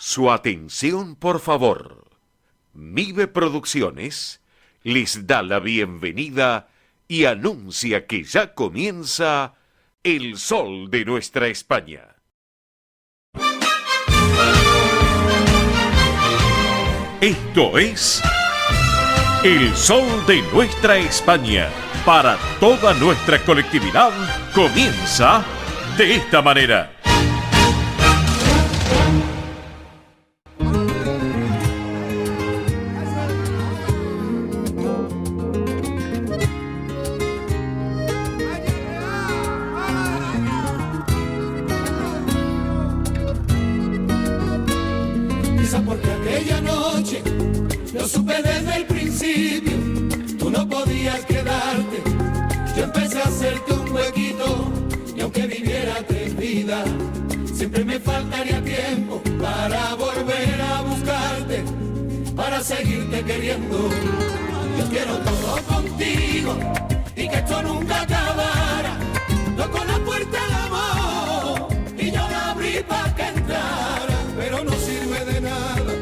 Su atención, por favor. Mive Producciones les da la bienvenida y anuncia que ya comienza El Sol de Nuestra España. Esto es El Sol de Nuestra España. Para toda nuestra colectividad comienza de esta manera. Quizá porque aquella noche lo supe desde el principio, tú no podías quedarte, yo empecé a hacerte un huequito y aunque viviera 3 vidas, siempre me faltaría tiempo para volver a buscarte, para seguirte queriendo. Yo quiero todo contigo y que esto nunca acabara, tocó la puerta del amor y yo la abrí para que entrara, pero no sirve de nada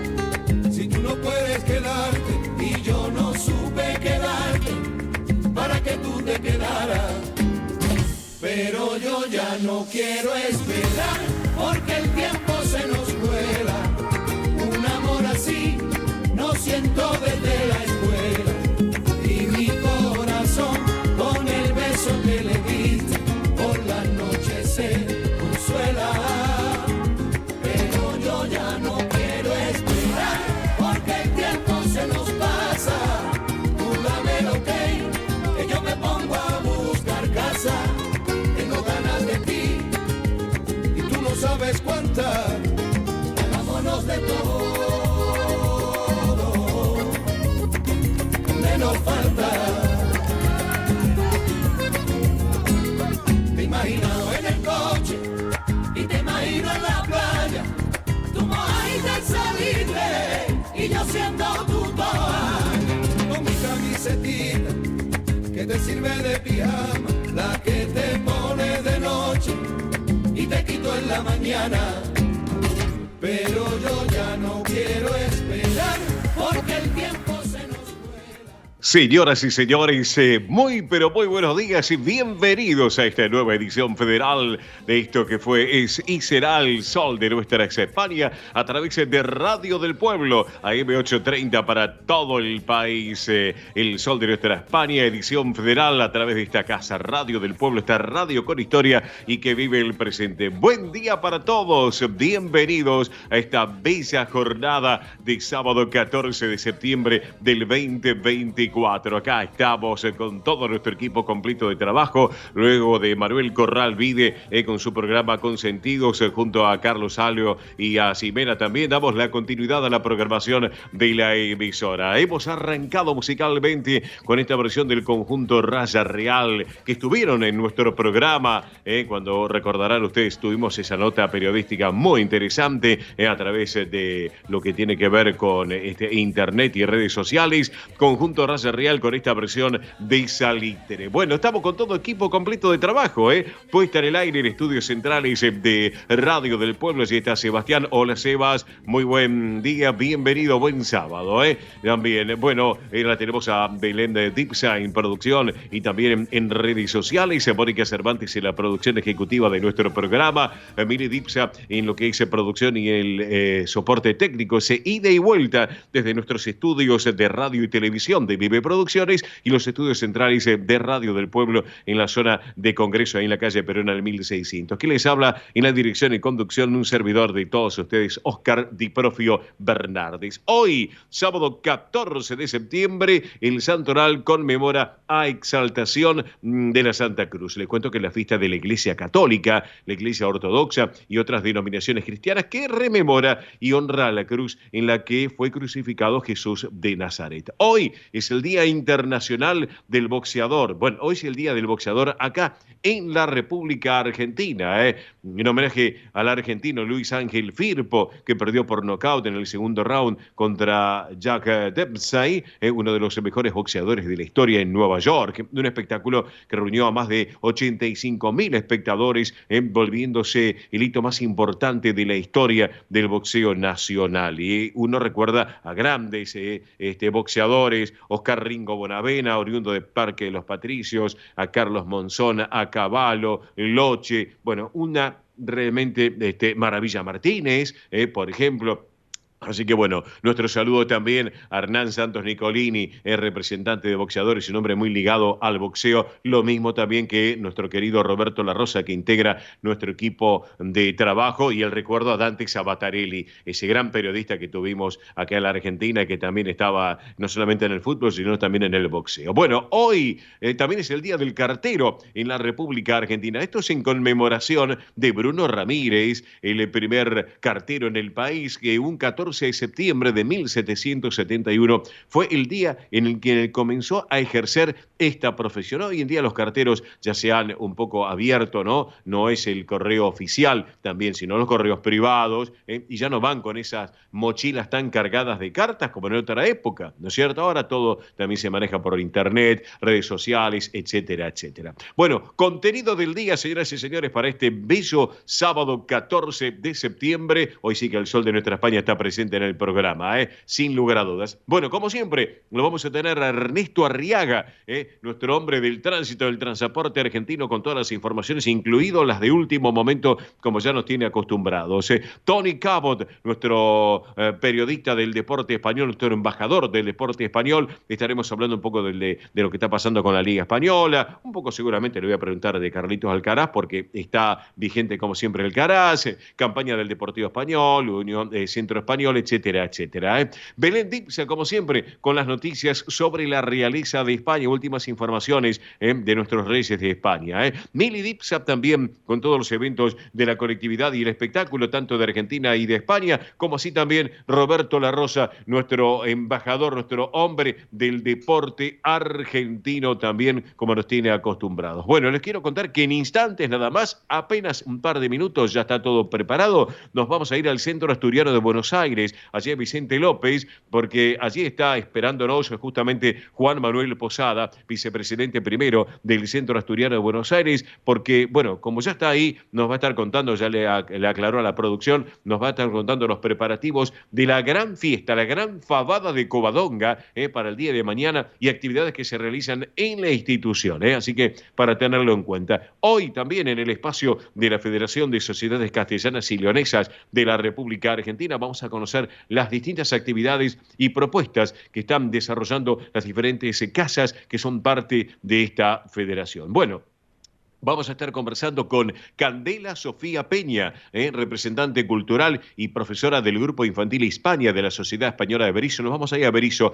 si tú no puedes quedarte y yo no supe quedarte para que tú te quedaras. Pero yo ya no quiero esperar porque el tiempo se nos vuela. Un amor así no siento desde la escuela y mi corazón con el beso que le diste por la noche se consuela. Pero yo ya no quiero esperar porque el tiempo se nos pasa. Tú dame el ok que yo me pongo a buscar casa. ¿Sabes cuántas? Hagámonos de todo, menos falta. Te imagino en el coche y te imagino en la playa, tú mojadita al salirle y yo siendo tu toalla, con mi camisetita que te sirve de pijama, la que te pone de noche y te quito en la mañana. Pero yo ya no quiero esperar porque el tiempo se nos vuela. Señoras y señores, muy pero muy buenos días y bienvenidos a esta nueva edición federal de esto que fue, es y será el Sol de Nuestra España a través de Radio del Pueblo, AM830 para todo el país. El Sol de Nuestra España, edición federal a través de esta casa Radio del Pueblo, esta radio con historia y que vive el presente. Buen día para todos, bienvenidos a esta bella jornada de sábado 14 de septiembre del 2024. Acá estamos con todo nuestro equipo completo de trabajo, luego de Manuel Corral Vide con su programa Consentidos junto a Carlos Alio y a Ximena también. Damos la continuidad a la programación de la emisora. Hemos arrancado musicalmente con esta versión del conjunto Raya Real que estuvieron en nuestro programa. Cuando recordarán ustedes, tuvimos esa nota periodística muy interesante a través de lo que tiene que ver con internet y redes sociales. Conjunto Raya Real con esta versión de Salitre. Bueno, estamos con todo equipo completo de trabajo, puesta en el aire en estudios centrales de Radio del Pueblo. Allí está Sebastián. Hola, Sebas. Muy buen día, bienvenido, buen sábado, También, bueno, la tenemos a Belén de Dipsa en producción y también en redes sociales. Mónica Cervantes en la producción ejecutiva de nuestro programa. Mire Dipsa en lo que es producción y el soporte técnico. Ese ida y vuelta desde nuestros estudios de radio y televisión de Vive Producciones y los estudios centrales de Radio del Pueblo en la zona de Congreso, ahí en la calle Perón al 1600. ¿Qué les habla? En la dirección y conducción, un servidor de todos ustedes, Óscar Di Profio Bernardes. Hoy, sábado 14 de septiembre, el Santoral conmemora a exaltación de la Santa Cruz. Les cuento que es la fiesta de la Iglesia Católica, la Iglesia Ortodoxa y otras denominaciones cristianas que rememora y honra a la cruz en la que fue crucificado Jesús de Nazaret. Hoy es el Día Internacional del Boxeador. Bueno, hoy es el Día del Boxeador acá en la República Argentina, en homenaje al argentino Luis Ángel Firpo, que perdió por nocaut en el segundo round contra Jack Dempsey, uno de los mejores boxeadores de la historia en Nueva York. Un espectáculo que reunió a más de 85.000 espectadores, volviéndose el hito más importante de la historia del boxeo nacional. Y uno recuerda a grandes boxeadores, Oscar Ringo Bonavena, oriundo de Parque de los Patricios, a Carlos Monzón, a Cavallo, Loche, bueno, una realmente Maravilla Martínez, por ejemplo. Así que bueno, nuestro saludo también a Hernán Santos Nicolini, representante de boxeadores, un hombre muy ligado al boxeo, lo mismo también que nuestro querido Roberto La Rosa, que integra nuestro equipo de trabajo, y el recuerdo a Dante Sabatarelli, ese gran periodista que tuvimos acá en la Argentina, que también estaba no solamente en el fútbol, sino también en el boxeo. Bueno, hoy también es el Día del Cartero en la República Argentina. Esto es en conmemoración de Bruno Ramírez, el primer cartero en el país, que un 14 de septiembre de 1771 fue el día en el que comenzó a ejercer esta profesión. Hoy en día los carteros ya se han un poco abierto, ¿no? No es el correo oficial también, sino los correos privados, y ya no van con esas mochilas tan cargadas de cartas como en otra época, ¿no es cierto? Ahora todo también se maneja por internet, redes sociales, etcétera, etcétera. Bueno, contenido del día, señoras y señores, para este bello sábado 14 de septiembre. Hoy sí que el sol de nuestra España está presente en el programa, sin lugar a dudas. Bueno, como siempre, lo vamos a tener a Ernesto Arriaga, nuestro hombre del tránsito, del transporte argentino, con todas las informaciones, incluido las de último momento, como ya nos tiene acostumbrados. Tony Cabot, nuestro periodista del deporte español, nuestro embajador del deporte español. Estaremos hablando un poco de lo que está pasando con la Liga Española. Un poco seguramente le voy a preguntar de Carlitos Alcaraz, porque está vigente como siempre el Alcaraz, campaña del Deportivo Español, Unión Centro Español, etcétera, etcétera. Belén Dipsa, como siempre, con las noticias sobre la realeza de España, últimas informaciones de nuestros reyes de España. Mili Dipsa también con todos los eventos de la colectividad y el espectáculo, tanto de Argentina y de España, como así también Roberto La Rosa, nuestro embajador, nuestro hombre del deporte argentino también, como nos tiene acostumbrados. Bueno, les quiero contar que en instantes nada más, apenas un par de minutos, ya está todo preparado. Nos vamos a ir al Centro Asturiano de Buenos Aires, allí es Vicente López, porque allí está esperándonos justamente Juan Manuel Posada, vicepresidente primero del Centro Asturiano de Buenos Aires, porque, bueno, como ya está ahí, nos va a estar contando, ya le aclaró a la producción, nos va a estar contando los preparativos de la gran fiesta, la gran fabada de Covadonga, para el día de mañana, y actividades que se realizan en la institución, así que para tenerlo en cuenta. Hoy también en el espacio de la Federación de Sociedades Castellanas y Leonesas de la República Argentina vamos a conocer las distintas actividades y propuestas que están desarrollando las diferentes casas que son parte de esta federación. Bueno, vamos a estar conversando con Candela Sofía Peña, representante cultural y profesora del Grupo Infantil Hispania de la Sociedad Española de Berisso. Nos vamos a ir a Berisso,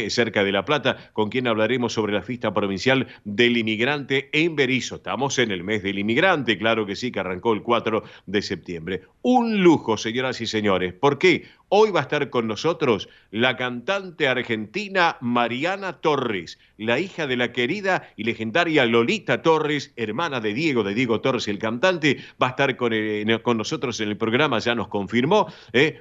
cerca de La Plata, con quien hablaremos sobre la fiesta provincial del inmigrante en Berisso. Estamos en el mes del inmigrante, claro que sí, que arrancó el 4 de septiembre. Un lujo, señoras y señores. ¿Por qué? Hoy va a estar con nosotros la cantante argentina Mariana Torres, la hija de la querida y legendaria Lolita Torres, hermana de Diego Torres, el cantante. Va a estar con nosotros en el programa, ya nos confirmó,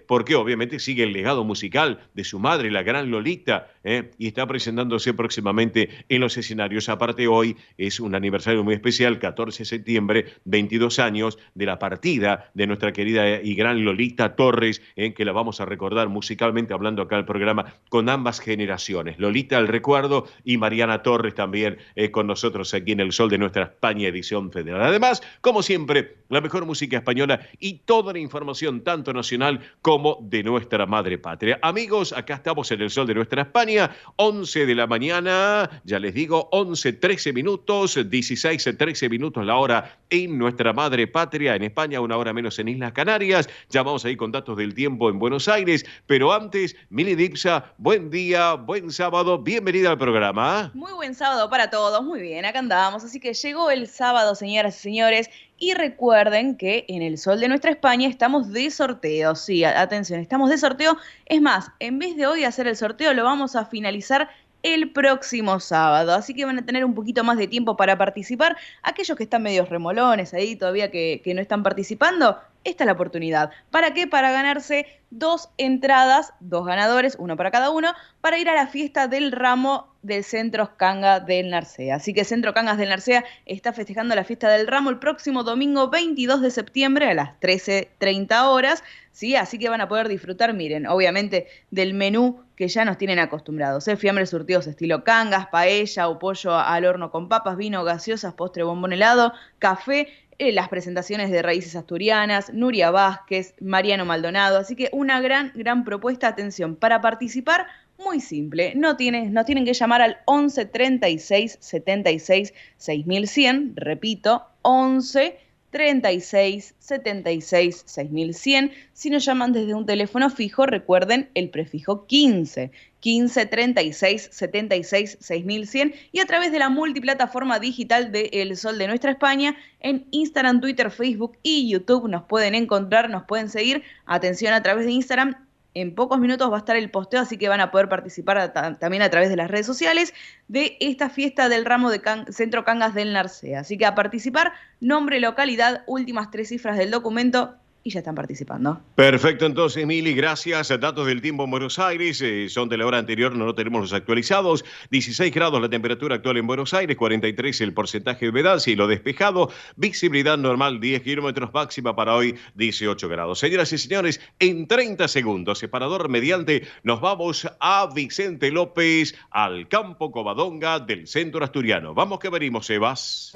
porque obviamente sigue el legado musical de su madre, la gran Lolita, y está presentándose próximamente en los escenarios. Aparte, hoy es un aniversario muy especial, 14 de septiembre, 22 años de la partida de nuestra querida y gran Lolita Torres, que la vamos a recordar musicalmente hablando acá en el programa con ambas generaciones. Lolita el recuerdo y Mariana Torres también con nosotros aquí en El Sol de Nuestra España, edición federal. Además, como siempre, la mejor música española y toda la información tanto nacional como de nuestra madre patria. Amigos, acá estamos en El Sol de Nuestra España, 11 de la mañana, ya les digo, 11:13 minutos, 16:13 minutos la hora en nuestra madre patria, en España, una hora menos en Islas Canarias. Ya vamos a ir con datos del tiempo en Buenos Aires, pero antes, Mili Dipsa, buen día, buen sábado, bienvenida al programa. Muy buen sábado para todos, muy bien, acá andamos, así que llegó el sábado, señoras y señores, y recuerden que en El Sol de Nuestra España estamos de sorteo, sí, atención, estamos de sorteo, es más, en vez de hoy hacer el sorteo, lo vamos a finalizar el próximo sábado. Así que van a tener un poquito más de tiempo para participar. Aquellos que están medios remolones ahí todavía que no están participando, esta es la oportunidad. ¿Para qué? Para ganarse 2 entradas, 2 ganadores, uno para cada uno, para ir a la fiesta del ramo del Centro Cangas del Narcea. Así que Centro Cangas del Narcea está festejando la fiesta del ramo el próximo domingo 22 de septiembre a las 13:30 horas. ¿Sí? Así que van a poder disfrutar, miren, obviamente del menú que ya nos tienen acostumbrados. Fiambres surtidos estilo cangas, paella o pollo al horno con papas, vino, gaseosas, postre, bombón helado, café, las presentaciones de raíces asturianas, Nuria Vázquez, Mariano Maldonado. Así que una gran propuesta. Atención, para participar, muy simple. No tienen que llamar al 11 36 76 6100. Repito, 11 36 76 6100. Si nos llaman desde un teléfono fijo, recuerden el prefijo 15 36 76 6100, y a través de la multiplataforma digital de El Sol de Nuestra España en Instagram, Twitter, Facebook y YouTube. Nos pueden encontrar, nos pueden seguir. Atención, a través de Instagram en pocos minutos va a estar el posteo, así que van a poder participar también a través de las redes sociales de esta fiesta del ramo de Centro Cangas del Narcea. Así que a participar, nombre, localidad, últimas 3 cifras del documento, y ya están participando. Perfecto, entonces, Mili, gracias. Datos del tiempo en Buenos Aires son de la hora anterior, no tenemos los actualizados. 16 grados la temperatura actual en Buenos Aires, 43 el porcentaje de humedad, cielo despejado, visibilidad normal 10 kilómetros, máxima para hoy 18 grados. Señoras y señores, en 30 segundos, separador mediante, nos vamos a Vicente López, al campo Covadonga del centro asturiano. Vamos que venimos, Sebas.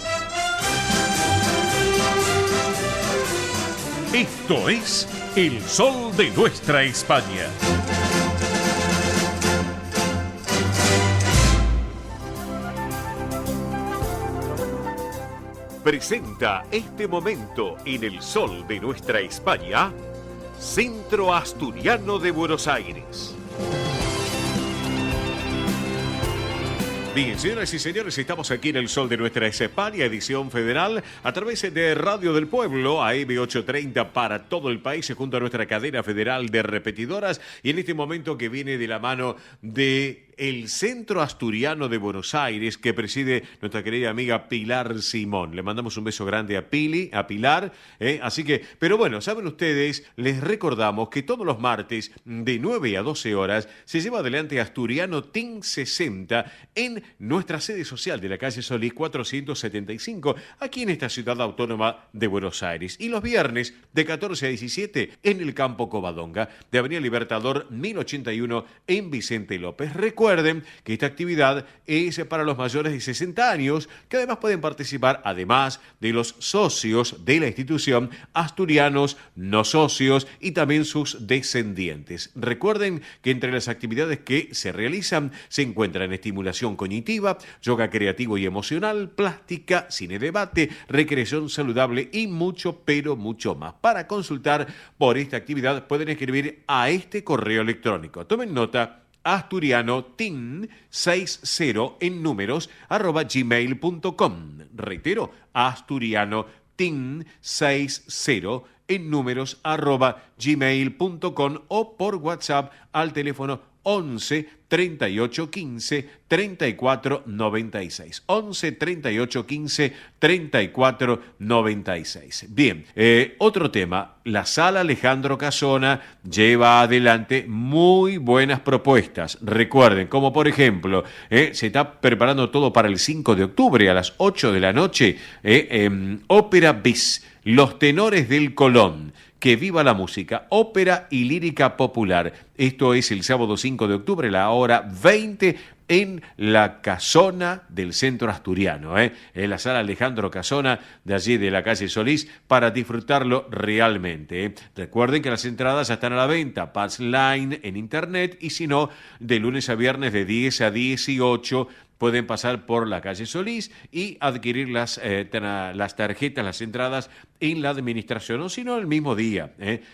Esto es El Sol de Nuestra España. Presenta este momento en El Sol de Nuestra España, Centro Asturiano de Buenos Aires. Bien, señoras y señores, estamos aquí en El Sol de Nuestra España, edición federal, a través de Radio del Pueblo, AM830 para todo el país, junto a nuestra cadena federal de repetidoras, y en este momento que viene de la mano de el Centro Asturiano de Buenos Aires, que preside nuestra querida amiga Pilar Simón. Le mandamos un beso grande a Pilar, así que, pero bueno, saben ustedes, les recordamos que todos los martes de 9 a 12 horas se lleva adelante Asturiano Team 60 en nuestra sede social de la calle Solís 475, aquí en esta ciudad autónoma de Buenos Aires. Y los viernes de 14 a 17 en el campo Covadonga de Avenida Libertador 1081 en Vicente López. Recuerden que esta actividad es para los mayores de 60 años, que además pueden participar, además de los socios de la institución, asturianos, no socios y también sus descendientes. Recuerden que entre las actividades que se realizan se encuentran estimulación cognitiva, yoga creativo y emocional, plástica, cine debate, recreación saludable y mucho, pero mucho más. Para consultar por esta actividad pueden escribir a este correo electrónico. Tomen nota: asturianotin60 en números @gmail.com. Reitero, asturianotin60 en números @gmail.com o por WhatsApp al teléfono 11 38 15 34 96. 11 38 15 34 96. Bien, otro tema. La Sala Alejandro Casona lleva adelante muy buenas propuestas. Recuerden, como por ejemplo, se está preparando todo para el 5 de octubre a las 8 de la noche. Ópera Bis, Los Tenores del Colón. Que viva la música, ópera y lírica popular. Esto es el sábado 5 de octubre, la hora 20, en la Casona del Centro Asturiano, en la Sala Alejandro Casona, de allí de la calle Solís, para disfrutarlo realmente. Recuerden que las entradas ya están a la venta, Pass Line en internet, y si no, de lunes a viernes de 10 a 18, pueden pasar por la calle Solís y adquirir las tarjetas, las entradas en la administración, o si no, el mismo día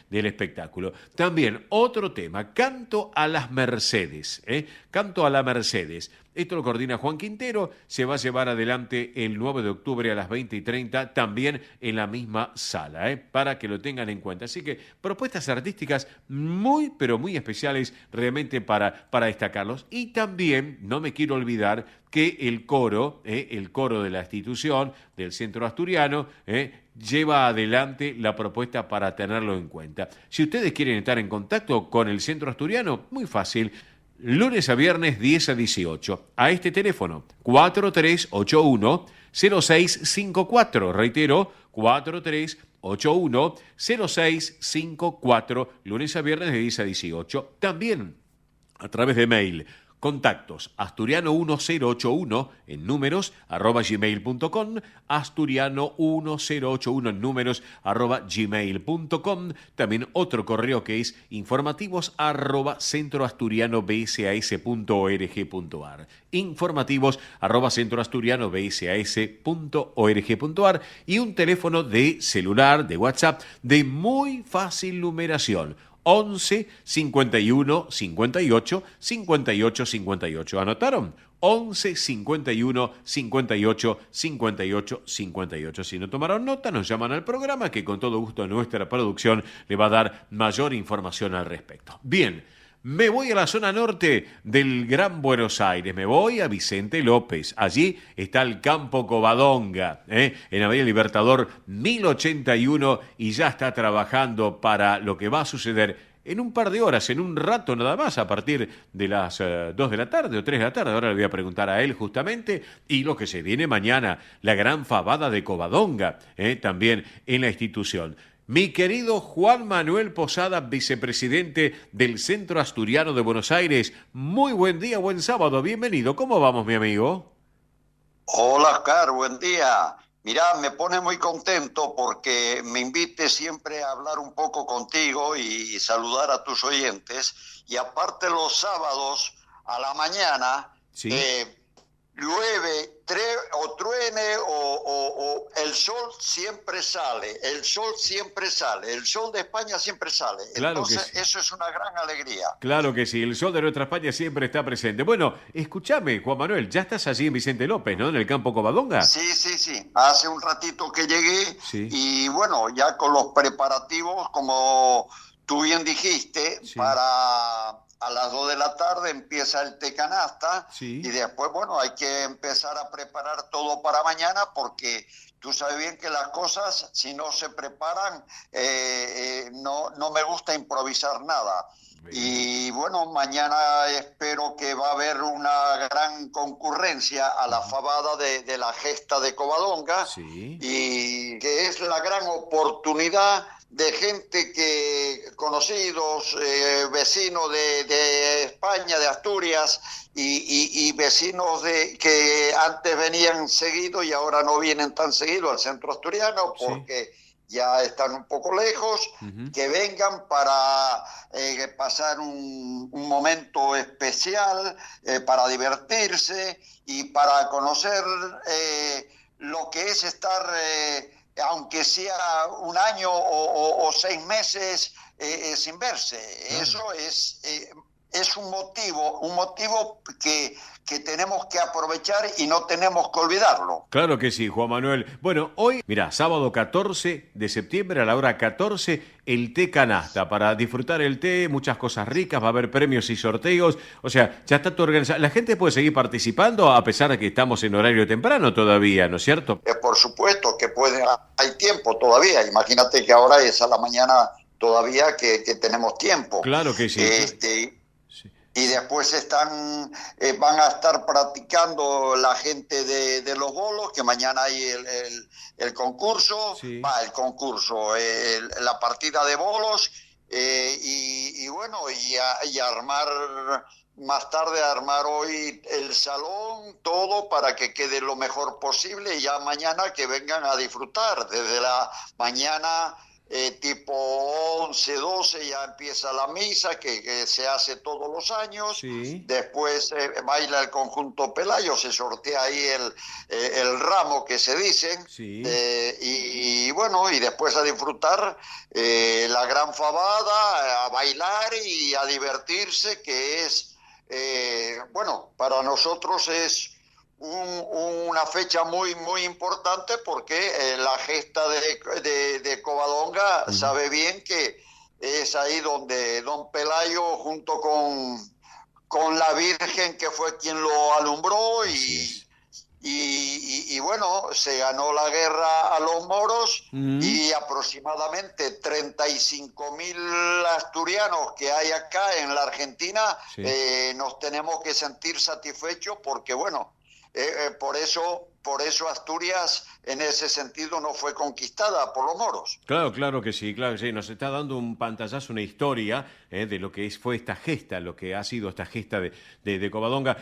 del espectáculo. También otro tema, Canto a las Mercedes. Canto a la Mercedes. Esto lo coordina Juan Quintero, se va a llevar adelante el 9 de octubre a las 20:30, también en la misma sala, para que lo tengan en cuenta. Así que propuestas artísticas muy, pero muy especiales realmente para destacarlos. Y también, no me quiero olvidar, que el coro de la institución, del Centro Asturiano, lleva adelante la propuesta para tenerlo en cuenta. Si ustedes quieren estar en contacto con el Centro Asturiano, muy fácil. Lunes a viernes 10 a 18. A este teléfono, 4381-0654. Reitero, 4381-0654. Lunes a viernes de 10 a 18. También a través de mail. Contactos asturiano1081 en números @gmail.com, asturiano1081 en números @gmail.com. También otro correo que es informativos @centroasturianobsas.org.ar, informativos @centroasturianobsas.org.ar, y un teléfono de celular, de WhatsApp, de muy fácil numeración: 11 51 58 58 58. ¿Anotaron? 11 51 58 58 58. Si no tomaron nota, nos llaman al programa, que con todo gusto nuestra producción le va a dar mayor información al respecto. Bien, me voy a la zona norte del Gran Buenos Aires, me voy a Vicente López. Allí está el Campo Covadonga, en Avenida Libertador 1081, y ya está trabajando para lo que va a suceder en un par de horas, en un rato nada más, a partir de las 2 de la tarde o 3 de la tarde. Ahora le voy a preguntar a él justamente. Y lo que se viene mañana, la gran fabada de Covadonga, también en la institución. Mi querido Juan Manuel Posada, vicepresidente del Centro Asturiano de Buenos Aires, muy buen día, buen sábado, bienvenido. ¿Cómo vamos, mi amigo? Hola, Oscar, buen día. Mirá, me pone muy contento porque me invites siempre a hablar un poco contigo y saludar a tus oyentes. Y aparte, los sábados a la mañana, sí, llueve, truene o el sol siempre sale. El sol siempre sale. El sol de España siempre sale. Claro. Entonces, que sí. eso es una gran alegría. Claro que sí, el sol de nuestra España siempre está presente. Bueno, escúchame, Juan Manuel, ya estás allí en Vicente López, ¿no? En el Campo Covadonga. Sí. Hace un ratito que llegué, sí, y bueno, ya con los preparativos, como tú bien dijiste, sí, para a las 2 de la tarde empieza el té canasta, sí, y después, bueno, hay que empezar a preparar todo para mañana, porque tú sabes bien que las cosas, si no se preparan, no me gusta improvisar nada. Y bueno, mañana espero que va a haber una gran concurrencia a la fabada de la gesta de Covadonga, sí, y que es la gran oportunidad de gente conocidos, vecinos de España, de Asturias, y vecinos que antes venían seguido y ahora no vienen tan seguido al Centro Asturiano, porque ya están un poco lejos, que vengan para pasar un momento especial, para divertirse y para conocer lo que es estar, aunque sea un año o 6 meses sin verse. Claro. Eso es un motivo que tenemos que aprovechar y no tenemos que olvidarlo. Claro que sí, Juan Manuel. Bueno, hoy, mira, sábado 14 de septiembre a la hora 14, el té canasta. Para disfrutar el té, muchas cosas ricas, va a haber premios y sorteos. O sea, ya está todo organizado. La gente puede seguir participando a pesar de que estamos en horario temprano todavía, ¿no es cierto? Por supuesto que hay tiempo todavía. Imagínate que ahora es a la mañana todavía que tenemos tiempo. Claro que sí. Y después van a estar practicando la gente de los bolos, que mañana hay el concurso, la partida de bolos, y bueno, y armar más tarde, armar hoy el salón, todo para que quede lo mejor posible, y ya mañana que vengan a disfrutar. Desde la mañana, tipo 11, 12, ya empieza la misa que se hace todos los años. Después baila el conjunto Pelayo, se sortea ahí el ramo que se dicen, y bueno, y después a disfrutar la gran fabada, a bailar y a divertirse, que es bueno, para nosotros es una fecha muy, muy importante porque la gesta de Covadonga sabe bien que es ahí donde don Pelayo junto con la Virgen que fue quien lo alumbró y bueno, se ganó la guerra a los moros y aproximadamente 35.000 asturianos que hay acá en la Argentina nos tenemos que sentir satisfechos porque bueno, por eso Asturias en ese sentido no fue conquistada por los moros. Claro que sí, claro que sí. Nos está dando un pantallazo, una historia de lo que fue esta gesta, lo que ha sido esta gesta de Covadonga.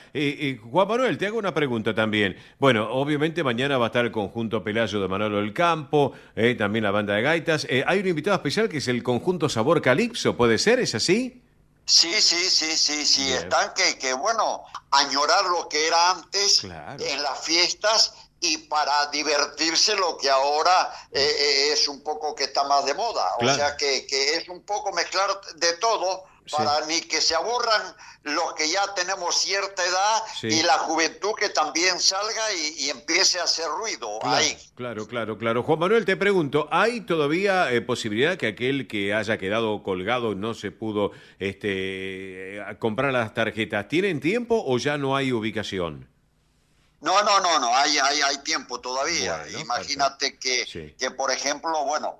Juan Manuel, te hago una pregunta también. Bueno, obviamente mañana va a estar el conjunto Pelayo de Manolo del Campo, también la banda de gaitas. Hay un invitado especial que es el conjunto Sabor Calipso, ¿puede ser? ¿Es así? Sí, están que bueno, añorar lo que era antes en las fiestas y para divertirse lo que ahora es un poco que está más de moda. O sea que es un poco mezclar de todo para ni que se aburran los que ya tenemos cierta edad y la juventud que también salga y empiece a hacer ruido ahí. Claro. Juan Manuel, te pregunto, ¿hay todavía posibilidad que aquel que haya quedado colgado no se pudo comprar las tarjetas, ¿tienen tiempo o ya no hay ubicación? No, hay tiempo todavía. Bueno, imagínate que, por ejemplo, bueno,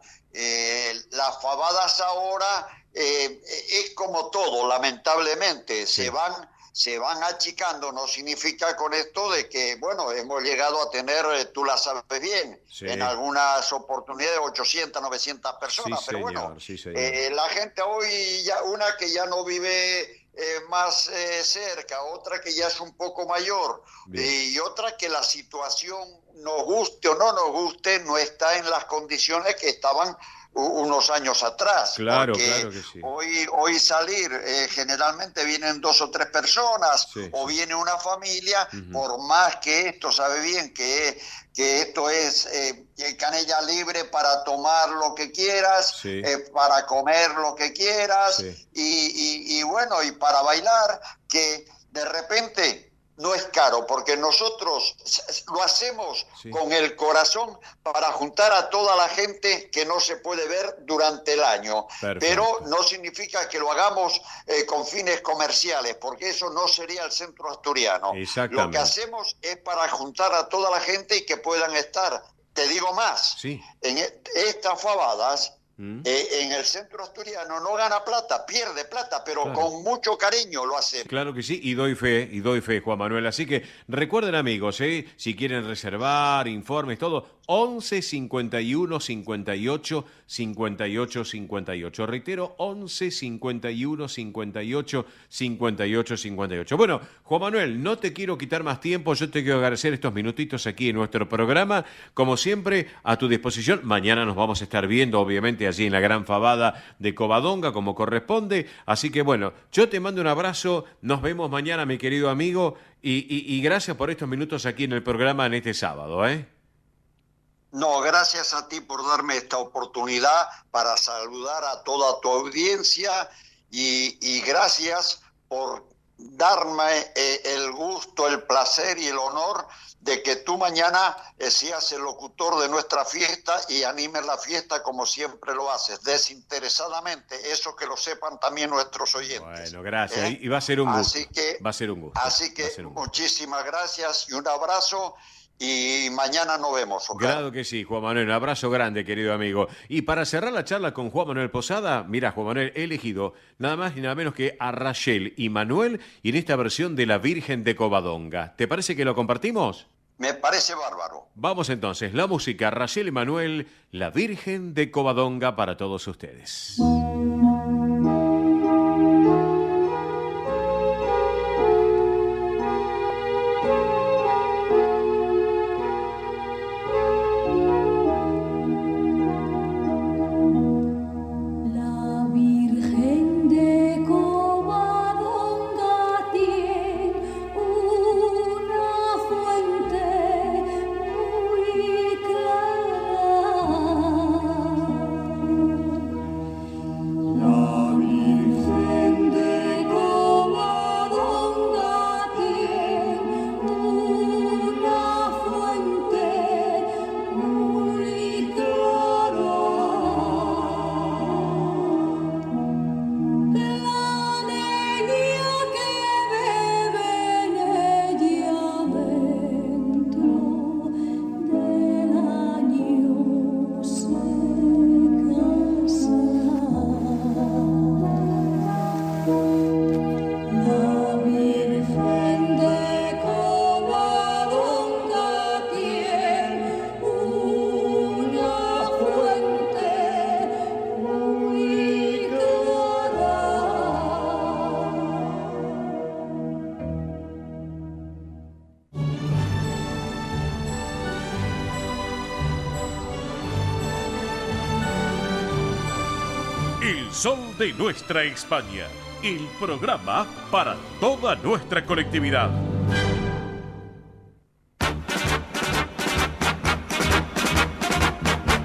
las fabadas ahora es como todo, lamentablemente, se van achicando. No significa con esto de que, bueno, hemos llegado a tener, tú la sabes bien, en algunas oportunidades 800, 900 personas, pero bueno, la gente hoy, una que ya no vive más cerca, otra que ya es un poco mayor y otra que la situación, nos guste o no nos guste, no está en las condiciones que estaban unos años atrás. Claro que sí. Hoy salir, generalmente vienen 2 o 3 personas o viene una familia, por más que esto sabe bien que esto es canilla libre para tomar lo que quieras, para comer lo que quieras y bueno, y para bailar, que de repente no es caro, porque nosotros lo hacemos con el corazón para juntar a toda la gente que no se puede ver durante el año. Perfecto. Pero no significa que lo hagamos con fines comerciales, porque eso no sería el centro asturiano. Lo que hacemos es para juntar a toda la gente y que puedan estar. Te digo más, en estas fabadas, en el centro asturiano no gana plata, pierde plata, pero con mucho cariño lo hace. Claro que sí, y doy fe, Juan Manuel. Así que recuerden, amigos, si quieren reservar, informes, todo, 11 51 58 58 58. Reitero, 11 51 58 58 58. Bueno, Juan Manuel, no te quiero quitar más tiempo, yo te quiero agradecer estos minutitos aquí en nuestro programa. Como siempre, a tu disposición. Mañana nos vamos a estar viendo, obviamente, allí en la gran fabada de Covadonga, como corresponde. Así que, bueno, yo te mando un abrazo. Nos vemos mañana, mi querido amigo. Y gracias por estos minutos aquí en el programa en este sábado, No, gracias a ti por darme esta oportunidad para saludar a toda tu audiencia y gracias por darme el gusto, el placer y el honor de que tú mañana seas el locutor de nuestra fiesta y animes la fiesta como siempre lo haces, desinteresadamente, eso que lo sepan también nuestros oyentes. Bueno, gracias, y va a ser un gusto. Así que muchísimas gracias y un abrazo. Y mañana nos vemos. ¿Okay? Claro que sí, Juan Manuel. Un abrazo grande, querido amigo. Y para cerrar la charla con Juan Manuel Posada, mira, Juan Manuel, he elegido nada más y nada menos que a Rachel y Manuel y en esta versión de La Virgen de Covadonga. ¿Te parece que lo compartimos? Me parece bárbaro. Vamos entonces, la música, Rachel y Manuel, La Virgen de Covadonga para todos ustedes. La Sol de Nuestra España, el programa para toda nuestra colectividad.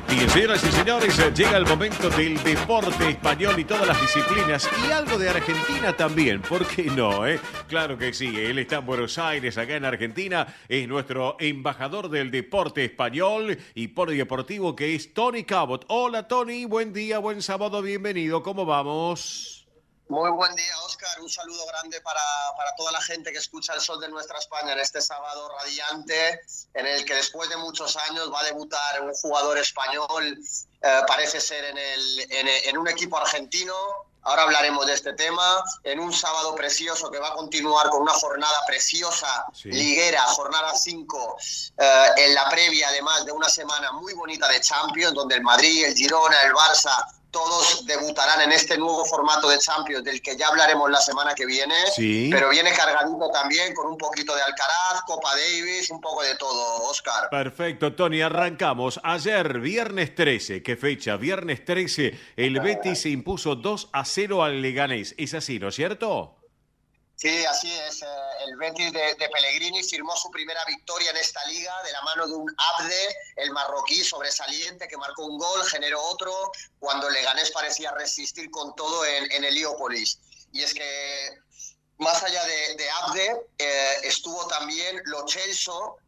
Bien, señoras y señores, llega el momento del deporte español y todas las disciplinas y algo de Argentina también, ¿por qué no? Claro que sí, él está en Buenos Aires, acá en Argentina, es nuestro embajador del deporte español y polideportivo que es Tony Cabot. Hola Tony, buen día, buen sábado, bienvenido, ¿cómo vamos? Muy buen día, Óscar. Un saludo grande para toda la gente que escucha el Sol de Nuestra España en este sábado radiante, en el que después de muchos años va a debutar un jugador español, parece ser en un equipo argentino. Ahora hablaremos de este tema, en un sábado precioso que va a continuar con una jornada preciosa, sí, liguera, jornada 5, en la previa además de una semana muy bonita de Champions, donde el Madrid, el Girona, el Barça, todos debutarán en este nuevo formato de Champions, del que ya hablaremos la semana que viene, sí, pero viene cargadito también con un poquito de Alcaraz, Copa Davis, un poco de todo, Óscar. Perfecto, Tony, arrancamos. Ayer, viernes 13, ¿qué fecha? Viernes 13, el Betis se impuso 2-0 al Leganés. ¿Es así, no es cierto? Sí, así es. El Betis de Pellegrini firmó su primera victoria en esta liga de la mano de un Abde, el marroquí sobresaliente, que marcó un gol, generó otro, cuando el Leganés parecía resistir con todo en Heliópolis. Y es que, más allá de Abde, estuvo también Lo Celso,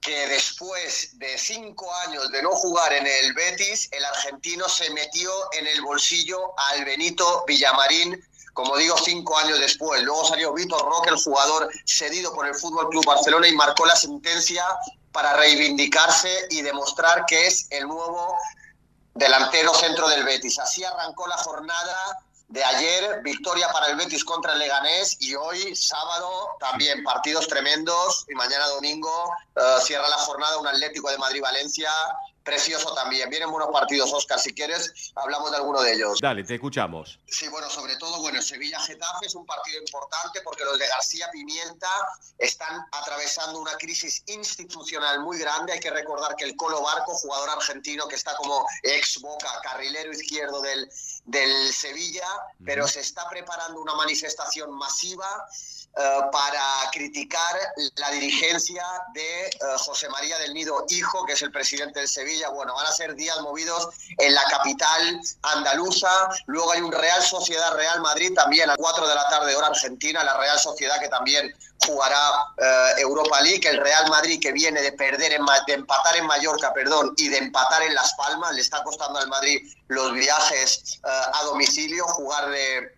que después de 5 años de no jugar en el Betis, el argentino se metió en el bolsillo al Benito Villamarín, como digo, 5 años después. Luego salió Vitor Roque, el jugador cedido por el Fútbol Club Barcelona, y marcó la sentencia para reivindicarse y demostrar que es el nuevo delantero centro del Betis. Así arrancó la jornada de ayer, victoria para el Betis contra el Leganés, y hoy, sábado, también partidos tremendos, y mañana domingo cierra la jornada un Atlético de Madrid-Valencia, precioso también. Vienen buenos partidos, Óscar, si quieres hablamos de alguno de ellos. Dale, te escuchamos. Sí, bueno, sobre todo, el Sevilla-Getafe es un partido importante porque los de García Pimienta están atravesando una crisis institucional muy grande. Hay que recordar que el Colo Barco, jugador argentino que está como ex Boca, carrilero izquierdo del Sevilla, pero se está preparando una manifestación masiva para criticar la dirigencia de José María del Nido Hijo, que es el presidente del Sevilla. Bueno, van a ser días movidos en la capital andaluza. Luego hay un Real Sociedad Real Madrid también a 4 de la tarde hora argentina, la Real Sociedad que también jugará Europa League. El Real Madrid, que viene de empatar en Mallorca, y de empatar en Las Palmas, le está costando al Madrid los viajes a domicilio, jugar de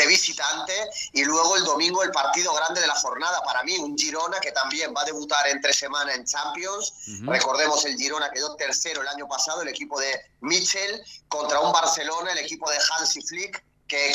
visitante. Y luego el domingo el partido grande de la jornada para mí, un Girona que también va a debutar entre semana en Champions. Recordemos, el Girona quedó tercero el año pasado, el equipo de Michel, contra un Barcelona, el equipo de Hansi Flick, que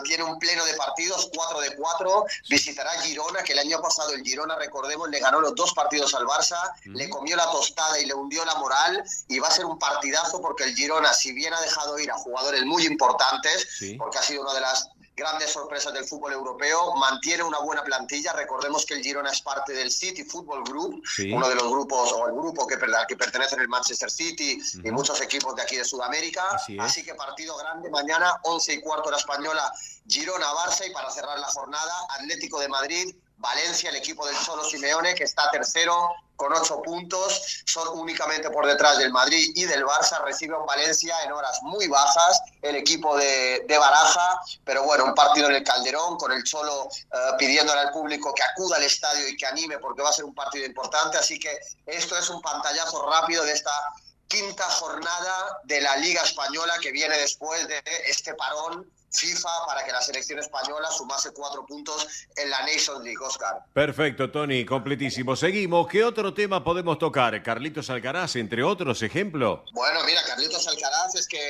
tiene un pleno de partidos, 4 de 4, visitará Girona, que el año pasado el Girona, recordemos, le ganó los 2 partidos al Barça, le comió la tostada y le hundió la moral, y va a ser un partidazo porque el Girona, si bien ha dejado ir a jugadores muy importantes, porque ha sido una de las grandes sorpresas del fútbol europeo, mantiene una buena plantilla. Recordemos que el Girona es parte del City Football Group, uno de los grupos, o el grupo al que pertenecen el Manchester City y muchos equipos de aquí de Sudamérica. Así que partido grande mañana, 11:15 hora española, Girona-Barça, y para cerrar la jornada, Atlético de Madrid, Valencia, el equipo del Cholo Simeone, que está tercero con 8 puntos, son únicamente por detrás del Madrid y del Barça. Recibe un Valencia en horas muy bajas, el equipo de Baraja, pero bueno, un partido en el Calderón, con el Cholo pidiéndole al público que acuda al estadio y que anime, porque va a ser un partido importante. Así que esto es un pantallazo rápido de esta 5ª jornada de la Liga Española, que viene después de este parón FIFA para que la selección española sumase 4 puntos en la Nations League, Óscar. Perfecto, Tony, completísimo. Seguimos. ¿Qué otro tema podemos tocar? Carlitos Alcaraz, entre otros, ejemplo. Bueno, mira, Carlitos Alcaraz es que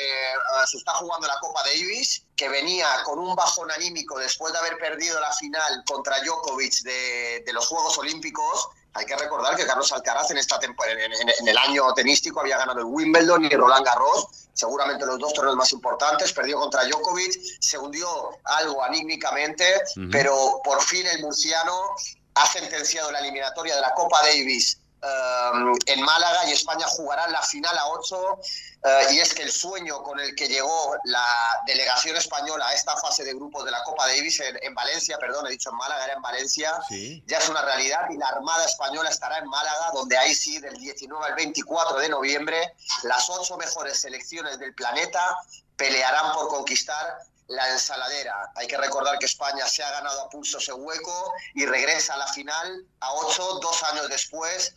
se está jugando la Copa Davis, que venía con un bajón anímico después de haber perdido la final contra Djokovic de los Juegos Olímpicos. Hay que recordar que Carlos Alcaraz en el año tenístico había ganado el Wimbledon y el Roland Garros, seguramente los 2 torneos más importantes. Perdió contra Djokovic, se hundió algo anímicamente, pero por fin el murciano ha sentenciado la eliminatoria de la Copa Davis en Málaga, y España jugará la final a 8. Y es que el sueño con el que llegó la delegación española a esta fase de grupos de la Copa Davis en Valencia, perdón, he dicho en Málaga, era en Valencia, Sí. ya es una realidad, y la Armada Española estará en Málaga, donde ahí sí, del 19 al 24 de noviembre, las 8 mejores selecciones del planeta pelearán por conquistar la ensaladera. Hay que recordar que España se ha ganado a pulso ese hueco y regresa a la final a 8, 2 años después,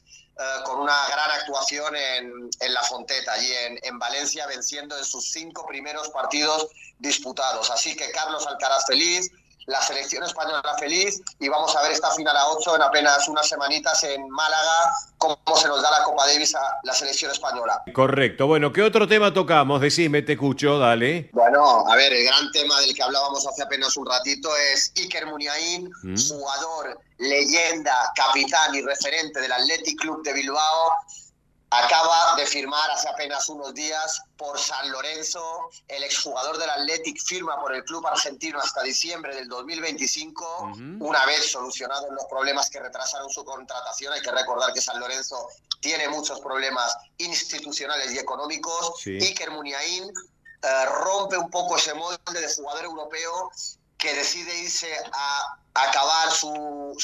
con una gran actuación en La Fonteta, allí en Valencia, venciendo en sus 5 primeros partidos disputados. Así que Carlos Alcaraz feliz, la selección española feliz, y vamos a ver esta final a 8 en apenas unas semanitas en Málaga, cómo se nos da la Copa Davis a la selección española. Correcto. Bueno, ¿qué otro tema tocamos? Decime, te escucho, dale. Bueno, a ver, el gran tema del que hablábamos hace apenas un ratito es Iker Muniain, jugador, leyenda, capitán y referente del Athletic Club de Bilbao. Acaba de firmar hace apenas unos días por San Lorenzo. El exjugador del Athletic firma por el club argentino hasta diciembre del 2025, una vez solucionados los problemas que retrasaron su contratación. Hay que recordar que San Lorenzo tiene muchos problemas institucionales y económicos. Sí. Iker Muniain rompe un poco ese molde de jugador europeo que decide irse a acabar o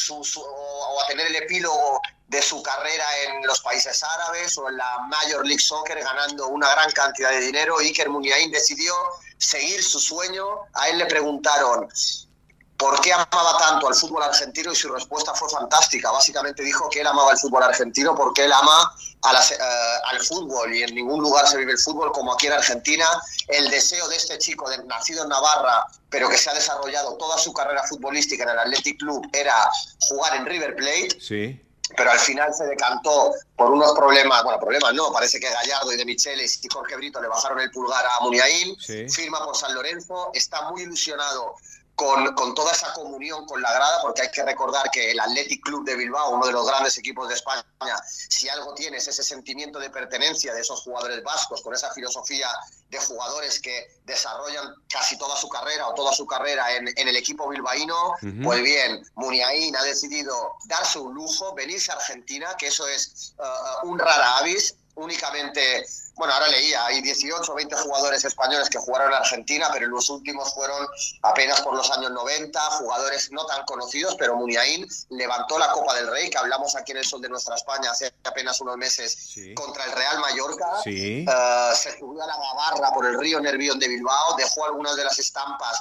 a tener el epílogo de su carrera en los países árabes o en la Major League Soccer, ganando una gran cantidad de dinero. Iker Muniain decidió seguir su sueño. A él le preguntaron por qué amaba tanto al fútbol argentino y su respuesta fue fantástica. Básicamente dijo que él amaba el fútbol argentino porque él ama al fútbol, y en ningún lugar se vive el fútbol como aquí en Argentina. El deseo de este chico, nacido en Navarra, pero que se ha desarrollado toda su carrera futbolística en el Athletic Club, era jugar en River Plate. Sí. Pero al final se decantó por unos problemas, no, parece que Gallardo y De Michelis y Jorge Brito le bajaron el pulgar a Muniain, Sí. firma por San Lorenzo, está muy ilusionado con toda esa comunión con la grada, porque hay que recordar que el Athletic Club de Bilbao, uno de los grandes equipos de España, si algo tiene es ese sentimiento de pertenencia de esos jugadores vascos, con esa filosofía de jugadores que desarrollan casi toda su carrera o toda su carrera en el equipo bilbaíno. Pues bien, Muniain ha decidido darse un lujo, venirse a Argentina, que eso es un rara avis. Únicamente, ahora leía, hay 18 o 20 jugadores españoles que jugaron en Argentina, pero los últimos fueron apenas por los años 90, jugadores no tan conocidos, pero Muniain levantó la Copa del Rey, que hablamos aquí en el Sol de Nuestra España hace apenas unos meses, Sí. contra el Real Mallorca. Sí. Se subió a la Gavarra por el río Nervión de Bilbao, dejó algunas de las estampas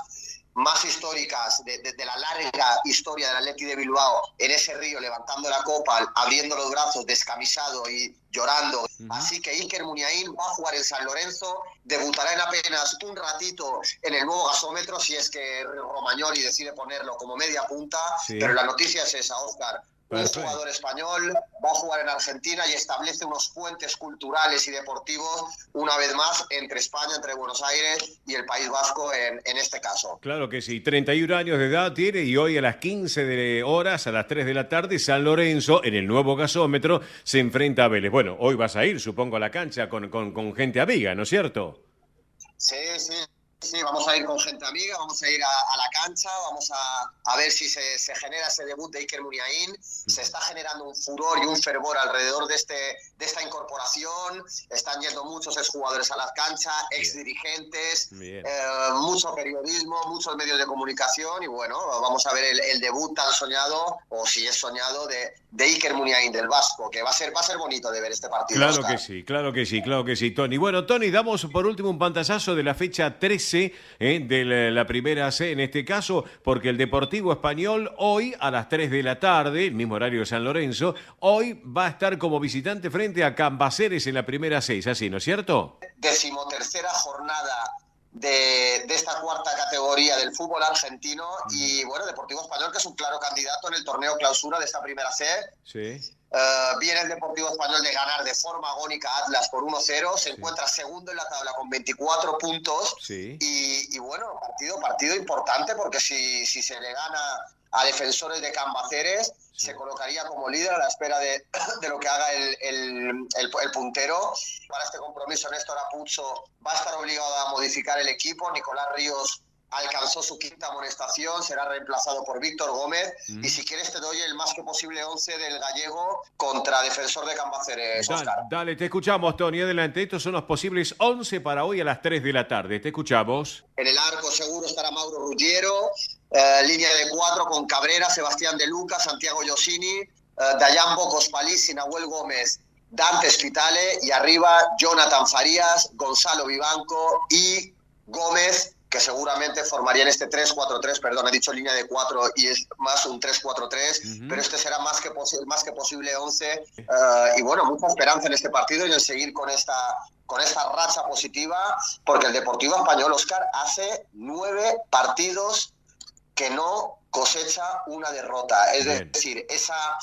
más históricas de la larga historia del Athletic de Bilbao en ese río, levantando la copa, abriendo los brazos, descamisado y llorando. Así que Iker Muniain va a jugar en San Lorenzo, debutará en apenas un ratito en el nuevo gasómetro, si es que Romagnoli decide ponerlo como media punta. Sí. Pero la noticia es esa, Óscar. Perfecto. Un jugador español va a jugar en Argentina y establece unos puentes culturales y deportivos, una vez más, entre España, entre Buenos Aires y el País Vasco en este caso. Claro que sí, 31 años de edad tiene, y hoy a las 15 horas, a las 3 de la tarde, San Lorenzo, en el nuevo gasómetro, se enfrenta a Vélez. Bueno, hoy vas a ir, supongo, a la cancha con gente amiga, ¿no es cierto? Sí, vamos a ir con gente amiga, vamos a ir a la cancha, vamos a ver si se genera ese debut de Iker Muniain. Se está generando un furor y un fervor alrededor de esta incorporación. Están yendo muchos exjugadores a la cancha, exdirigentes, mucho periodismo, muchos medios de comunicación, y vamos a ver el debut tan soñado, o si es soñado, de Iker Muniain, del Vasco, que va a ser bonito de ver este partido. Claro Oscar. que sí, Tony. Bueno, Tony, damos por último un pantallazo de la fecha 13 de la primera C, en este caso, porque el Deportivo Español hoy a las 3 de la tarde, mismo horario de San Lorenzo, hoy va a estar como visitante frente a Cambaceres en la primera C, así, ¿no es cierto? 13ª jornada de esta cuarta categoría del fútbol argentino, y Deportivo Español, que es un claro candidato en el torneo clausura de esta primera C. Sí. Viene el Deportivo Español de ganar de forma agónica a Atlas por 1-0, se encuentra segundo en la tabla con 24 puntos. Sí. Y partido importante, porque si se le gana a Defensores de Cambaceres, se colocaría como líder a la espera de lo que haga el puntero. Para este compromiso, Néstor Apuzzo va a estar obligado a modificar el equipo. Nicolás Ríos alcanzó su quinta amonestación, será reemplazado por Víctor Gómez. Y si quieres te doy el más que posible 11 del gallego contra Defensor de Cambaceres, Óscar. Dale, te escuchamos, Tony. Adelante. Estos son los posibles 11 para hoy a las 3 de la tarde. Te escuchamos. En el arco seguro estará Mauro Ruggiero. Línea de 4 con Cabrera, Sebastián De Luca, Santiago Iosini, Dayan Bocos Palís, Nahuel Gómez, Dante Spitale. Y arriba Jonathan Farías, Gonzalo Vivanco y Gómez, que seguramente formarían este 3-4-3, perdón, he dicho línea de 4 y es más un 3-4-3, pero este será más que posible 11. Y bueno, mucha esperanza en este partido y en seguir con esta racha positiva, porque el Deportivo Español, Óscar, hace 9 partidos que no cosecha una derrota. Es decir, esa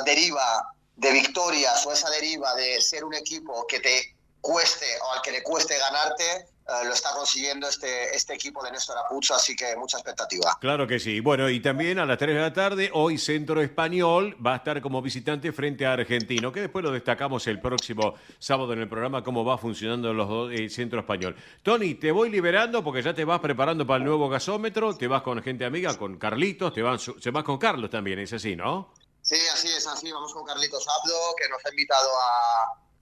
deriva de victorias o esa deriva de ser un equipo que te cueste o al que le cueste ganarte, lo está consiguiendo este equipo de Néstor Apucho, así que mucha expectativa. Claro que sí. Bueno, y también a las 3 de la tarde, hoy Centro Español va a estar como visitante frente a Argentino, que después lo destacamos el próximo sábado en el programa, cómo va funcionando los dos, el Centro Español. Tony, te voy liberando porque ya te vas preparando para el nuevo gasómetro, te vas con gente amiga, con Carlitos, te vas con Carlos también, es así, ¿no? Sí, así es, vamos con Carlitos Abdo, que nos ha invitado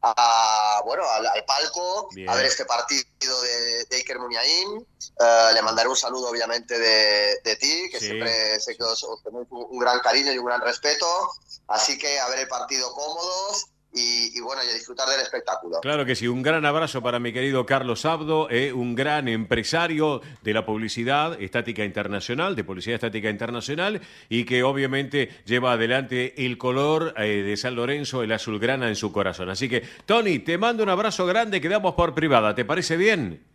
al palco. Bien. A ver este partido de Iker Muniain. Le mandaré un saludo obviamente de ti, que siempre sé que os tenéis un gran cariño y un gran respeto, así que a ver el partido cómodos y bueno, y a disfrutar del espectáculo. Claro que sí, un gran abrazo para mi querido Carlos Abdo, un gran empresario de la publicidad estática internacional, de publicidad estática internacional, y que obviamente lleva adelante el color de San Lorenzo, el azulgrana en su corazón. Así que, Tony, te mando un abrazo grande, quedamos por privada, ¿te parece bien?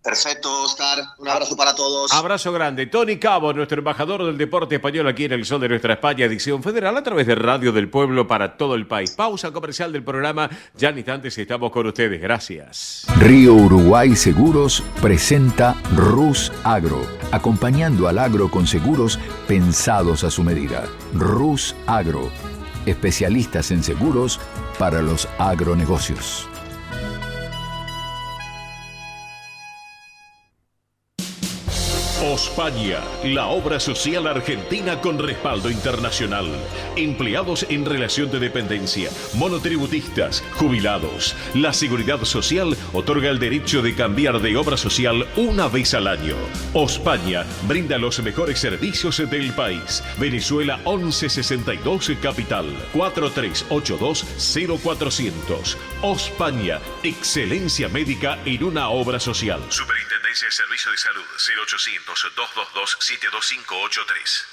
Perfecto, Óscar. Un abrazo para todos. Abrazo grande. Tony Cabo, nuestro embajador del deporte español aquí en el Sol de Nuestra España, edición federal, a través de Radio del Pueblo para todo el país. Pausa comercial del programa. Ya en instantes estamos con ustedes. Gracias. Río Uruguay Seguros presenta Rus Agro, acompañando al agro con seguros pensados a su medida. Rus Agro, especialistas en seguros para los agronegocios. Ospaña, la obra social argentina con respaldo internacional. Empleados en relación de dependencia, monotributistas, jubilados. La Seguridad Social otorga el derecho de cambiar de obra social una vez al año. Ospaña brinda los mejores servicios del país. Venezuela 1162 Capital, 4382-0400. Ospaña, excelencia médica en una obra social. Superintendencia de Servicios de Salud, 0800-222-72583.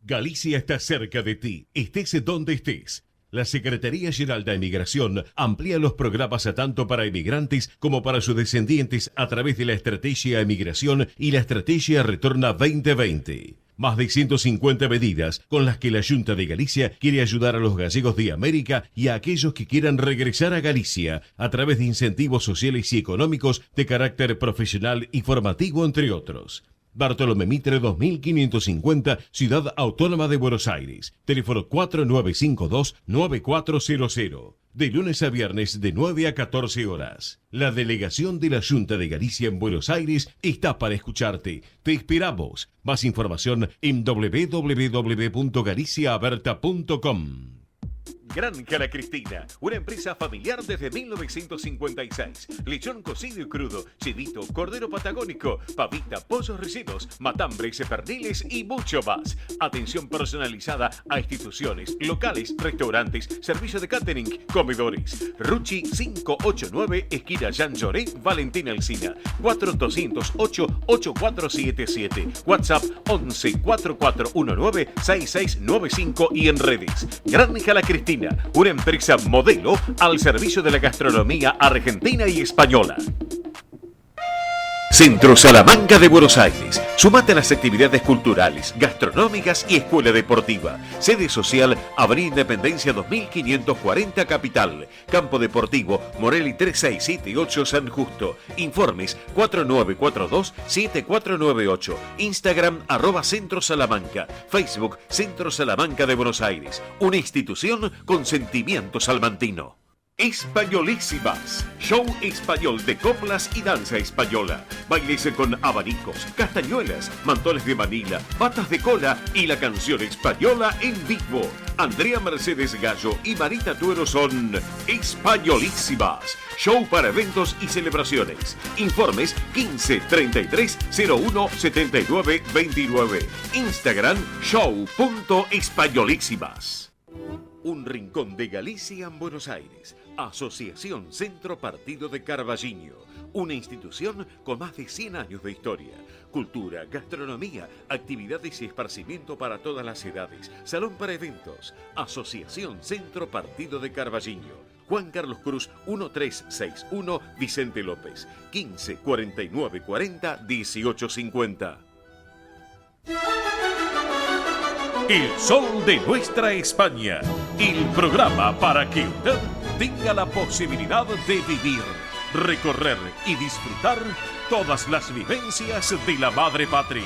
Galicia está cerca de ti, estés donde estés. La Secretaría General de Emigración amplía los programas tanto para emigrantes como para sus descendientes a través de la Estrategia Emigración y la Estrategia Retorna 2020. Más de 150 medidas con las que la Junta de Galicia quiere ayudar a los gallegos de América y a aquellos que quieran regresar a Galicia a través de incentivos sociales y económicos de carácter profesional y formativo, entre otros. Bartolomé Mitre 2550, Ciudad Autónoma de Buenos Aires. Teléfono 4952-9400. De lunes a viernes de 9 a 14 horas. La delegación de la Junta de Galicia en Buenos Aires está para escucharte. Te esperamos. Más información en www.galiciaaberta.com. Granja La Cristina, una empresa familiar desde 1956. Lechón cocido y crudo, chivito, cordero patagónico, pavita, pollos rellenos, matambres, perniles y mucho más. Atención personalizada a instituciones, locales, restaurantes, servicio de catering, comedores. Ruchi 589, esquina Jean Lloré, Valentín Alsina. 4208-8477. WhatsApp 11-4419-6695 y en redes. Granja La Cristina, una empresa modelo al servicio de la gastronomía argentina y española. Centro Salamanca de Buenos Aires. Sumate a las actividades culturales, gastronómicas y escuela deportiva. Sede social, Avenida Independencia 2540 Capital. Campo Deportivo, Morelli 3678 San Justo. Informes 4942-7498. Instagram @Centro Salamanca. Facebook Centro Salamanca de Buenos Aires. Una institución con sentimiento salmantino. Españolísimas, show español de coplas y danza española. Bailes con abanicos, castañuelas, mantones de Manila, patas de cola y la canción española en vivo. Andrea Mercedes Gallo y Marita Tuero son Españolísimas, show para eventos y celebraciones. Informes 15 33 01 79 29. Instagram show.españolísimas. Un rincón de Galicia en Buenos Aires. Asociación Centro Partido de Carballiño. Una institución con más de 100 años de historia. Cultura, gastronomía, actividades y esparcimiento para todas las edades. Salón para eventos. Asociación Centro Partido de Carballiño. Juan Carlos Cruz 1361 Vicente López. 15 49 40 18 50. El sol de nuestra España. El programa para que usted tenga la posibilidad de vivir, recorrer y disfrutar todas las vivencias de la madre patria.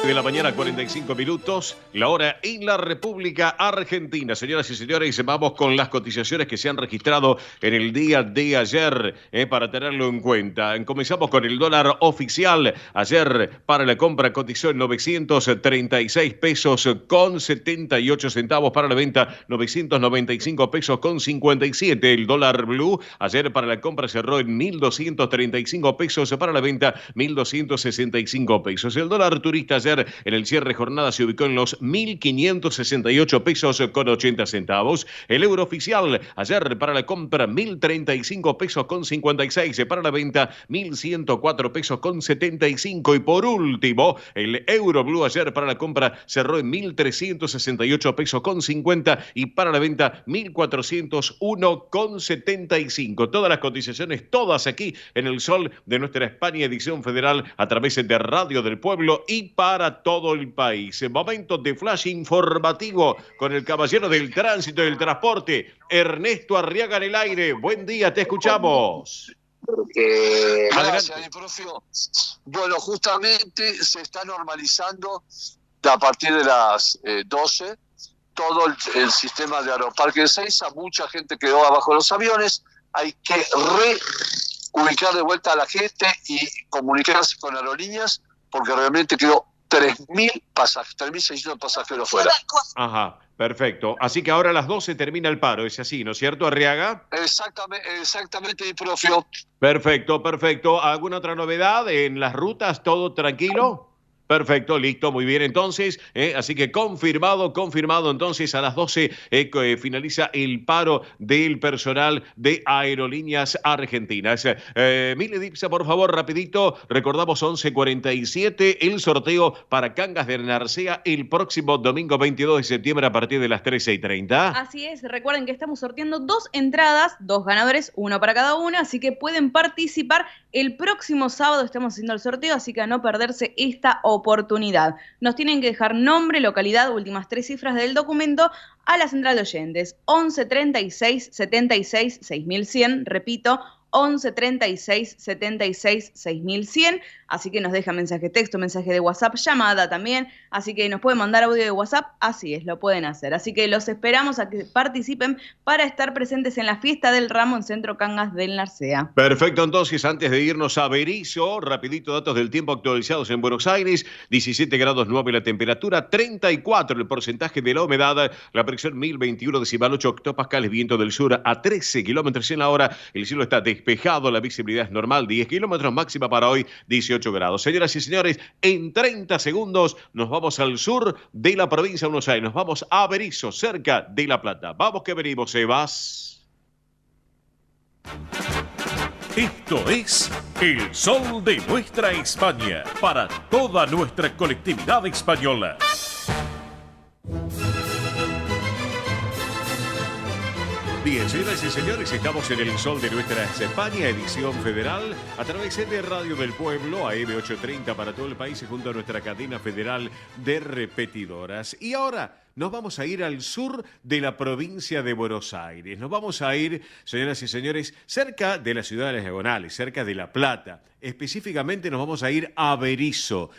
De la mañana, 45 minutos, la hora en la República Argentina. Señoras y señores, vamos con las cotizaciones que se han registrado en el día de ayer, para tenerlo en cuenta. Comenzamos con el dólar oficial. Ayer, para la compra, cotizó en 936 pesos con 78 centavos. Para la venta, 995 pesos con 57. El dólar blue, ayer para la compra cerró en 1.235 pesos. Para la venta, 1.265 pesos. El dólar turista ayer en el cierre de jornada se ubicó en los 1.568 pesos con 80 centavos. El euro oficial ayer para la compra 1.035 pesos con 56. Para la venta 1.104 pesos con 75. Y por último, el euro blue ayer para la compra cerró en 1.368 pesos con 50. Y para la venta 1.401 con 75. Todas las cotizaciones, todas aquí en el sol de nuestra España, edición federal a través de Radio del Pueblo y para todo el país. Momento de flash informativo con el caballero del tránsito y del transporte, Ernesto Arriaga en el aire. Buen día, te escuchamos. Gracias, profe. Bueno, justamente se está normalizando a partir de las 12 todo el sistema de Aeroparque de Ezeiza. Mucha gente quedó abajo de los aviones. Hay que reubicar de vuelta a la gente y comunicarse con aerolíneas porque realmente quedó 3.600 pasajeros fuera. Ajá, perfecto. Así que ahora a las 12 termina el paro, ¿es así, no es cierto, Arriaga? Exactamente, profe. Perfecto. ¿Alguna otra novedad en las rutas? ¿Todo tranquilo? Perfecto, listo, muy bien entonces, así que confirmado entonces a las 12 finaliza el paro del personal de Aerolíneas Argentinas. Mile Dipsa, por favor, rapidito, recordamos 11:47 el sorteo para Cangas de Narcea el próximo domingo 22 de septiembre a partir de las 13:30. Así es, recuerden que estamos sorteando 2 entradas, 2 ganadores, 1 para cada una, así que pueden participar el próximo sábado, estamos haciendo el sorteo, así que a no perderse esta oportunidad. Nos tienen que dejar nombre, localidad, últimas 3 cifras del documento a la central de oyentes 11 36 76 6100, repito, 11 36 76 6100, así que nos deja mensaje de texto, mensaje de WhatsApp, llamada también, así que nos pueden mandar audio de WhatsApp, así es, lo pueden hacer. Así que los esperamos a que participen para estar presentes en la fiesta del ramo en Centro Cangas del Narcea. Perfecto, entonces antes de irnos a Berizo, rapidito datos del tiempo actualizados en Buenos Aires, 17 grados 9 la temperatura, 34 el porcentaje de la humedad, la presión 1021,8 hectopascales, viento del sur a 13 kilómetros en la hora, el cielo está despejado, la visibilidad es normal, 10 kilómetros, máxima para hoy 18 grados. Señoras y señores, en 30 segundos nos vamos al sur de la provincia de Buenos Aires, nos vamos a Berizo, cerca de La Plata. Vamos que venimos, Sebas. Esto es El Sol de Nuestra España, para toda nuestra colectividad española. Bien, señoras y señores, estamos en el Sol de Nuestra España, edición federal, a través de Radio del Pueblo, AM 830 para todo el país, junto a nuestra cadena federal de repetidoras. Y ahora nos vamos a ir al sur de la provincia de Buenos Aires. Nos vamos a ir, señoras y señores, cerca de la ciudad de las Diagonales, cerca de La Plata. Específicamente nos vamos a ir a Berisso.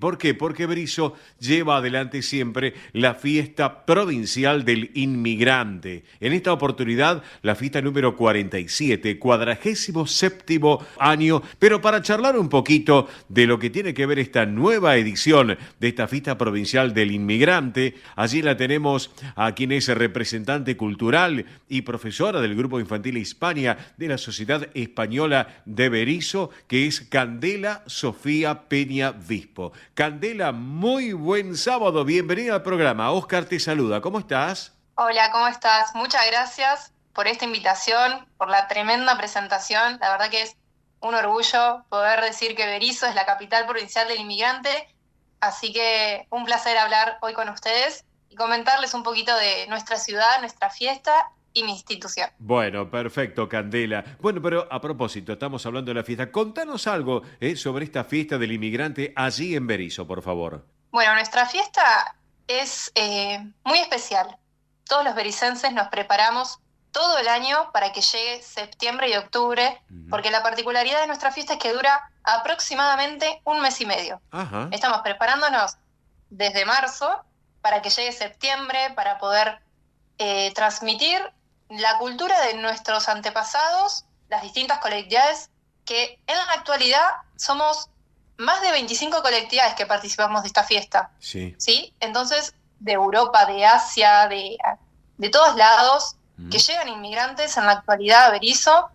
¿Por qué? Porque Berisso lleva adelante siempre la fiesta provincial del inmigrante. En esta oportunidad, la fiesta número 47, 47º año. Pero para charlar un poquito de lo que tiene que ver esta nueva edición de esta fiesta provincial del inmigrante, allí la tenemos a quien es representante cultural y profesora del Grupo Infantil Hispania de la Sociedad Española de Berisso, que es Candela Sofía Peña Vispo. Candela, muy buen sábado, bienvenida al programa. Oscar te saluda, ¿cómo estás? Hola, ¿cómo estás? Muchas gracias por esta invitación, por la tremenda presentación. La verdad que es un orgullo poder decir que Berisso es la capital provincial del inmigrante, así que un placer hablar hoy con ustedes y comentarles un poquito de nuestra ciudad, nuestra fiesta y mi institución. Bueno, perfecto, Candela. Bueno, pero a propósito, estamos hablando de la fiesta. Contanos algo sobre esta fiesta del inmigrante allí en Berisso, por favor. Bueno, nuestra fiesta es muy especial. Todos los bericenses nos preparamos todo el año para que llegue septiembre y octubre, porque la particularidad de nuestra fiesta es que dura aproximadamente un mes y medio. Ajá. Estamos preparándonos desde marzo para que llegue septiembre, para poder transmitir la cultura de nuestros antepasados, las distintas colectividades, que en la actualidad somos más de 25 colectividades que participamos de esta fiesta. Sí. ¿Sí? Entonces, de Europa, de Asia, de todos lados, que llegan inmigrantes en la actualidad a Berisso,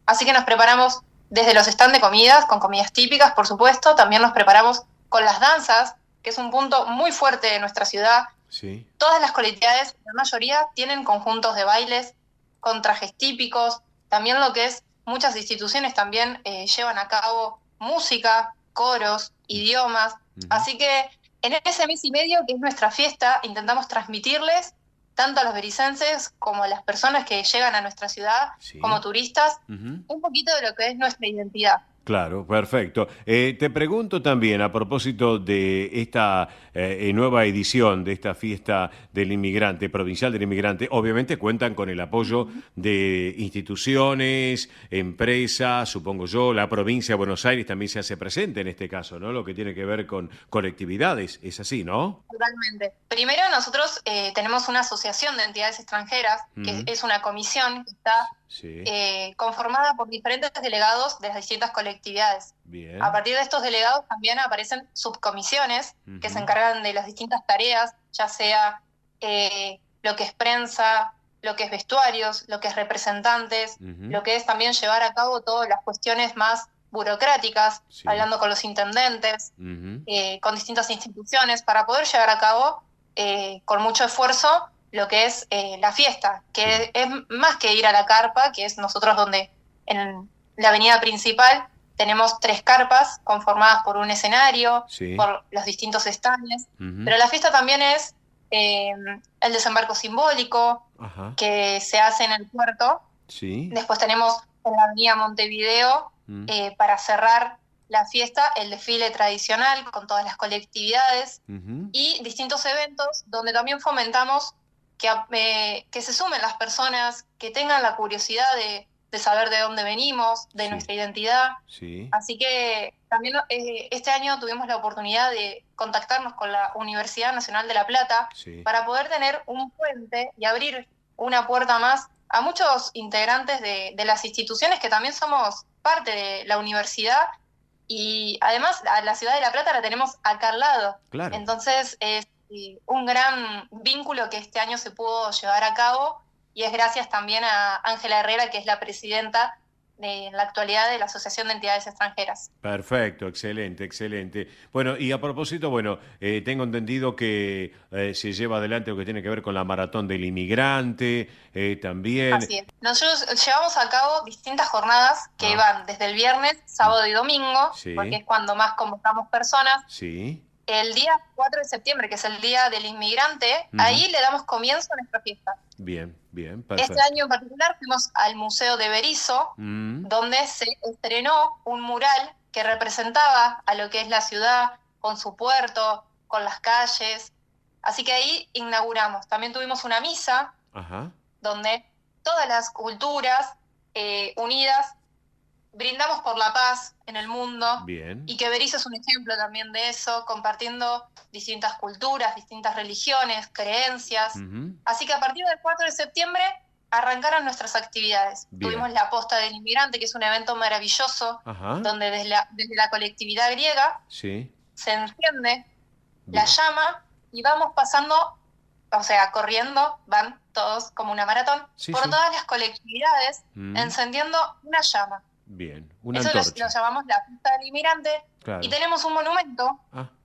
así que nos preparamos desde los stands de comidas, con comidas típicas, por supuesto, también nos preparamos con las danzas, que es un punto muy fuerte de nuestra ciudad. Sí. Todas las colectividades, la mayoría, tienen conjuntos de bailes con trajes típicos, también lo que es, muchas instituciones también llevan a cabo música, coros, idiomas, así que en ese mes y medio que es nuestra fiesta, intentamos transmitirles tanto a los bericenses como a las personas que llegan a nuestra ciudad, sí, como turistas, un poquito de lo que es nuestra identidad. Claro, perfecto. Te pregunto también, a propósito de esta nueva edición de esta fiesta del inmigrante, provincial del inmigrante, obviamente cuentan con el apoyo de instituciones, empresas, supongo yo, la provincia de Buenos Aires también se hace presente en este caso, ¿no? Lo que tiene que ver con colectividades, es así, ¿no? Totalmente. Primero nosotros tenemos una asociación de entidades extranjeras, que es una comisión que está conformada por diferentes delegados de las distintas colectividades. Bien. A partir de estos delegados también aparecen subcomisiones que se encargan de las distintas tareas, ya sea lo que es prensa, lo que es vestuarios, lo que es representantes, lo que es también llevar a cabo todas las cuestiones más burocráticas, hablando con los intendentes, con distintas instituciones, para poder llevar a cabo con mucho esfuerzo lo que es la fiesta, que es más que ir a la carpa, que es nosotros donde en la avenida principal tenemos 3 carpas conformadas por un escenario, por los distintos stands, pero la fiesta también es el desembarco simbólico, que se hace en el puerto. Después tenemos en la avenida Montevideo, para cerrar la fiesta, el desfile tradicional con todas las colectividades y distintos eventos donde también fomentamos que se sumen las personas, que tengan la curiosidad de saber de dónde venimos, de nuestra identidad. Así que también este año tuvimos la oportunidad de contactarnos con la Universidad Nacional de La Plata para poder tener un puente y abrir una puerta más a muchos integrantes de las instituciones que también somos parte de la universidad, y además a la ciudad de La Plata la tenemos acá al lado. Claro. Entonces es un gran vínculo que este año se pudo llevar a cabo, y es gracias también a Ángela Herrera, que es la presidenta en la actualidad de la Asociación de Entidades Extranjeras. Perfecto, excelente, excelente. Bueno, y a propósito, tengo entendido que se lleva adelante lo que tiene que ver con la Maratón del Inmigrante, también. Así es. Nosotros llevamos a cabo distintas jornadas que van desde el viernes, sábado y domingo, porque es cuando más convocamos personas. El día 4 de septiembre, que es el Día del Inmigrante, ahí le damos comienzo a nuestra fiesta. Bien, bien, perfecto. Este año en particular fuimos al Museo de Berisso, donde se estrenó un mural que representaba a lo que es la ciudad, con su puerto, con las calles. Así que ahí inauguramos. También tuvimos una misa donde todas las culturas unidas brindamos por la paz en el mundo. Bien. Y que Berisso es un ejemplo también de eso, compartiendo distintas culturas, distintas religiones, creencias. Así que a partir del 4 de septiembre arrancaron nuestras actividades. Bien. Tuvimos la Posta del Inmigrante, que es un evento maravilloso, donde desde la colectividad griega se enciende la llama y vamos pasando, o sea, corriendo, van todos como una maratón, por todas las colectividades, encendiendo una llama. Bien, una Eso antorcha. lo llamamos la Posta del Inmigrante. Claro. Y tenemos un monumento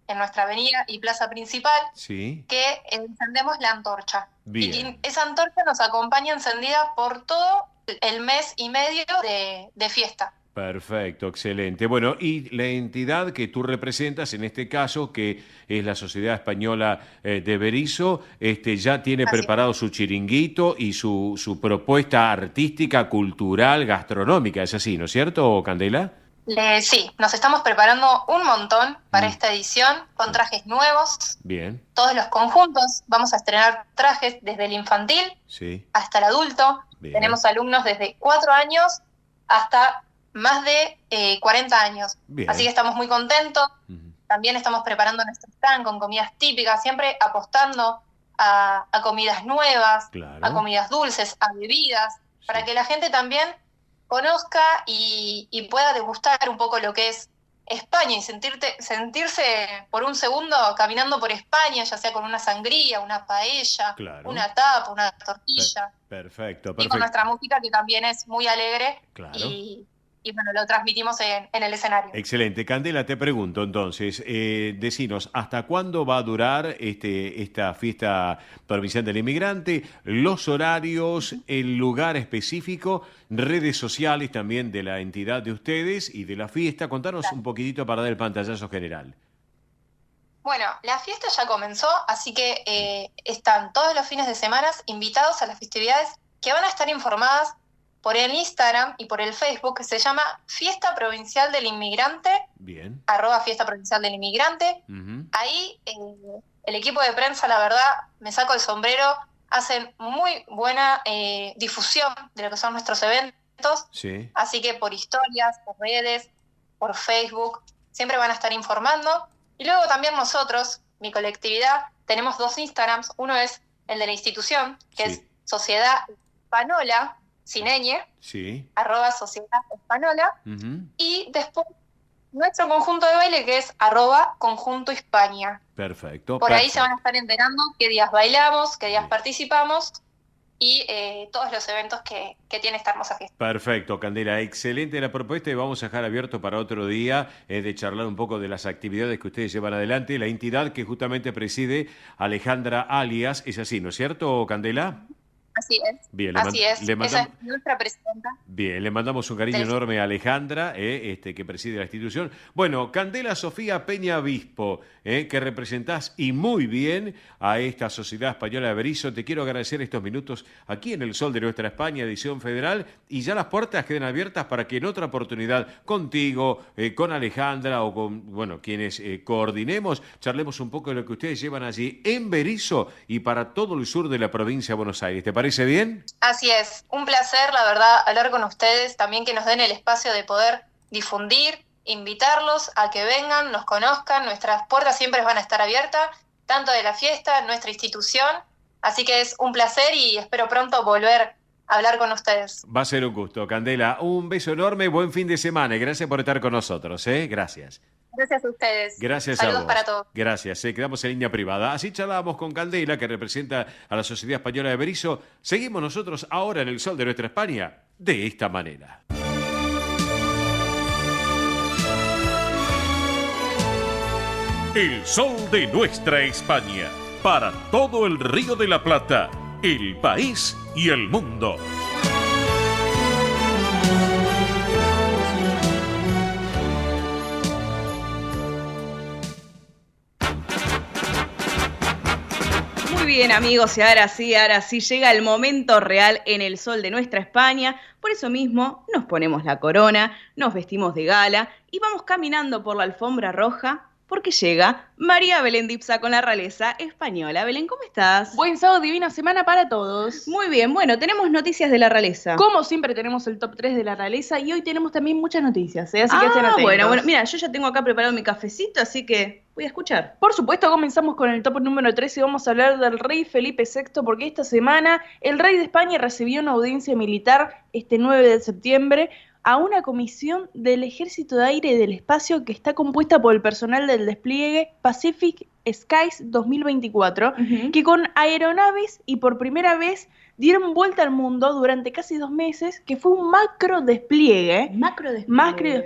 en nuestra avenida y plaza principal que encendemos la antorcha. Bien. Y esa antorcha nos acompaña encendida por todo el mes y medio de fiesta. Perfecto, excelente. Bueno, y la entidad que tú representas, en este caso, que es la Sociedad Española de Berisso, ya tiene preparado su chiringuito y su propuesta artística, cultural, gastronómica. ¿Es así, no es cierto, Candela? Sí, nos estamos preparando un montón para esta edición, con trajes nuevos. Bien. Todos los conjuntos, vamos a estrenar trajes desde el infantil hasta el adulto. Bien. Tenemos alumnos desde 4 años hasta más de 40 años. Bien. Así que estamos muy contentos. También estamos preparando nuestro stand con comidas típicas, siempre apostando a comidas nuevas, a comidas dulces, a bebidas, para que la gente también conozca y pueda degustar un poco lo que es España y sentirse por un segundo caminando por España, ya sea con una sangría, una paella, una tapa, una tortilla. Perfecto. Y con nuestra música, que también es muy alegre. Claro. Y bueno, lo transmitimos en el escenario. Excelente. Candela, te pregunto entonces, decinos, ¿hasta cuándo va a durar esta fiesta provincial del inmigrante? Los horarios, el lugar específico, redes sociales también de la entidad de ustedes y de la fiesta. Contanos un poquitito para dar el pantallazo general. Bueno, la fiesta ya comenzó, así que están todos los fines de semana invitados a las festividades que van a estar informadas por el Instagram y por el Facebook, que se llama Fiesta Provincial del Inmigrante, @Fiesta Provincial del Inmigrante. Ahí el equipo de prensa, la verdad, me saco el sombrero, hacen muy buena difusión de lo que son nuestros eventos, así que por historias, por redes, por Facebook, siempre van a estar informando. Y luego también nosotros, mi colectividad, tenemos 2 Instagrams, uno es el de la institución, que es Sociedad Española, sin ñ, @Sociedad Española, y después nuestro conjunto de baile, que es @Conjunto Hispania. Perfecto. Por ahí se van a estar enterando qué días bailamos, qué días participamos y todos los eventos que tiene esta hermosa fiesta. Perfecto, Candela. Excelente la propuesta y vamos a dejar abierto para otro día de charlar un poco de las actividades que ustedes llevan adelante. La entidad que justamente preside Alejandra Alias, es así, ¿no es cierto, Candela? Así es. Bien, esa es nuestra presidenta. Bien, le mandamos un cariño enorme a Alejandra, que preside la institución. Bueno, Candela Sofía Peña Bispo, que representás y muy bien a esta Sociedad Española de Berisso. Te quiero agradecer estos minutos aquí en el Sol de Nuestra España, edición federal, y ya las puertas queden abiertas para que en otra oportunidad contigo, con Alejandra o con quienes coordinemos, charlemos un poco de lo que ustedes llevan allí en Berisso y para todo el sur de la provincia de Buenos Aires. ¿Te parece bien? Así es, un placer, la verdad, hablar con ustedes, también que nos den el espacio de poder difundir, invitarlos a que vengan, nos conozcan, nuestras puertas siempre van a estar abiertas, tanto de la fiesta, nuestra institución, así que es un placer y espero pronto volver a hablar con ustedes. Va a ser un gusto, Candela, un beso enorme, buen fin de semana y gracias por estar con nosotros, gracias. Gracias a ustedes. Gracias Saludos a vos. para todos. Gracias. Quedamos en línea privada. Así charlábamos con Candela, que representa a la Sociedad Española de Berisso. Seguimos nosotros ahora en el Sol de Nuestra España de esta manera. El Sol de Nuestra España. Para todo el Río de la Plata, el país y el mundo. Muy bien, amigos, y ahora sí llega el momento real en el Sol de Nuestra España. Por eso mismo nos ponemos la corona, nos vestimos de gala y vamos caminando por la alfombra roja porque llega María Belén Dipsa con la realeza española. Belén, ¿cómo estás? Buen sábado, divina semana para todos. Muy bien, bueno, tenemos noticias de la realeza. Como siempre tenemos el top 3 de la realeza y hoy tenemos también muchas noticias, así que estén atentos. Bueno, mira, yo ya tengo acá preparado mi cafecito, así que voy a escuchar. Por supuesto, comenzamos con el top número 3 y vamos a hablar del rey Felipe VI, porque esta semana el rey de España recibió una audiencia militar este 9 de septiembre a una comisión del Ejército de Aire y del Espacio que está compuesta por el personal del despliegue Pacific Skies 2024, que con aeronaves y por primera vez dieron vuelta al mundo durante casi 2 meses, que fue un macro despliegue.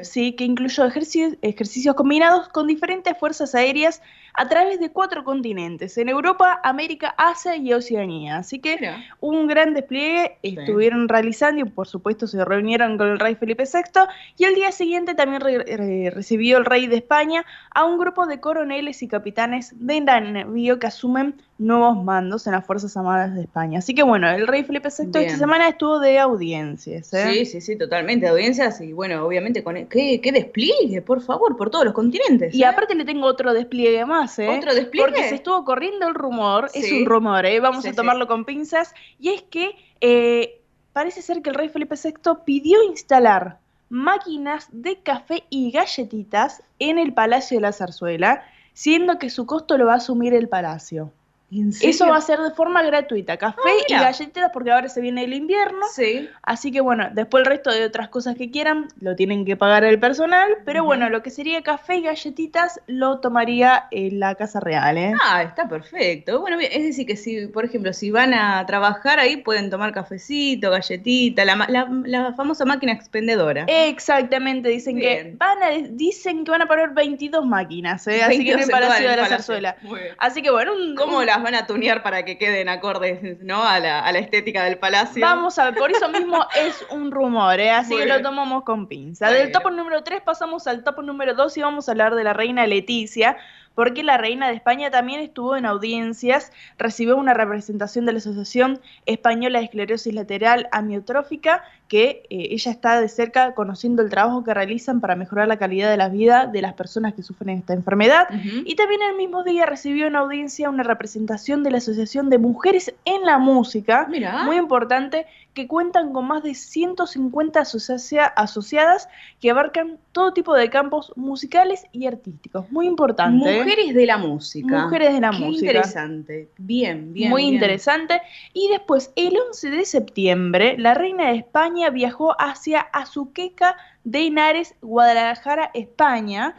Sí, que incluyó ejercicios combinados con diferentes fuerzas aéreas a través de 4 continentes, en Europa, América, Asia y Oceanía. Así que un gran despliegue estuvieron realizando y por supuesto se reunieron con el rey Felipe VI, y el día siguiente también recibió el rey de España a un grupo de coroneles y capitanes de navío que asumen nuevos mandos en las Fuerzas Armadas de España. Así que bueno, el rey Felipe VI esta semana estuvo de audiencias. Sí, totalmente, de audiencias y bueno, obviamente con qué despliegue, por favor, por todos los continentes. Y aparte le tengo otro despliegue más, ¿Otro despliegue? Porque se estuvo corriendo el rumor, es un rumor, vamos a tomarlo con pinzas, y es que parece ser que el rey Felipe VI pidió instalar máquinas de café y galletitas en el Palacio de la Zarzuela, siendo que su costo lo va a asumir el palacio. Eso va a ser de forma gratuita, café y galletitas, porque ahora se viene el invierno, así que bueno, después el resto de otras cosas que quieran lo tienen que pagar el personal, pero bueno, lo que sería café y galletitas lo tomaría la Casa Real. Está perfecto. Bueno, es decir que si, por ejemplo, si van a trabajar ahí pueden tomar cafecito, galletita, la famosa máquina expendedora. Exactamente, dicen que van a poner 22 máquinas, así que en el Palacio de la Zarzuela. Así que bueno, ¿cómo las van a tunear para que queden acordes, ¿no? a la estética del palacio? Vamos a ver, por eso mismo es un rumor, así que lo tomamos con pinza. Del top número 3 pasamos al top número 2 y vamos a hablar de la reina Leticia, porque la reina de España también estuvo en audiencias, recibió una representación de la Asociación Española de Esclerosis Lateral Amiotrófica, que ella está de cerca conociendo el trabajo que realizan para mejorar la calidad de la vida de las personas que sufren esta enfermedad, y también el mismo día recibió en audiencia una representación de la Asociación de Mujeres en la Música, muy importante, que cuentan con más de 150 asociadas que abarcan todo tipo de campos musicales y artísticos. Muy importante. Mujeres de la música. Mujeres de la música. Interesante. Bien. Muy interesante. Y después, el 11 de septiembre, la reina de España viajó hacia Azuqueca de Henares, Guadalajara, España.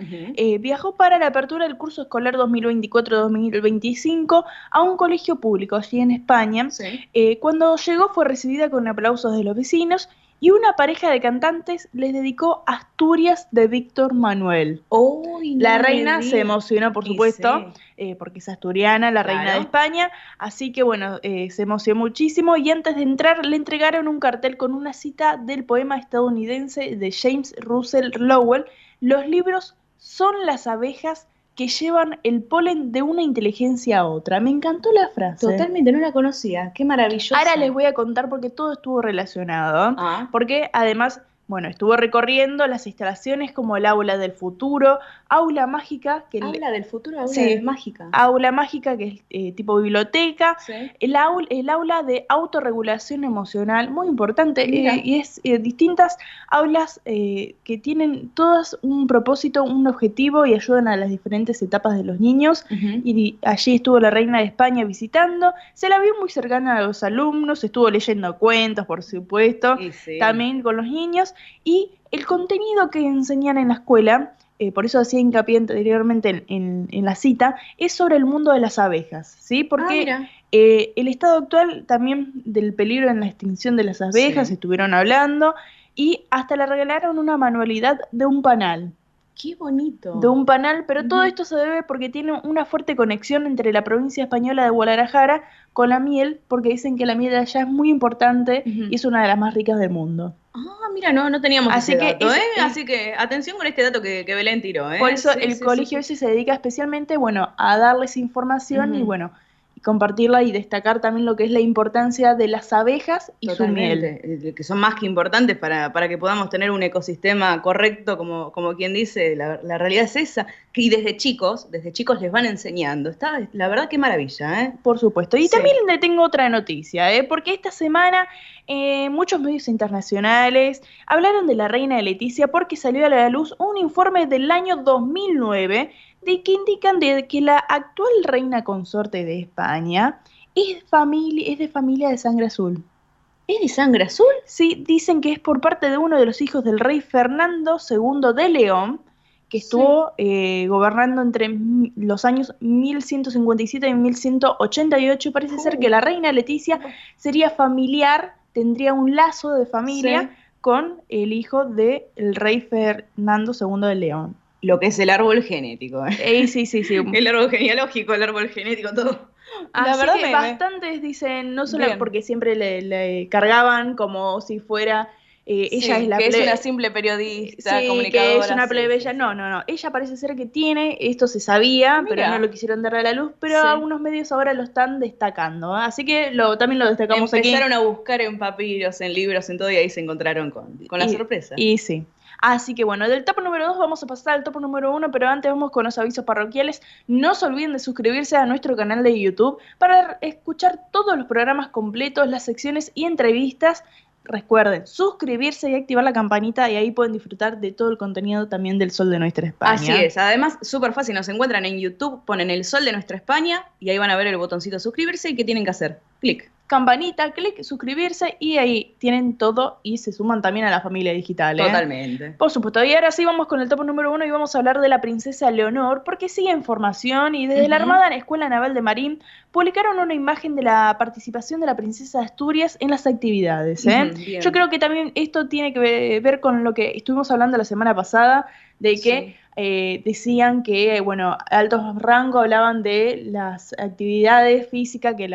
Viajó para la apertura del curso escolar 2024-2025 a un colegio público allí en España. Cuando llegó fue recibida con aplausos de los vecinos y una pareja de cantantes les dedicó Asturias de Víctor Manuel. La reina se emocionó, por supuesto, porque es asturiana, la reina de España, así que bueno, se emocionó muchísimo, y antes de entrar le entregaron un cartel con una cita del poema estadounidense de James Russell Lowell: los libros son las abejas que llevan el polen de una inteligencia a otra. Me encantó la frase. Totalmente, no la conocía. Qué maravilloso. Ahora les voy a contar porque todo estuvo relacionado. Porque además, bueno, estuvo recorriendo las instalaciones como el Aula del Futuro, Aula Mágica. Aula del Futuro, Aula Mágica. Aula Mágica, que es tipo biblioteca. El aula de autorregulación emocional, muy importante. Y es distintas aulas que tienen todas un propósito, un objetivo y ayudan a las diferentes etapas de los niños. Y allí estuvo la reina de España visitando. Se la vio muy cercana a los alumnos, estuvo leyendo cuentos, por supuesto, también con los niños. Y el contenido que enseñan en la escuela, por eso hacía hincapié anteriormente en la cita, es sobre el mundo de las abejas, ¿sí? Porque el estado actual también del peligro en la extinción de las abejas, estuvieron hablando, y hasta le regalaron una manualidad de un panal. ¡Qué bonito! De un panal, pero todo esto se debe porque tiene una fuerte conexión entre la provincia española de Guadalajara con la miel, porque dicen que la miel de allá es muy importante y es una de las más ricas del mundo. Mira, no teníamos ese dato, Así que atención con este dato que Belén tiró, Por eso el colegio ese se dedica especialmente, a darles información y compartirla y destacar también lo que es la importancia de las abejas y Totalmente, su miel. que son más que importantes para que podamos tener un ecosistema correcto, como quien dice, la realidad es esa, y desde chicos les van enseñando. Está, la verdad, qué maravilla, ¿eh? Por supuesto. Y Sí. también le tengo otra noticia, porque esta semana muchos medios internacionales hablaron de la reina Leticia porque salió a la luz un informe del año 2009 de que indican que la actual reina consorte de España es de familia de sangre azul. ¿Es de sangre azul? Sí, dicen que es por parte de uno de los hijos del rey Fernando II de León, que estuvo gobernando entre los años 1157 y 1188. Parece ser que la reina Leticia sería familiar, tendría un lazo de familia con el hijo del rey Fernando II de León. Lo que es el árbol genético. Sí. El árbol genealógico, el árbol genético, todo. La verdad que bastantes dicen, no solo Bien. porque siempre le cargaban como si fuera... ella es la que es una simple periodista, comunicadora. Que es una plebeya. No. Ella parece ser que tiene, esto se sabía, pero no lo quisieron dar a la luz, pero algunos medios ahora lo están destacando. Así que también lo destacamos aquí. Empezaron a buscar en papiros, en libros, en todo, y ahí se encontraron con la sorpresa. Y sí. Así que bueno, del top número 2 vamos a pasar al top número 1, pero antes vamos con los avisos parroquiales. No se olviden de suscribirse a nuestro canal de YouTube para escuchar todos los programas completos, las secciones y entrevistas. Recuerden suscribirse y activar la campanita y ahí pueden disfrutar de todo el contenido también del Sol de Nuestra España. Así es, además súper fácil, nos encuentran en YouTube, ponen el Sol de Nuestra España y ahí van a ver el botoncito suscribirse y ¿qué tienen que hacer? Clic. Campanita, clic, suscribirse y ahí tienen todo y se suman también a la familia digital. Totalmente. Por supuesto. Y ahora sí vamos con el top número 1 y vamos a hablar de la princesa Leonor porque sigue en formación y desde la Armada Escuela Naval de Marín publicaron una imagen de la participación de la princesa de Asturias en las actividades. Yo creo que también esto tiene que ver con lo que estuvimos hablando la semana pasada de que decían que, altos rangos hablaban de las actividades físicas, que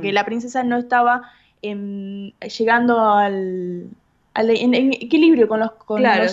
que la princesa no estaba llegando en equilibrio con los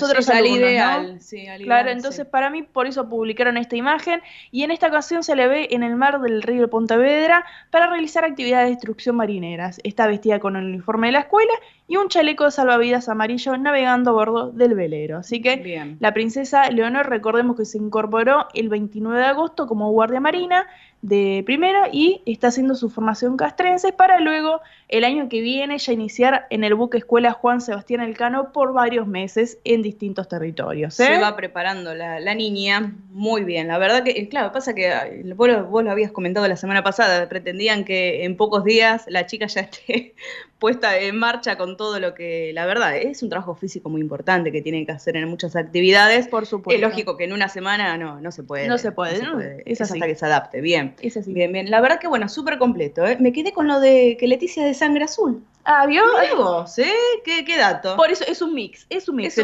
otros alumnos, ideal, ¿no? Sí, al claro, ideal, entonces para mí por eso publicaron esta imagen y en esta ocasión se le ve en el mar del río Pontevedra para realizar actividades de instrucción marineras. Está vestida con el uniforme de la escuela y un chaleco de salvavidas amarillo navegando a bordo del velero. Así que la princesa Leonor, recordemos que se incorporó el 29 de agosto como guardia marina de primera y está haciendo su formación castrense para luego el año que viene ya iniciar en el buque escuela Juan Sebastián Elcano por varios meses en distintos territorios. Se va preparando la niña muy bien. La verdad que, claro, pasa que vos lo habías comentado la semana pasada, pretendían que en pocos días la chica ya esté puesta en marcha con todo lo que, la verdad, es un trabajo físico muy importante que tienen que hacer en muchas actividades. Por supuesto. Es lógico que en una semana no se puede. No se puede. Es hasta que se adapte. Bien. Es así. Bien. La verdad que, súper completo. Me quedé con lo de que Leticia es de sangre azul. Ah, ¿vio? Mirá vos, ¿Qué dato? Por eso es un mix el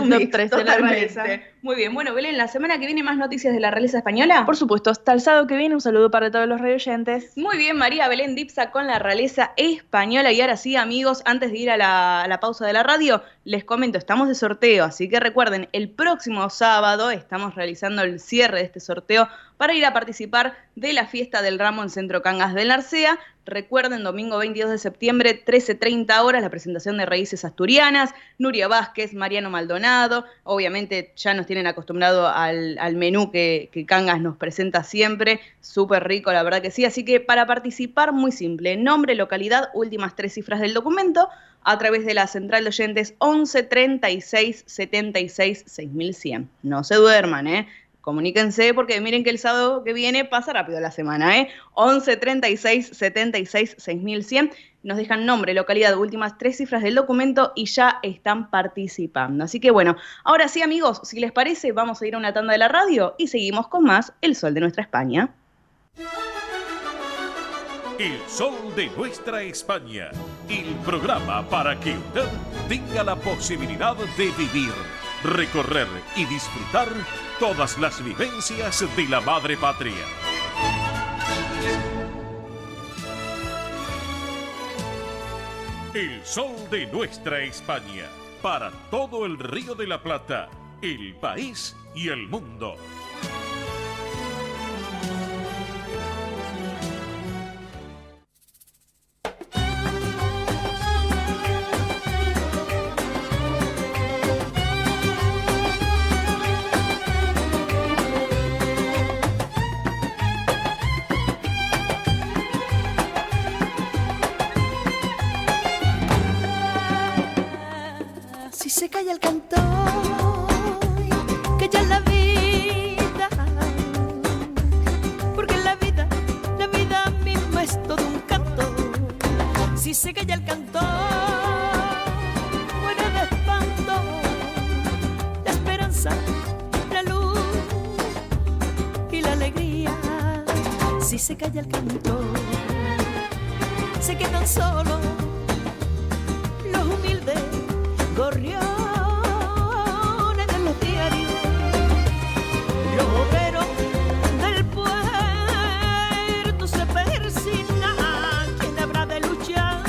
top 3 de la realeza. Muy bien, Belén, la semana que viene más noticias de la realeza española. Por supuesto, hasta el sábado que viene un saludo para todos los radioyentes. Muy bien, María Belén Dipsa con la realeza española. Y ahora sí, amigos, antes de ir a la pausa de la radio, les comento, estamos de sorteo, así que recuerden, el próximo sábado estamos realizando el cierre de este sorteo para ir a participar de la fiesta del ramo en Centro Cangas del Narcea. Recuerden, domingo 22 de septiembre, 13:30 horas, la presentación de Raíces Asturianas, Nuria Vázquez, Mariano Maldonado. Obviamente ya nos tienen acostumbrado al menú que Cangas nos presenta siempre, súper rico, la verdad que sí. Así que para participar, muy simple, nombre, localidad, últimas 3 cifras del documento, a través de la central de oyentes 11 36 76 6100. No se duerman, Comuníquense porque miren que el sábado que viene pasa rápido la semana, 11 36 76 6100. Nos dejan nombre, localidad, últimas 3 cifras del documento y ya están participando. Así que ahora sí, amigos, si les parece, vamos a ir a una tanda de la radio y seguimos con más El Sol de Nuestra España. El Sol de Nuestra España, el programa para que usted tenga la posibilidad de vivir, recorrer y disfrutar todas las vivencias de la madre patria. El Sol de Nuestra España, para todo el Río de la Plata, el país y el mundo. se calla el cantor, que ya es la vida, porque la vida misma es todo un canto. Si se calla el cantor, muere de espanto la esperanza, la luz y la alegría. Si se calla el cantor, se quedan solos los humildes gorriones de los diarios, los obreros del puerto se persignan. ¿Quién habrá de luchar?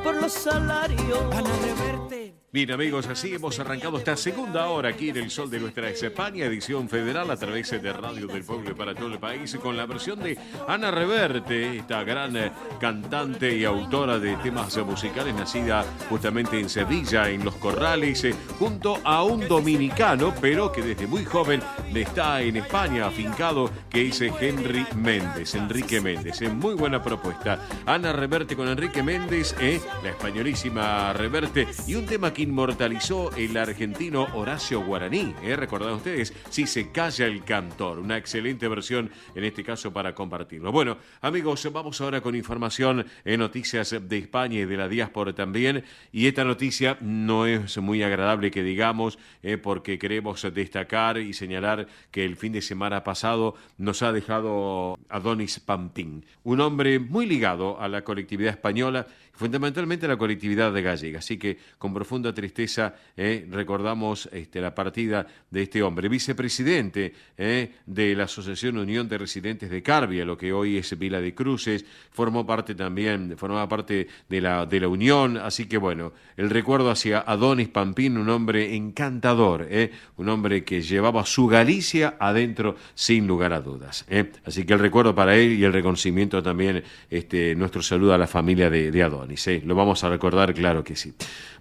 Por los salarios. Ana Reverte. Bien, amigos, así hemos arrancado esta segunda hora aquí en El Sol de Nuestra España, edición federal a través de Radio del Pueblo y para todo el país, con la versión de Ana Reverte, esta gran cantante y autora de temas musicales, nacida justamente en Sevilla, en Los Corrales, junto a un dominicano, pero que desde muy joven está en España, afincado, que es Enrique Méndez. Muy buena propuesta. Ana Reverte con Enrique Méndez, la españolísima Reverte, y un tema que inmortalizó el argentino Horacio Guaraní. ¿Recordaron ustedes? Si se calla el cantor. Una excelente versión, en este caso, para compartirlo. Bueno, amigos, vamos ahora con información en noticias de España y de la diáspora también. Y esta noticia no es muy agradable que digamos, porque queremos destacar y señalar que el fin de semana pasado nos ha dejado Adonis Pampín, un hombre muy ligado a la colectividad española, fundamentalmente a la colectividad de gallega. Así que con profunda tristeza recordamos la partida de este hombre, vicepresidente de la Asociación Unión de Residentes de Carbia, lo que hoy es Vila de Cruces, formaba parte de la Unión. Así que bueno, el recuerdo hacia Adonis Pampín, un hombre encantador, un hombre que llevaba su Galicia adentro sin lugar a dudas. Así que el recuerdo para él y el reconocimiento también, nuestro saludo a la familia de Adonis. Lo vamos a recordar, claro que sí.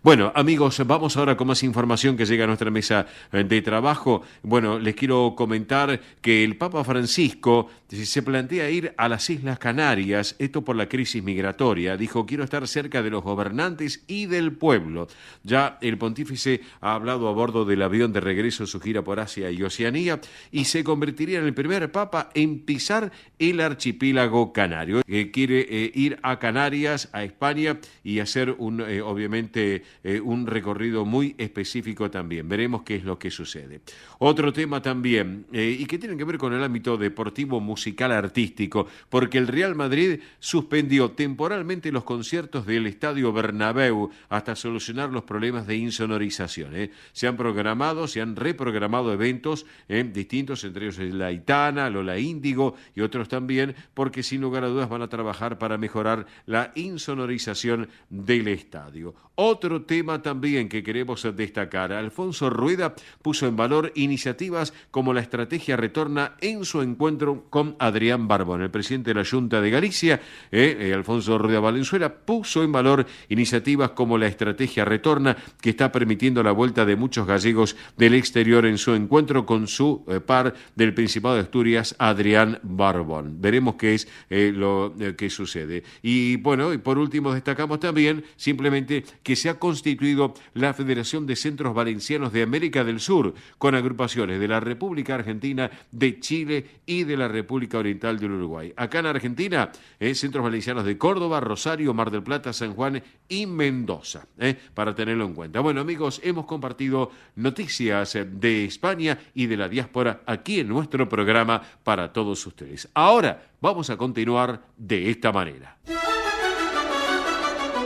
Bueno, amigos, vamos ahora con más información que llega a nuestra mesa de trabajo. Bueno, les quiero comentar que el Papa Francisco se plantea ir a las Islas Canarias, esto por la crisis migratoria. Dijo, quiero estar cerca de los gobernantes y del pueblo. Ya el pontífice ha hablado a bordo del avión de regreso de su gira por Asia y Oceanía y se convertiría en el primer papa en pisar el archipiélago canario. Quiere ir a Canarias, a España, y hacer obviamente un recorrido muy específico también. Veremos qué es lo que sucede. Otro tema también, y que tiene que ver con el ámbito deportivo, musical, artístico, porque el Real Madrid suspendió temporalmente los conciertos del Estadio Bernabéu hasta solucionar los problemas de insonorización. Se han reprogramado eventos distintos, entre ellos la Aitana, Lola Índigo y otros también, porque sin lugar a dudas van a trabajar para mejorar la insonorización del estadio. Otro tema también que queremos destacar, Alfonso Rueda puso en valor iniciativas como la estrategia Retorna en su encuentro con Adrián Barbón. El presidente de la Junta de Galicia, Alfonso Rueda Valenzuela, puso en valor iniciativas como la estrategia Retorna, que está permitiendo la vuelta de muchos gallegos del exterior en su encuentro con su par del Principado de Asturias, Adrián Barbón. Veremos qué es lo que sucede. Y bueno, y por último destacamos también simplemente que se ha constituido la Federación de Centros Valencianos de América del Sur, con agrupaciones de la República Argentina, de Chile y de la República Oriental del Uruguay. Acá en Argentina, Centros Valencianos de Córdoba, Rosario, Mar del Plata, San Juan y Mendoza, para tenerlo en cuenta. Bueno, amigos, hemos compartido noticias de España y de la diáspora aquí en nuestro programa para todos ustedes. Ahora vamos a continuar de esta manera.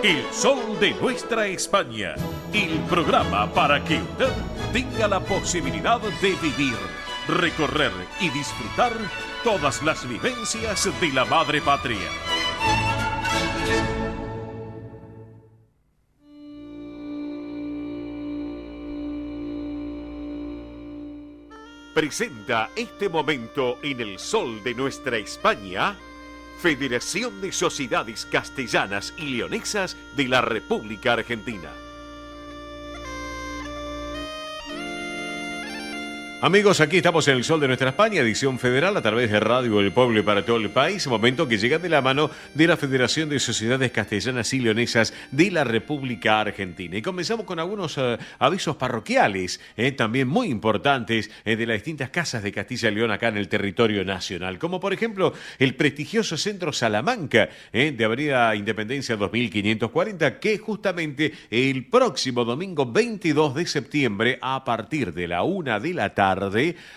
El Sol de Nuestra España, el programa para que usted tenga la posibilidad de vivir, recorrer y disfrutar todas las vivencias de la madre patria. Presenta este momento en el Sol de Nuestra España, Federación de Sociedades Castellanas y Leonesas de la República Argentina. Amigos, aquí estamos en el Sol de Nuestra España, edición federal a través de Radio del Pueblo y para todo el país. Momento que llega de la mano de la Federación de Sociedades Castellanas y Leonesas de la República Argentina. Y comenzamos con algunos avisos parroquiales, también muy importantes, de las distintas casas de Castilla y León acá en el territorio nacional. Como por ejemplo el prestigioso Centro Salamanca, de Avenida Independencia 2540, que justamente el próximo domingo 22 de septiembre, a partir de la 1 de la tarde,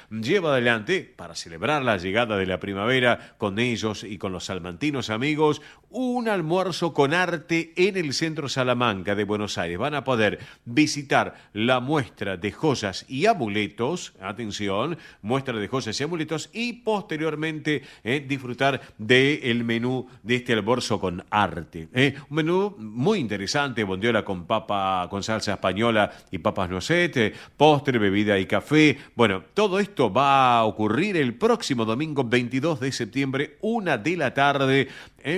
lleva adelante, para celebrar la llegada de la primavera con ellos y con los salmantinos amigos, un almuerzo con arte en el Centro Salamanca de Buenos Aires. Van a poder visitar la muestra de joyas y amuletos, atención, muestra de joyas y amuletos, y posteriormente disfrutar del menú de este almuerzo con arte. Un menú muy interesante, bondiola con papa, con salsa española y papas noisette, postre, bebida y café. Bueno, todo esto va a ocurrir el próximo domingo 22 de septiembre, 1 de la tarde.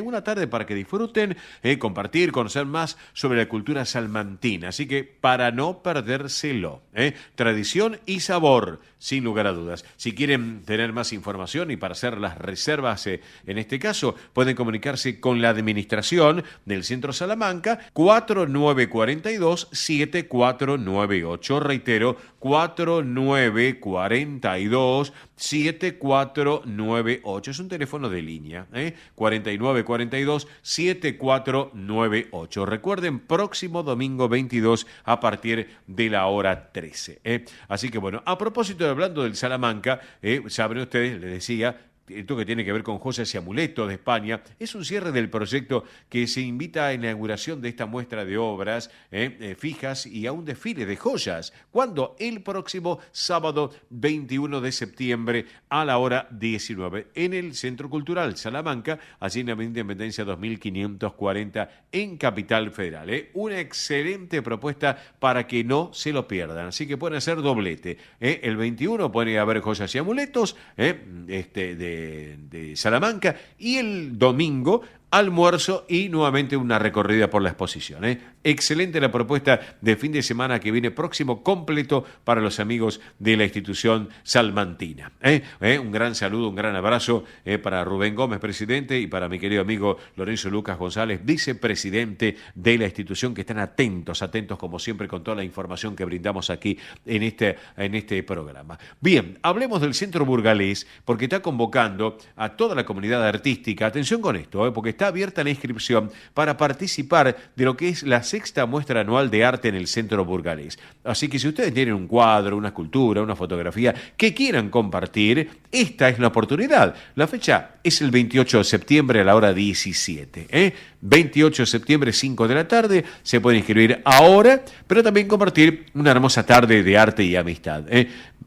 Una tarde para que disfruten, compartir, conocer más sobre la cultura salmantina. Así que para no perdérselo, tradición y sabor, sin lugar a dudas. Si quieren tener más información y para hacer las reservas, en este caso, pueden comunicarse con la administración del Centro Salamanca, 4942-7498. Reitero, 4942-7498. Es un teléfono de línea, 4942-7498. Recuerden, próximo domingo 22 a partir de la hora 13. Así que bueno, a propósito de hablando del Salamanca, saben ustedes, les decía, esto que tiene que ver con joyas y amuletos de España, es un cierre del proyecto que se invita a la inauguración de esta muestra de obras fijas y a un desfile de joyas. ¿Cuándo? El próximo sábado 21 de septiembre a la hora 19 en el Centro Cultural Salamanca, allí en la Independencia 2540 en Capital Federal. Una excelente propuesta para que no se lo pierdan. Así que pueden hacer doblete. El 21 pueden haber joyas y amuletos de Salamanca, y el domingo almuerzo y nuevamente una recorrida por la exposición. Excelente la propuesta de fin de semana que viene próximo, completo para los amigos de la institución salmantina. Un gran saludo, un gran abrazo para Rubén Gómez, presidente, y para mi querido amigo Lorenzo Lucas González, vicepresidente de la institución, que están atentos como siempre con toda la información que brindamos aquí en este programa. Bien, hablemos del Centro Burgalés, porque está convocando a toda la comunidad artística. Atención con esto, porque está abierta la inscripción para participar de lo que es la 6ª muestra anual de arte en el Centro Burgalés. Así que si ustedes tienen un cuadro, una escultura, una fotografía que quieran compartir, esta es la oportunidad. La fecha es el 28 de septiembre a la hora 17. 28 de septiembre, 5 de la tarde. Se puede inscribir ahora, pero también compartir una hermosa tarde de arte y amistad.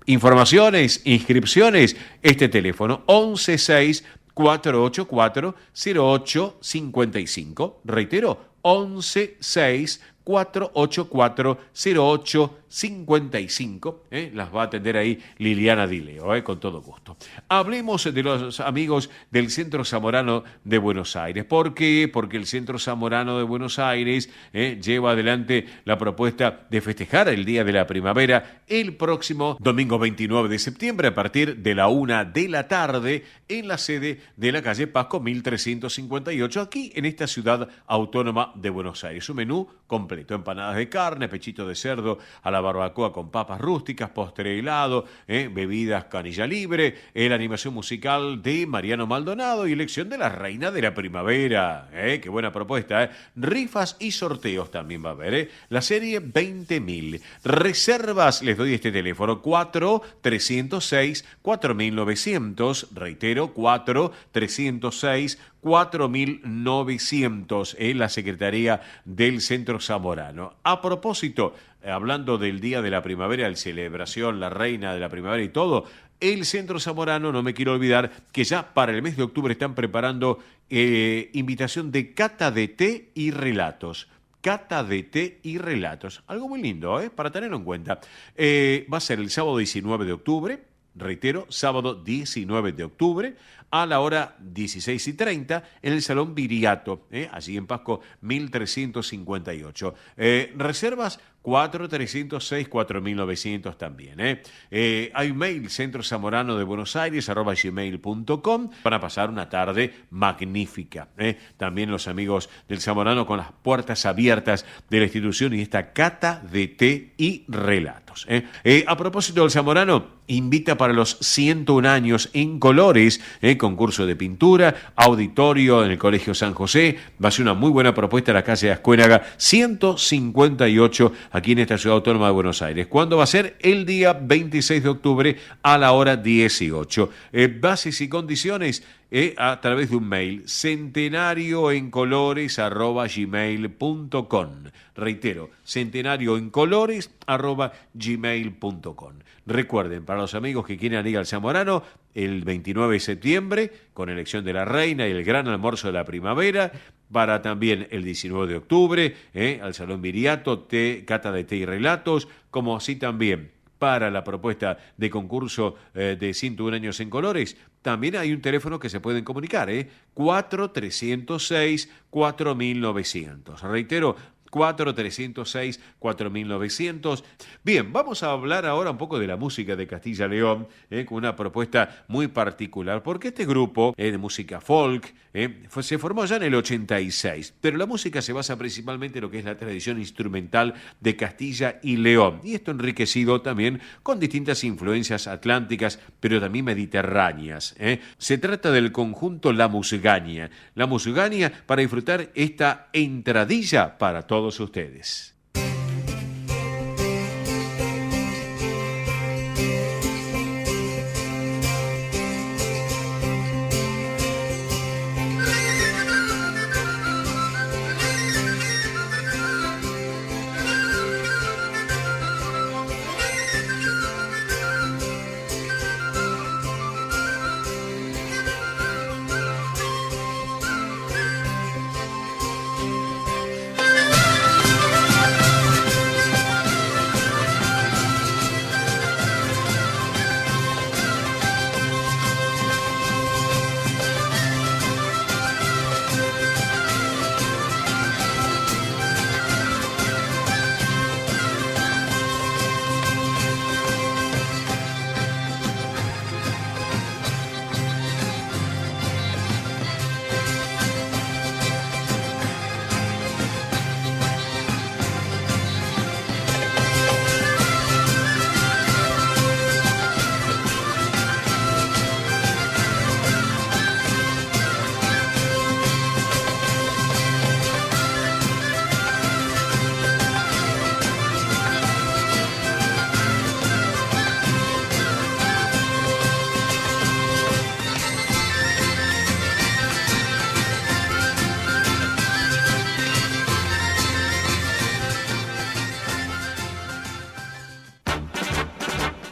Informaciones, inscripciones, este teléfono 116 484-0855. Reitero, 116-484-0855. Las va a atender ahí Liliana Dileo, con todo gusto. Hablemos de los amigos del Centro Zamorano de Buenos Aires. ¿Por qué? Porque el Centro Zamorano de Buenos Aires lleva adelante la propuesta de festejar el Día de la Primavera el próximo domingo 29 de septiembre a partir de la 1 de la tarde en la sede de la calle Pasco 1358, aquí en esta ciudad autónoma de Buenos Aires. Un menú completo: empanadas de carne, pechito de cerdo a la barbacoa con papas rústicas, postre helado, bebidas canilla libre, la animación musical de Mariano Maldonado y elección de la Reina de la Primavera. Qué buena propuesta. Rifas y sorteos también va a haber. La serie 20.000. Reservas, les doy este teléfono: 4-306-4900. Reitero, 4-306-4900 en la Secretaría del Centro Zamorano. A propósito, hablando del Día de la Primavera, la celebración, la Reina de la Primavera y todo, el Centro Zamorano, no me quiero olvidar que ya para el mes de octubre están preparando invitación de cata de té y relatos. Cata de té y relatos. Algo muy lindo, para tenerlo en cuenta. Va a ser el sábado 19 de octubre. Reitero, sábado 19 de octubre a la hora 16:30 en el Salón Viriato, allí en Pasco 1358. Reservas 4306-4900 también. Hay un mail, Centro Zamorano de Buenos Aires, @gmail.com. Van a pasar una tarde magnífica. También los amigos del Zamorano con las puertas abiertas de la institución y esta cata de té y relatos. A propósito del Zamorano, invita para los 101 años en colores, concurso de pintura, auditorio en el Colegio San José. Va a ser una muy buena propuesta en la calle Ascuénaga 158, aquí en esta ciudad autónoma de Buenos Aires. ¿Cuándo va a ser? El día 26 de octubre a la hora 18. Bases y condiciones a través de un mail, centenarioencolores@gmail.com. Reitero, centenarioencolores@gmail.com. Recuerden, para los amigos que quieren ir al Zamorano, el 29 de septiembre, con elección de la reina y el gran almuerzo de la primavera. Para también el 19 de octubre, al Salón Viriato, cata de té y relatos, como así también para la propuesta de concurso de 101 años en colores. También hay un teléfono que se pueden comunicar, 4306-4900. Reitero, 4306-4900. Bien, vamos a hablar ahora un poco de la música de Castilla y León, con una propuesta muy particular, porque este grupo de música folk se formó ya en el 86, pero la música se basa principalmente en lo que es la tradición instrumental de Castilla y León, y esto enriquecido también con distintas influencias atlánticas, pero también mediterráneas. Se trata del conjunto La Musgaña para disfrutar esta entradilla para todos ustedes.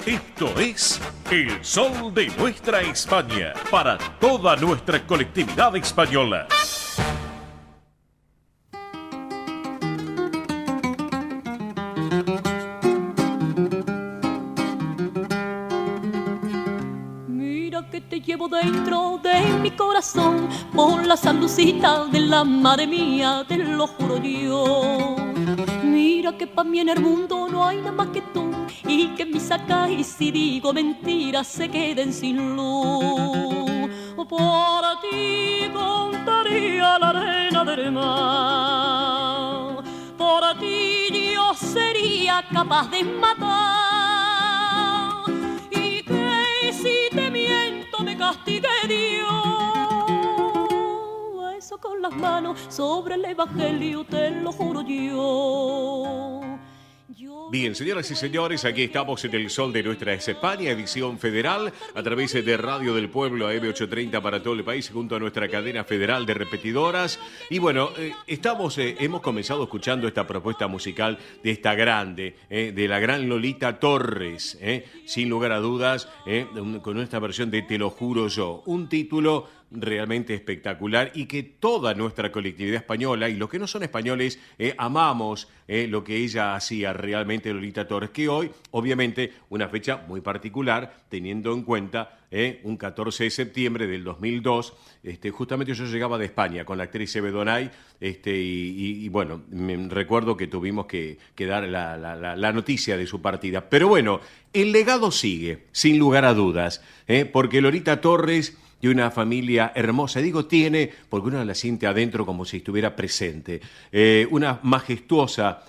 Esto es El Sol de Nuestra España, para toda nuestra colectividad española. Mira que te llevo dentro de mi corazón, por la salucita de la madre mía, te lo juro yo. Mira que pa' mí en el mundo no hay nada más que tú, y que mis acá y si digo mentiras se queden sin luz. Por ti contaría la arena del mar, por ti yo sería capaz de matar, y que si te miento me castigue Dios. Eso con las manos sobre el evangelio te lo juro yo. Bien, señoras y señores, aquí estamos en El Sol de Nuestra España, edición federal, a través de Radio del Pueblo, AM830 para todo el país, junto a nuestra cadena federal de repetidoras. Y bueno, hemos comenzado escuchando esta propuesta musical de esta grande, de la gran Lolita Torres, sin lugar a dudas, con esta versión de Te lo juro yo, un título realmente espectacular y que toda nuestra colectividad española y los que no son españoles amamos lo que ella hacía realmente, Lolita Torres, que hoy, obviamente, una fecha muy particular, teniendo en cuenta un 14 de septiembre del 2002, justamente yo llegaba de España con la actriz Eve Donay, y bueno, me recuerdo que tuvimos que dar la noticia de su partida. Pero bueno, el legado sigue, sin lugar a dudas, porque Lolita Torres de una familia hermosa, digo tiene, porque uno la siente adentro como si estuviera presente. Una majestuosa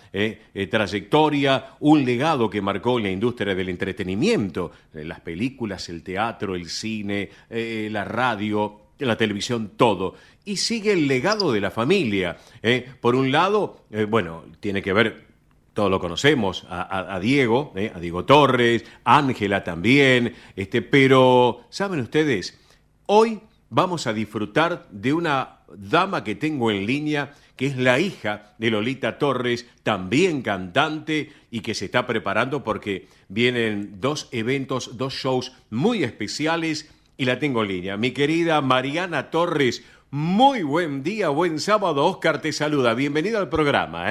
trayectoria, un legado que marcó la industria del entretenimiento, las películas, el teatro, el cine, la radio, la televisión, todo. Y sigue el legado de la familia. Por un lado, bueno, tiene que ver, todos lo conocemos, a Diego, a Diego Torres, Ángela también, pero ¿saben ustedes? Hoy vamos a disfrutar de una dama que tengo en línea, que es la hija de Lolita Torres, también cantante, y que se está preparando porque vienen 2 eventos, 2 shows muy especiales, y la tengo en línea. Mi querida Mariana Torres, muy buen día, buen sábado. Óscar te saluda. Bienvenida al programa,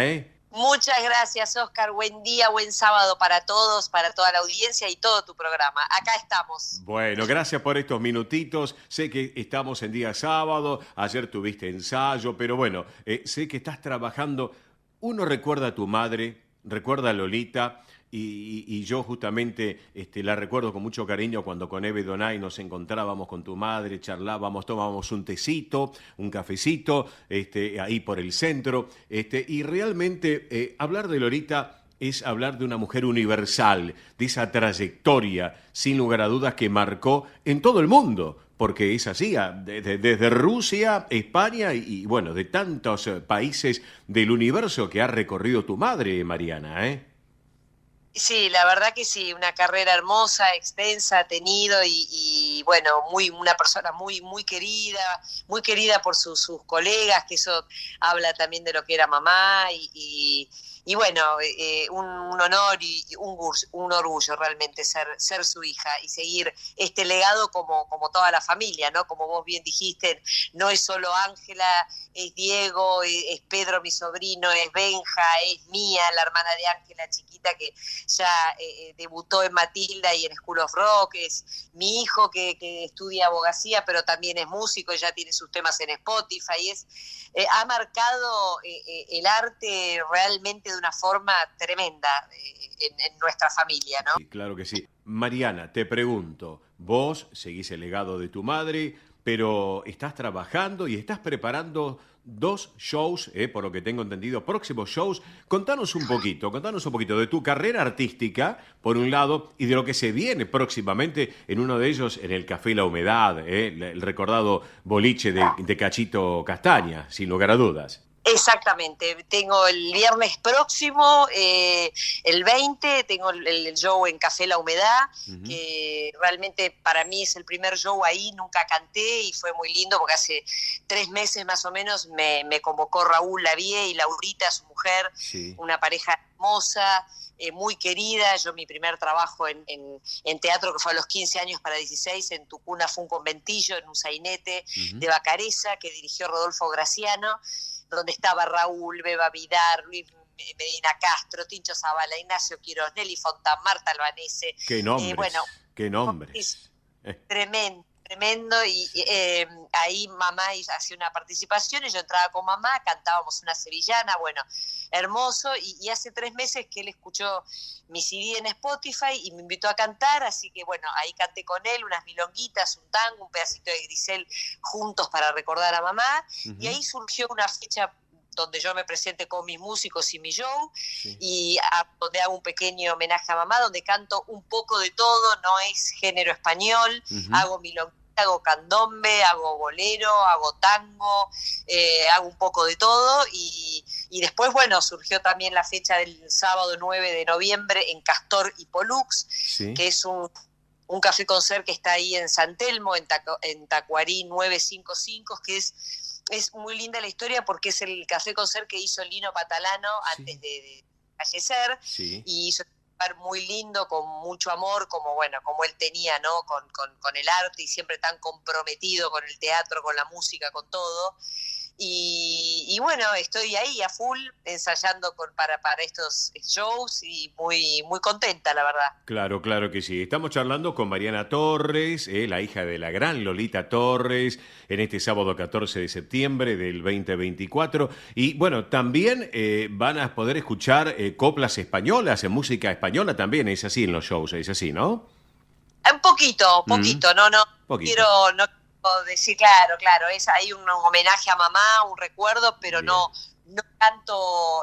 Muchas gracias, Óscar. Buen día, buen sábado para todos, para toda la audiencia y todo tu programa. Acá estamos. Bueno, gracias por estos minutitos. Sé que estamos en día sábado, ayer tuviste ensayo, pero bueno, sé que estás trabajando. Uno recuerda a tu madre, recuerda a Lolita, y yo justamente la recuerdo con mucho cariño cuando con Eve Donay nos encontrábamos con tu madre, charlábamos, tomábamos un tecito, un cafecito, ahí por el centro, y realmente hablar de Lolita es hablar de una mujer universal, de esa trayectoria, sin lugar a dudas, que marcó en todo el mundo, porque es así, desde Rusia, España y bueno, de tantos países del universo que ha recorrido tu madre, Mariana, Sí, la verdad que sí, una carrera hermosa, extensa, ha tenido y bueno, una persona muy querida por sus colegas, que eso habla también de lo que era mamá y bueno, un honor y un orgullo realmente ser su hija y seguir este legado como toda la familia, ¿no? Como vos bien dijiste, no es solo Ángela, es Diego, es Pedro, mi sobrino, es Benja, es Mía, la hermana de Ángela chiquita que ya debutó en Matilda y en School of Rock, es mi hijo que estudia abogacía, pero también es músico y ya tiene sus temas en Spotify, ha marcado el arte realmente de una forma tremenda en nuestra familia, ¿no? Sí, claro que sí. Mariana, te pregunto, vos seguís el legado de tu madre, pero estás trabajando y estás preparando 2 shows, por lo que tengo entendido, próximos shows. Contanos un poquito de tu carrera artística, por un lado, y de lo que se viene próximamente en uno de ellos, en el Café La Humedad, el recordado boliche de Cachito Castaña, sin lugar a dudas. Exactamente, tengo el viernes próximo, el 20, tengo el show en Café La Humedad, que realmente para mí es el primer show ahí, nunca canté y fue muy lindo porque hace 3 meses más o menos me convocó Raúl Lavie y Laurita, su mujer, sí. Una pareja hermosa, muy querida. Yo mi primer trabajo en teatro, que fue a los 15 años para 16, en Tucuna fue un conventillo, en un sainete de Bacareza, que dirigió Rodolfo Graciano, donde estaba Raúl, Beba Vidar, Luis Medina Castro, Tincho Zavala, Ignacio Quiroz, Nelly Fontán, Marta Albanese. ¡Qué nombres! ¡Qué nombres! Tremendo, y ahí mamá hacía una participación y yo entraba con mamá, cantábamos una sevillana, bueno, hermoso, y hace 3 meses que él escuchó mi CD en Spotify y me invitó a cantar, así que bueno, ahí canté con él unas milonguitas, un tango, un pedacito de Grisel juntos para recordar a mamá, y ahí surgió una fecha donde yo me presente con mis músicos y mi show, y donde hago un pequeño homenaje a mamá, donde canto un poco de todo, no es género español, hago milonguita, hago candombe, hago bolero, hago tango, hago un poco de todo, y después, bueno, surgió también la fecha del sábado 9 de noviembre en Castor y Pollux, que es un café concert que está ahí en San Telmo, en Tacuarí 955, que es muy linda la historia porque es el café concert que hizo Lino Patalano antes de fallecer, y hizo muy lindo, con mucho amor, como bueno, como él tenía, ¿no? Con el arte y siempre tan comprometido con el teatro, con la música, con todo. Y bueno, estoy ahí a full ensayando para estos shows y muy contenta, la verdad. Claro, claro que sí. Estamos charlando con Mariana Torres, la hija de la gran Lolita Torres, en este sábado 14 de septiembre del 2024. Y bueno, también van a poder escuchar coplas españolas, música española también, es así en los shows, es así, ¿no? Un poquito, no Poquito. quiero decir, claro, hay un homenaje a mamá, un recuerdo, pero no tanto,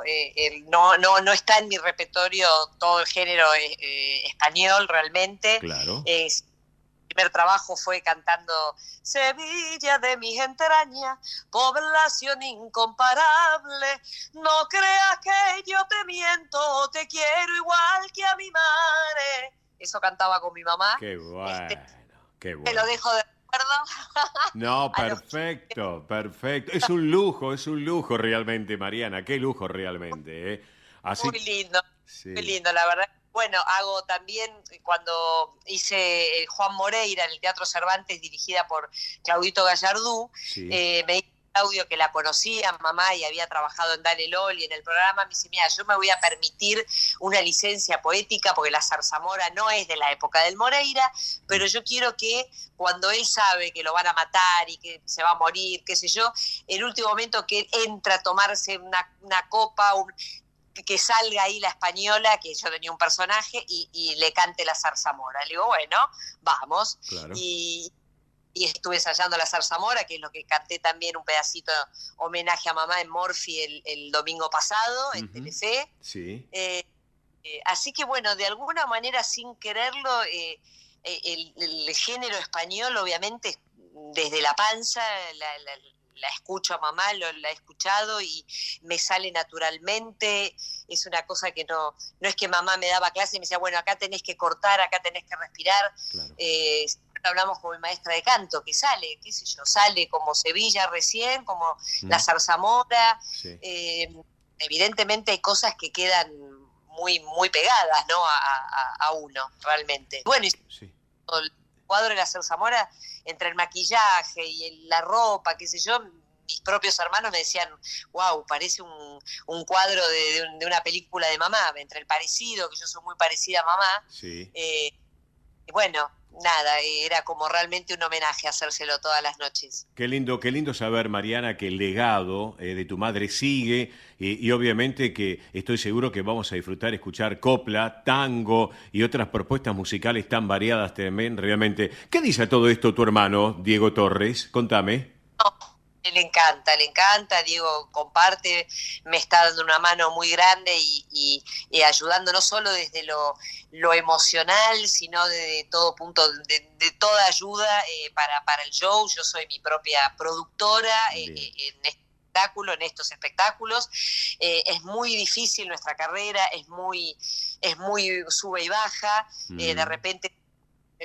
no está en mi repertorio todo el género español realmente. Claro. Mi primer trabajo fue cantando Sevilla de mis entrañas, población incomparable, no creas que yo te miento, te quiero igual que a mi madre. Eso cantaba con mi mamá. Qué bueno, qué bueno. Te lo dejo de No, perfecto. Es un lujo realmente, Mariana, qué lujo realmente. Así... Muy lindo, sí. muy lindo, la verdad. Bueno, hago también, cuando hice Juan Moreira en el Teatro Cervantes, dirigida por Claudito Gallardú, sí. Me dijo Claudio, que la conocía, mamá, y había trabajado en Dale Loli en el programa, me dice, mira, yo me voy a permitir una licencia poética, porque la zarzamora no es de la época del Moreira, pero yo quiero que cuando él sabe que lo van a matar y que se va a morir, qué sé yo, el último momento que él entra a tomarse una copa, que salga ahí la española, que yo tenía un personaje, y le cante la zarzamora. Le digo, bueno, vamos. Claro. Y estuve ensayando la zarzamora, que es lo que canté también un pedacito homenaje a mamá en Morphy el domingo pasado, en Telefe. Sí. Así que bueno, de alguna manera, sin quererlo, el género español, obviamente, desde la panza, la escucho a mamá, la he escuchado y me sale naturalmente. Es una cosa que no es que mamá me daba clase y me decía, bueno, acá tenés que cortar, acá tenés que respirar. Claro. Hablamos con mi maestra de canto, que sale, qué sé yo, sale como Sevilla recién, como la zarzamora. Sí. Evidentemente hay cosas que quedan muy, muy pegadas, ¿no? a uno, realmente. Bueno, y sí. El cuadro de la zarzamora, entre el maquillaje y la ropa, qué sé yo, mis propios hermanos me decían, wow, parece un cuadro de una película de mamá, entre el parecido, que yo soy muy parecida a mamá. Sí. Y bueno, nada, era como realmente un homenaje hacérselo todas las noches. Qué lindo saber, Mariana, que el legado de tu madre sigue y obviamente que estoy seguro que vamos a disfrutar escuchar copla, tango y otras propuestas musicales tan variadas también, realmente. ¿Qué dice todo esto tu hermano, Diego Torres? Contame. Le encanta, Diego comparte, me está dando una mano muy grande y ayudando no solo desde lo emocional, sino de todo punto, de toda ayuda para el show. Yo soy mi propia productora en estos espectáculos. Es muy difícil nuestra carrera, es muy sube y baja, de repente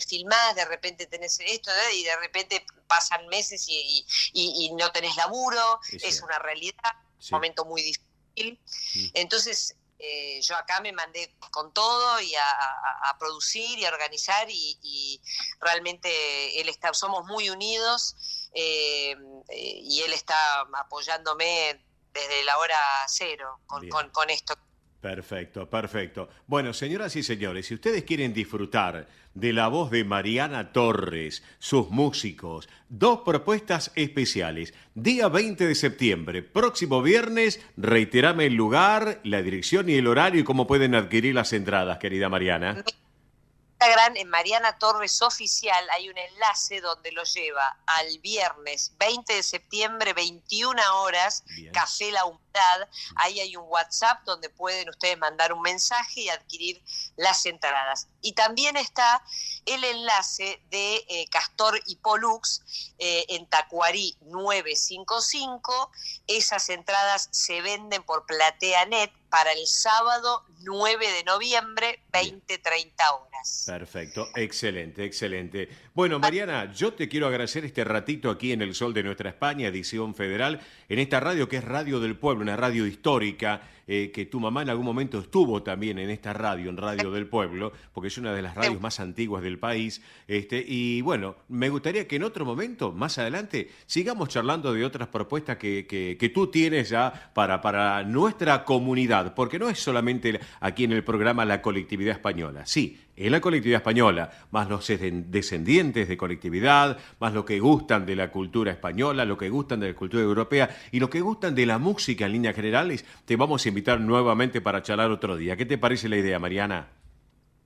filmás, de repente tenés esto, y de repente pasan meses y no tenés laburo, es una realidad, un momento muy difícil. Entonces yo acá me mandé con todo y a producir y a organizar y realmente somos muy unidos y él está apoyándome desde la hora cero con esto. Perfecto. Bueno, señoras y señores, si ustedes quieren disfrutar de la voz de Mariana Torres, sus músicos, 2 propuestas especiales. Día 20 de septiembre, próximo viernes, reiterame el lugar, la dirección y el horario y cómo pueden adquirir las entradas, querida Mariana. Instagram, en Mariana Torres Oficial, hay un enlace donde lo lleva al viernes 20 de septiembre, 21 horas, Bien. Café La Humedad. Ahí hay un WhatsApp donde pueden ustedes mandar un mensaje y adquirir las entradas. Y también está el enlace de Castor y Pollux en Tacuarí 955. Esas entradas se venden por PlateaNet para el sábado 9 de noviembre, 20-30 horas. Perfecto, excelente. Bueno, Mariana, yo te quiero agradecer este ratito aquí en El Sol de Nuestra España, edición federal, en esta radio que es Radio del Pueblo, una radio histórica, que tu mamá en algún momento estuvo también en esta radio, en Radio del Pueblo, porque es una de las radios más antiguas del país. Y bueno, me gustaría que en otro momento, más adelante, sigamos charlando de otras propuestas que tú tienes ya para nuestra comunidad, porque no es solamente aquí en el programa La Colectividad Española. Sí, es la colectividad española, más los descendientes de colectividad, más los que gustan de la cultura española, los que gustan de la cultura europea y los que gustan de la música en líneas generales. Te vamos a invitar nuevamente para charlar otro día. ¿Qué te parece la idea, Mariana?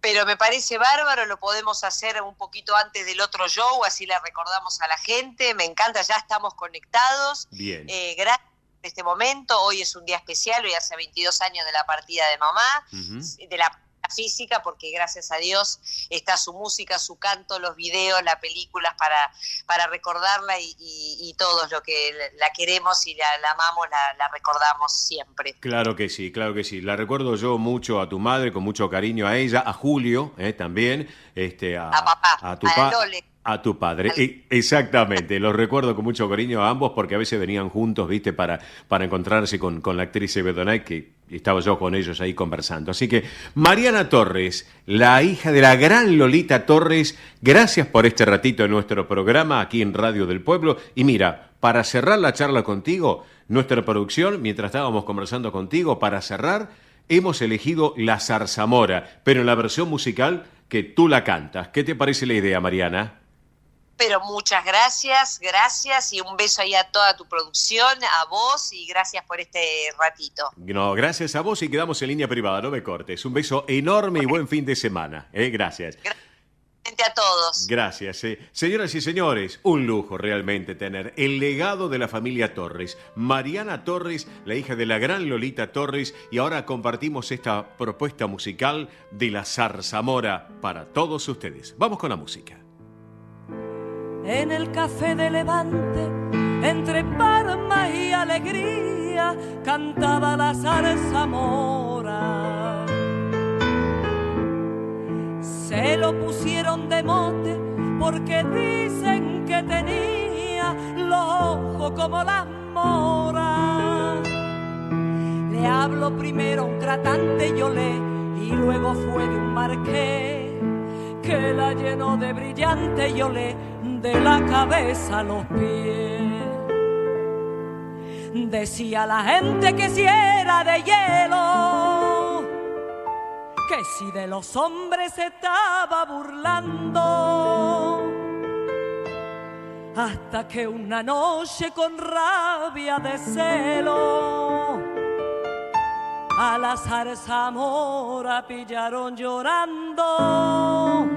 Pero me parece bárbaro, lo podemos hacer un poquito antes del otro show, así le recordamos a la gente. Me encanta, ya estamos conectados. Bien. Gracias por este momento. Hoy es un día especial, hoy hace 22 años de la partida de mamá, de la física, porque gracias a Dios está su música, su canto, los videos, las películas para recordarla y todos lo que la queremos y la amamos, la recordamos siempre. Claro que sí, claro que sí. La recuerdo yo mucho a tu madre, con mucho cariño a ella, a Julio también, a papá, a Lole. A tu padre, exactamente, los recuerdo con mucho cariño a ambos porque a veces venían juntos, viste, para encontrarse con la actriz Eve Donay, que estaba yo con ellos ahí conversando. Así que, Mariana Torres, la hija de la gran Lolita Torres, gracias por este ratito en nuestro programa aquí en Radio del Pueblo. Y mira, para cerrar la charla contigo, nuestra producción, mientras estábamos conversando contigo, para cerrar, hemos elegido La Zarzamora, pero en la versión musical que tú la cantas. ¿Qué te parece la idea, Mariana? Pero muchas gracias y un beso ahí a toda tu producción, a vos y gracias por este ratito. No, gracias a vos y quedamos en línea privada, no me cortes. Un beso enorme y buen fin de semana. Gracias. A todos. Gracias. Señoras y señores, un lujo realmente tener el legado de la familia Torres. Mariana Torres, la hija de la gran Lolita Torres, y ahora compartimos esta propuesta musical de La Zarzamora para todos ustedes. Vamos con la música. En el café de Levante, entre Parma y alegría, cantaba la zarzamora. Se lo pusieron de mote porque dicen que tenía los ojos como las moras. Le hablo primero a un tratante Yolé y luego fue de un marqués que la llenó de brillante Yolé de la cabeza a los pies. Decía la gente que si era de hielo, que si de los hombres se estaba burlando, hasta que una noche con rabia de celo a la zarzamora pillaron llorando.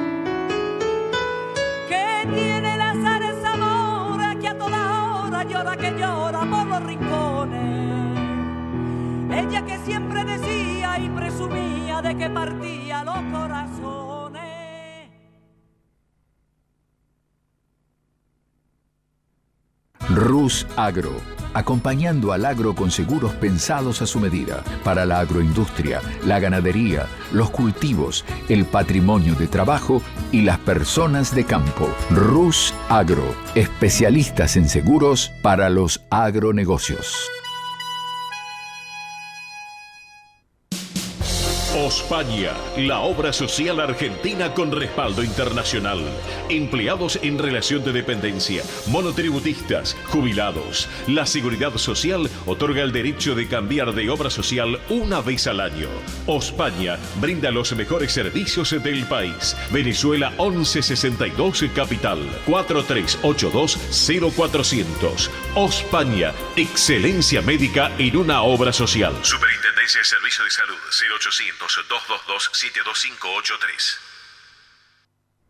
¿Qué tiene la zarzamora que a toda hora llora, que llora por los rincones? Ella que siempre decía y presumía de que partía los corazones. Rus Agro, acompañando al agro con seguros pensados a su medida, para la agroindustria, la ganadería, los cultivos, el patrimonio de trabajo y las personas de campo. Rus Agro, especialistas en seguros para los agronegocios. Ospaña, la obra social argentina con respaldo internacional. Empleados en relación de dependencia, monotributistas, jubilados. La Seguridad Social otorga el derecho de cambiar de obra social una vez al año. Ospaña brinda los mejores servicios del país. Venezuela 1162 Capital, 4382-0400. Ospaña, excelencia médica en una obra social. Superintendencia de Servicios de Salud, 0800-222-72583.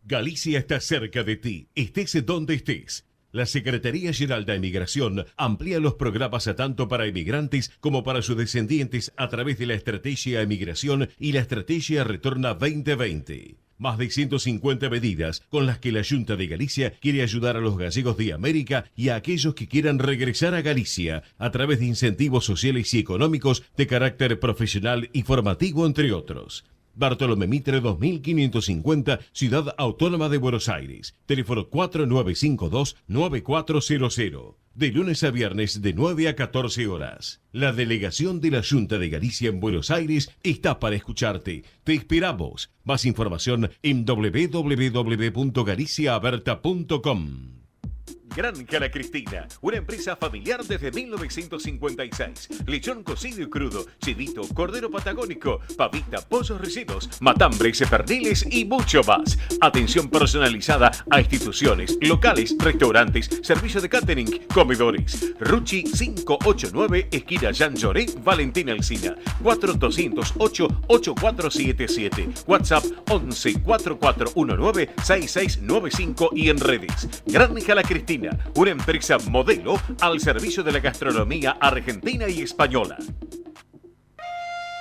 Galicia está cerca de ti, estés donde estés. La Secretaría General de Emigración amplía los programas tanto para emigrantes como para sus descendientes a través de la Estrategia Emigración y la Estrategia Retorna 2020. Más de 150 medidas con las que la Junta de Galicia quiere ayudar a los gallegos de América y a aquellos que quieran regresar a Galicia a través de incentivos sociales y económicos de carácter profesional y formativo, entre otros. Bartolomé Mitre 2550, Ciudad Autónoma de Buenos Aires. Teléfono 4952-9400. De lunes a viernes de 9 a 14 horas. La delegación de la Junta de Galicia en Buenos Aires está para escucharte. Te esperamos. Más información en www.galiciaaberta.com. Granja La Cristina, una empresa familiar desde 1956. Lechón cocido y crudo, chivito, cordero patagónico, pavita, pollos rellenos, matambres, perniles y mucho más. Atención personalizada a instituciones, locales, restaurantes, servicio de catering, comedores. Ruchi 589, esquina Jean Lloré, Valentín Alsina. 4208-8477. WhatsApp 11 4419 6695 y en redes. Granja La Cristina, una empresa modelo al servicio de la gastronomía argentina y española.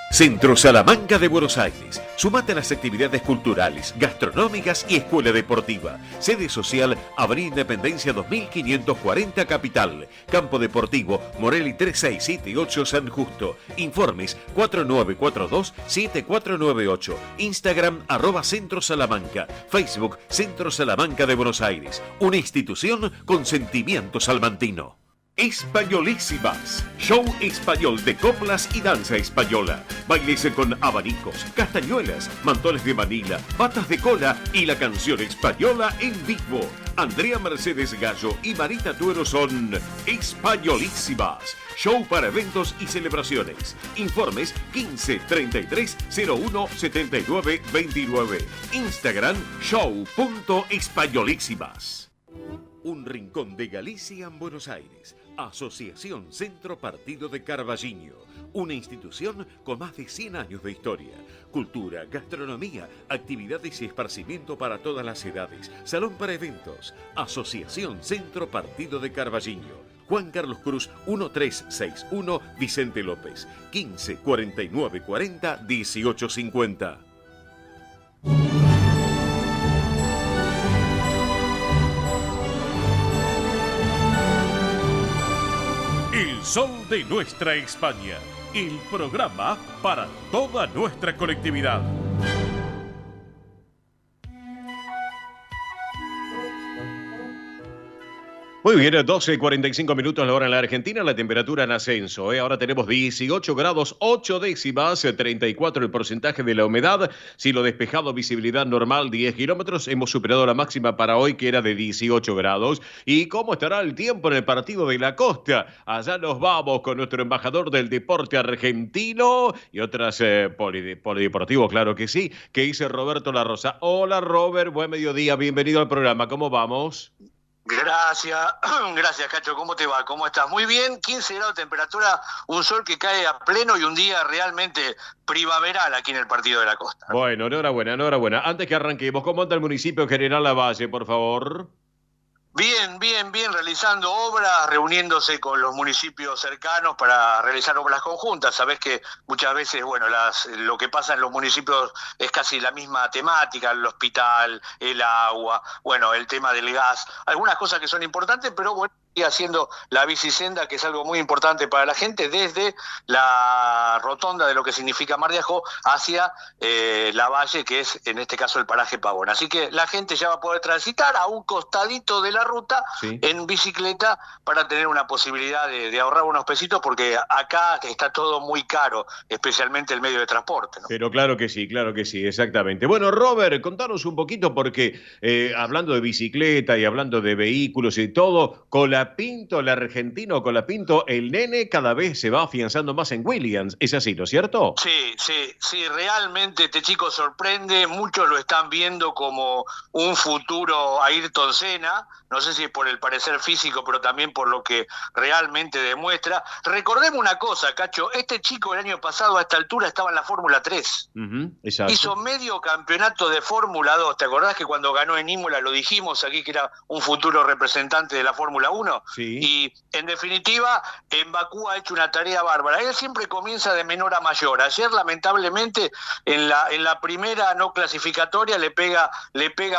Centro Salamanca de Buenos Aires. Sumate a las actividades culturales, gastronómicas y escuela deportiva. Sede social, Avenida Independencia 2540 Capital. Campo Deportivo, Morelli 3678 San Justo. Informes 4942-7498. Instagram @Centro Salamanca. Facebook Centro Salamanca de Buenos Aires. Una institución con sentimiento salmantino. Españolísimas, show español de coplas y danza española, bailes con abanicos, castañuelas, mantones de Manila, patas de cola y la canción española en vivo. Andrea Mercedes Gallo y Marita Tuero son Españolísimas, show para eventos y celebraciones. Informes 15 33 01 79 29. Instagram show.españolísimas. Un rincón de Galicia en Buenos Aires. Asociación Centro Partido de Carballiño, una institución con más de 100 años de historia. Cultura, gastronomía, actividades y esparcimiento para todas las edades. Salón para eventos. Asociación Centro Partido de Carballiño. Juan Carlos Cruz 1361, Vicente López. 15 49 40 18 50. El sol de nuestra España, el programa para toda nuestra colectividad. Muy bien, 12:45 minutos la hora en la Argentina, la temperatura en ascenso. Ahora tenemos 18 grados 8 décimas, 34 el porcentaje de la humedad, cielo despejado, visibilidad normal 10 kilómetros. Hemos superado la máxima para hoy que era de 18 grados. ¿Y cómo estará el tiempo en el partido de la costa? Allá nos vamos con nuestro embajador del deporte argentino y otras polideportivo, claro que sí, que dice Roberto La Rosa. Hola Robert, buen mediodía, bienvenido al programa, ¿cómo vamos? Gracias, Cacho, ¿cómo te va? ¿Cómo estás? Muy bien, 15 grados de temperatura, un sol que cae a pleno y un día realmente primaveral aquí en el partido de la costa. Bueno, enhorabuena. Antes que arranquemos, ¿cómo anda el municipio General Lavalle, por favor? Bien, realizando obras, reuniéndose con los municipios cercanos para realizar obras conjuntas. Sabés que muchas veces, bueno, lo que pasa en los municipios es casi la misma temática, el hospital, el agua, bueno, el tema del gas, algunas cosas que son importantes, pero bueno, haciendo la bicisenda, que es algo muy importante para la gente, desde la rotonda de lo que significa Mar de Ajó hacia Lavalle, que es en este caso el paraje Pavón. Así que la gente ya va a poder transitar a un costadito de la ruta, sí, en bicicleta, para tener una posibilidad de ahorrar unos pesitos, porque acá está todo muy caro, especialmente el medio de transporte, ¿no? Pero claro que sí, exactamente. Bueno, Robert, contanos un poquito, porque hablando de bicicleta y hablando de vehículos y todo, Colapinto, el argentino Colapinto, el nene cada vez se va afianzando más en Williams. ¿Es así, no es cierto? Sí, realmente este chico sorprende. Muchos lo están viendo como un futuro Ayrton Senna. No sé si es por el parecer físico, pero también por lo que realmente demuestra. Recordemos una cosa, Cacho. Este chico el año pasado a esta altura estaba en la Fórmula 3. Exacto. Hizo medio campeonato de Fórmula 2. ¿Te acordás que cuando ganó en Imola lo dijimos aquí que era un futuro representante de la Fórmula 1? Sí. Y en definitiva en Bakú ha hecho una tarea bárbara. Él siempre comienza de menor a mayor. Ayer lamentablemente en la primera no clasificatoria le pega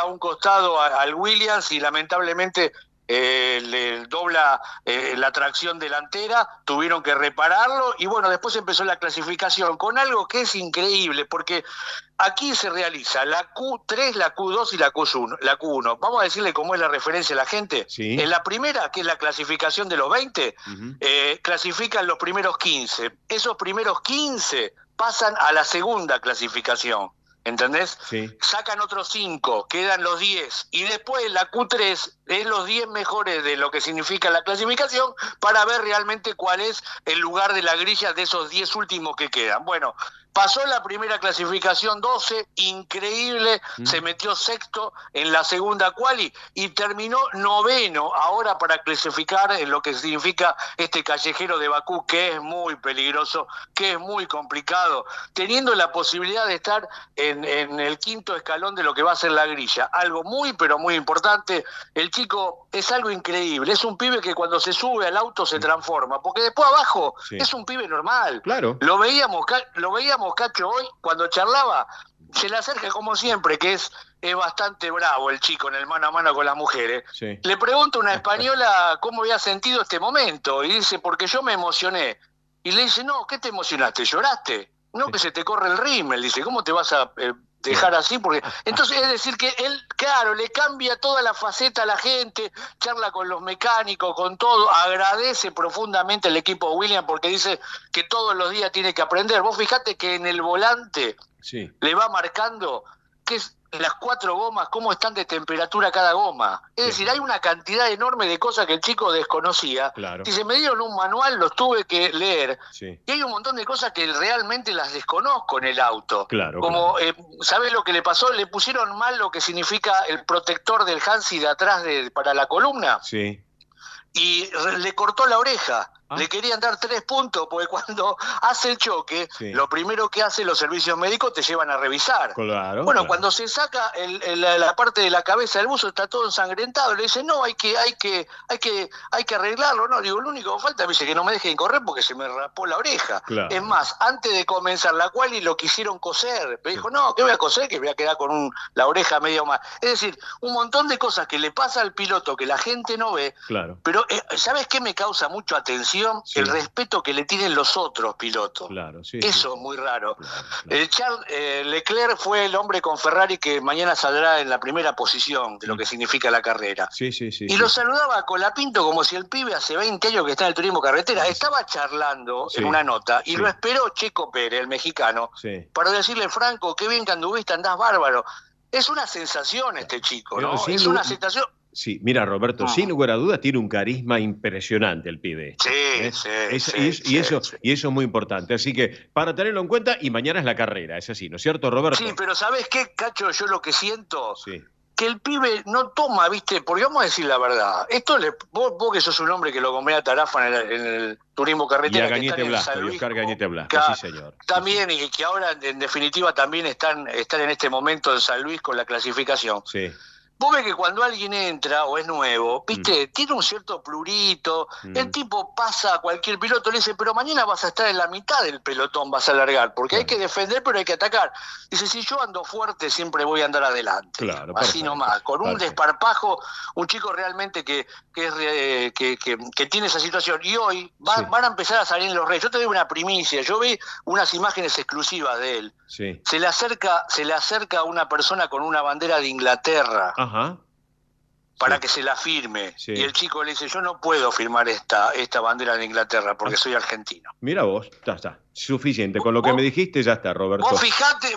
un costado al Williams y lamentablemente le dobla la tracción delantera, tuvieron que repararlo y bueno, después empezó la clasificación con algo que es increíble porque aquí se realiza la Q3, la Q2 y la Q1. Vamos a decirle cómo es la referencia a la gente. Sí. En la primera, que es la clasificación de los 20, clasifican los primeros 15. Esos primeros 15 pasan a la segunda clasificación. ¿Entendés? Sí. Sacan otros 5, quedan los 10. Y después la Q3 es los 10 mejores de lo que significa la clasificación para ver realmente cuál es el lugar de la grilla de esos 10 últimos que quedan. Bueno, pasó la primera clasificación 12, increíble, se metió sexto en la segunda quali y terminó noveno ahora para clasificar en lo que significa este callejero de Bakú, que es muy peligroso, que es muy complicado, teniendo la posibilidad de estar en el quinto escalón de lo que va a ser la grilla. Algo muy, pero muy importante. El chico es algo increíble, es un pibe que cuando se sube al auto se transforma, porque después abajo es un pibe normal. Claro. Lo veíamos Cacho hoy, cuando charlaba, se le acerca como siempre, que es bastante bravo el chico en el mano a mano con las mujeres. Sí. Le pregunta a una española cómo había sentido este momento, y dice, porque yo me emocioné. Y le dice, no, ¿qué te emocionaste? ¿Lloraste? No, que se te corre el rímel. Dice, ¿cómo te vas a dejar así? Porque entonces es decir que él, claro, le cambia toda la faceta a la gente, charla con los mecánicos, con todo, agradece profundamente al equipo Williams porque dice que todos los días tiene que aprender. Vos fijate que en el volante le va marcando que es las 4 gomas, cómo están de temperatura cada goma. Es decir, hay una cantidad enorme de cosas que el chico desconocía. Claro. Si se me dieron un manual, los tuve que leer. Sí. Y hay un montón de cosas que realmente las desconozco en el auto. Claro. Como, ¿sabés lo que le pasó? Le pusieron mal lo que significa el protector del Hansi de atrás para la columna. Sí. Y le cortó la oreja. Le querían dar 3 puntos, porque cuando hace el choque, lo primero que hacen los servicios médicos te llevan a revisar. Claro. Bueno, cuando se saca la parte de la cabeza del buzo está todo ensangrentado, le dice, no, hay que arreglarlo. No, digo, lo único que falta, me dice, que no me dejen correr porque se me rapó la oreja. Claro. Es más, antes de comenzar la quali lo quisieron coser. Me dijo, no, ¿qué voy a coser? Que voy a quedar con la oreja medio más. Es decir, un montón de cosas que le pasa al piloto que la gente no ve. Claro. Pero, ¿sabes qué me causa mucho atención? El respeto que le tienen los otros pilotos. Claro, sí. Eso es muy raro. Charles Leclerc fue el hombre con Ferrari que mañana saldrá en la primera posición de lo que significa la carrera. Sí. Y lo saludaba a Colapinto como si el pibe hace 20 años que está en el turismo carretera. Estaba charlando en una nota y lo esperó Checo Pérez, el mexicano, para decirle, Franco, qué bien que anduviste, andás bárbaro. Es una sensación este chico, ¿no? Es una sensación... Sí, mira, Roberto, sin lugar a dudas tiene un carisma impresionante el pibe. Y eso es muy importante. Así que para tenerlo en cuenta, y mañana es la carrera, es así, ¿no es cierto, Roberto? Sí, pero ¿sabés qué, Cacho? Yo lo que siento, que el pibe no toma, ¿viste? Porque vamos a decir la verdad. Esto vos que sos un hombre que lo compré a Tarafa en el turismo carretera. Y a Gañete Blasco, y Oscar Gañete Blasco, sí, señor. También, y que ahora, en definitiva, también están en este momento en San Luis con la clasificación. Sí. Vos ves que cuando alguien entra o es nuevo, viste, tiene un cierto plurito, el tipo pasa a cualquier piloto, le dice, pero mañana vas a estar en la mitad del pelotón, vas a largar, porque hay que defender, pero hay que atacar. Dice, si yo ando fuerte, siempre voy a andar adelante. Claro, así nomás, con un desparpajo, un chico realmente que tiene esa situación. Y hoy van a empezar a salir en los redes. Yo te doy una primicia, yo vi unas imágenes exclusivas de él. Sí. Se le acerca a una persona con una bandera de Inglaterra. Para que se la firme. Y el chico le dice, yo no puedo firmar esta bandera de Inglaterra porque soy argentino. Mira vos, está. Suficiente. Con lo que me dijiste ya está, Roberto. Vos fijate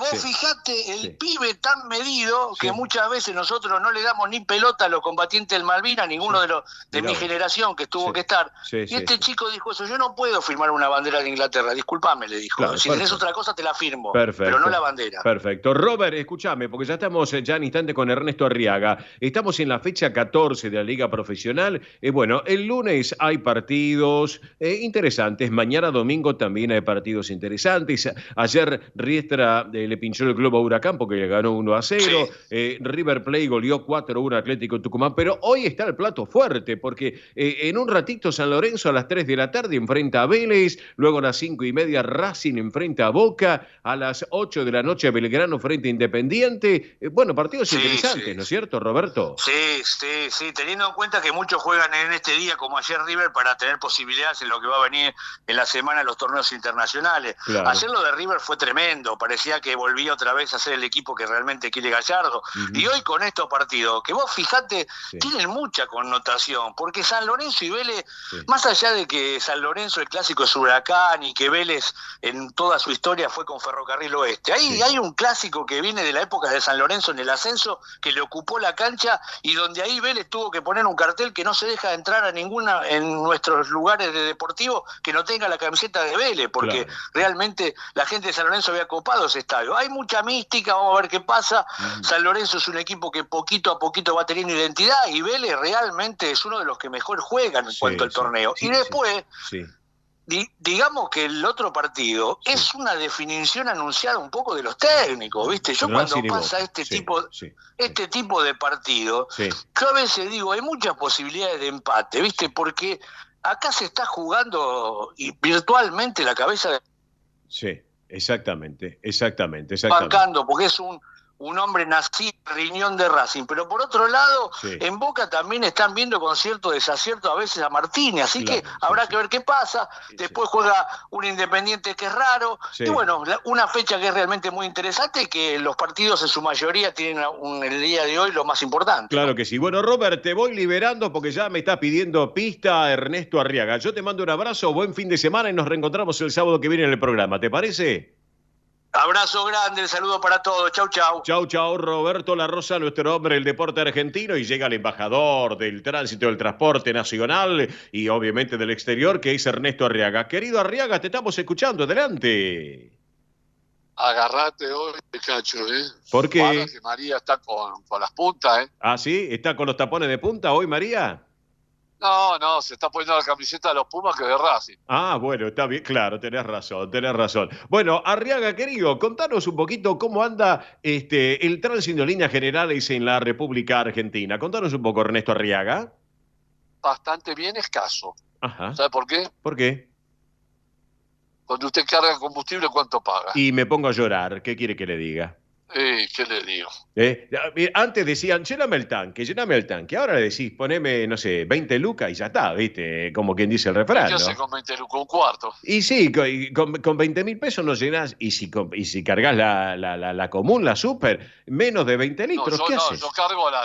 el pibe tan medido que muchas veces nosotros no le damos ni pelota a los combatientes del Malvinas, ninguno de mi generación que tuvo que estar. Y este chico dijo eso, yo no puedo firmar una bandera de Inglaterra, discúlpame, le dijo. Claro, si tenés otra cosa te la firmo, perfecto, pero no la bandera. Perfecto. Robert, escúchame, porque ya estamos ya en instante con Ernesto Arriaga. Estamos en la fecha 14 de la Liga Profesional. Bueno, el lunes hay partidos interesantes. Mañana domingo también hay partidos partidos interesantes. Ayer Riestra le pinchó el globo a Huracán porque le ganó 1-0. River Plate goleó 4-1 Atlético Tucumán. Pero hoy está el plato fuerte porque en un ratito San Lorenzo a las 3 de la tarde enfrenta a Vélez. Luego a las 5:30 Racing enfrenta a Boca. A las 8 de la noche Belgrano frente a Independiente. Bueno, partidos interesantes, ¿no es cierto, Roberto? Sí. Teniendo en cuenta que muchos juegan en este día, como ayer River, para tener posibilidades en lo que va a venir en la semana en los torneos internacionales. Claro. Ayer lo de River fue tremendo. Parecía que volvía otra vez a ser el equipo que realmente quiere Gallardo. Y hoy con estos partidos, que vos fijate, tienen mucha connotación. Porque San Lorenzo y Vélez, más allá de que San Lorenzo el clásico es Huracán y que Vélez en toda su historia fue con Ferrocarril Oeste. Hay un clásico que viene de la época de San Lorenzo en el ascenso, que le ocupó la cancha y donde ahí Vélez tuvo que poner un cartel que no se deja entrar a ninguna en nuestros lugares de deportivo que no tenga la camiseta de Vélez, porque realmente la gente de San Lorenzo había copado ese estadio. Hay mucha mística, vamos a ver qué pasa. San Lorenzo es un equipo que poquito a poquito va teniendo identidad y Vélez realmente es uno de los que mejor juegan en cuanto al torneo. Y después... digamos que el otro partido es una definición anunciada un poco de los técnicos, ¿viste? Yo cuando pasa este tipo de partido, yo a veces digo, hay muchas posibilidades de empate, ¿viste? Porque acá se está jugando virtualmente la cabeza de... Sí, exactamente. Bancando, porque es un hombre nacido riñón de Racing, pero por otro lado, en Boca también están viendo con cierto desacierto a veces a Martínez, así que habrá que ver qué pasa. Después juega un Independiente que es raro, y bueno, una fecha que es realmente muy interesante y que los partidos en su mayoría tienen el día de hoy lo más importante. Claro que sí. Bueno, Robert, te voy liberando porque ya me está pidiendo pista Ernesto Arriaga. Yo te mando un abrazo, buen fin de semana y nos reencontramos el sábado que viene en el programa, ¿te parece? Abrazo grande, el saludo para todos. Chau. Chau, Roberto La Rosa, nuestro hombre del deporte argentino, y llega el embajador del tránsito del transporte nacional y obviamente del exterior, que es Ernesto Arriaga. Querido Arriaga, te estamos escuchando, adelante. Agarrate hoy, cacho, ¿Por qué? Para que María está con las puntas, Ah, ¿sí? ¿Está con los tapones de punta hoy, María? No, se está poniendo la camiseta de los Pumas que de Racing. Ah, bueno, está bien, claro, tenés razón. Bueno, Arriaga, querido, contanos un poquito cómo anda el tránsito en líneas generales en la República Argentina. Contanos un poco, Ernesto Arriaga. Bastante bien, escaso. Ajá. ¿Sabe por qué? ¿Por qué? Cuando usted carga combustible, ¿cuánto paga? Y me pongo a llorar, ¿qué quiere que le diga? ¿Qué le digo? Antes decían, lléname el tanque. Ahora le decís, poneme, no sé, 20 lucas y ya está, ¿viste? Como quien dice el refrán, ¿Qué hace ¿no? con 20 lucas? Un cuarto. Y sí, con 20.000 pesos no llenás. Y si cargas la común, la super, menos de 20 litros, ¿qué haces? Yo cargo la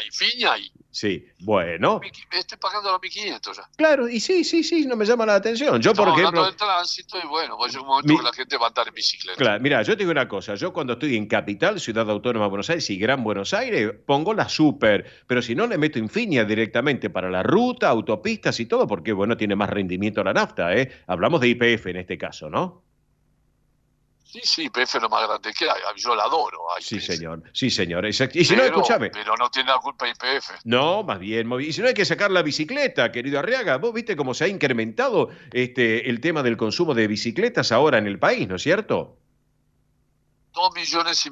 Infinia y... Sí, bueno. Estoy pagando los 1.500 ya. Claro, y sí, no me llama la atención. Yo, por ejemplo... del tránsito y bueno, pues llega un momento que la gente va a andar en bicicleta. Claro, mira, yo te digo una cosa. Yo cuando estoy en Capital, Ciudad Autónoma de Buenos Aires y Gran Buenos Aires, pongo la super. Pero si no, le meto Infinia directamente para la ruta, autopistas y todo, porque, bueno, tiene más rendimiento la nafta, ¿eh? Hablamos de YPF en este caso, ¿no? Sí, YPF es lo más grande que hay. Yo la adoro. Sí, señor. Exacto. Y si no, escúchame. Pero no tiene la culpa YPF. No, más bien. Y si no, hay que sacar la bicicleta, querido Arriaga. Vos viste cómo se ha incrementado el tema del consumo de bicicletas ahora en el país, ¿no es cierto? 2,5 millones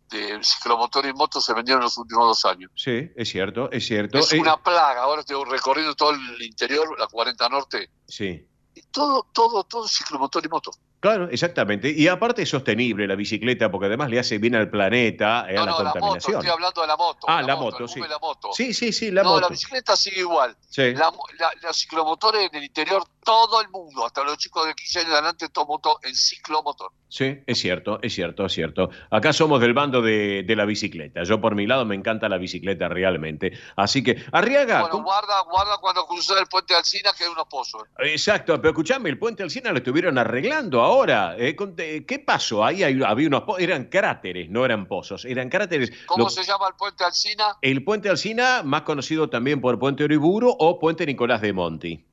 de ciclomotores y motos se vendieron en los últimos 2 años. Sí, es cierto. Es una plaga. Ahora estoy recorriendo todo el interior, la 40 Norte. Sí. Y todo ciclomotor y moto. Claro, exactamente. Y aparte es sostenible la bicicleta, porque además le hace bien al planeta, a la contaminación. Moto, estoy hablando de la moto. La moto, sí. La moto. Sí, la moto. La bicicleta sigue igual. Sí. Los ciclomotores en el interior, todo el mundo, hasta los chicos de 15 años adelante, todo moto en ciclomotor. Sí, es cierto. Acá somos del bando de la bicicleta. Yo por mi lado me encanta la bicicleta realmente. Así que, Arriaga... Bueno, guarda cuando cruzás el puente Alsina, que hay unos pozos. Exacto, pero escuchame, el puente Alsina lo estuvieron arreglando ahora. ¿Qué pasó? Ahí había unos pozos, eran cráteres, no eran pozos, eran cráteres. ¿Cómo se llama el puente Alsina? El puente Alsina, más conocido también por Puente Uriburu o Puente Nicolás de Monti.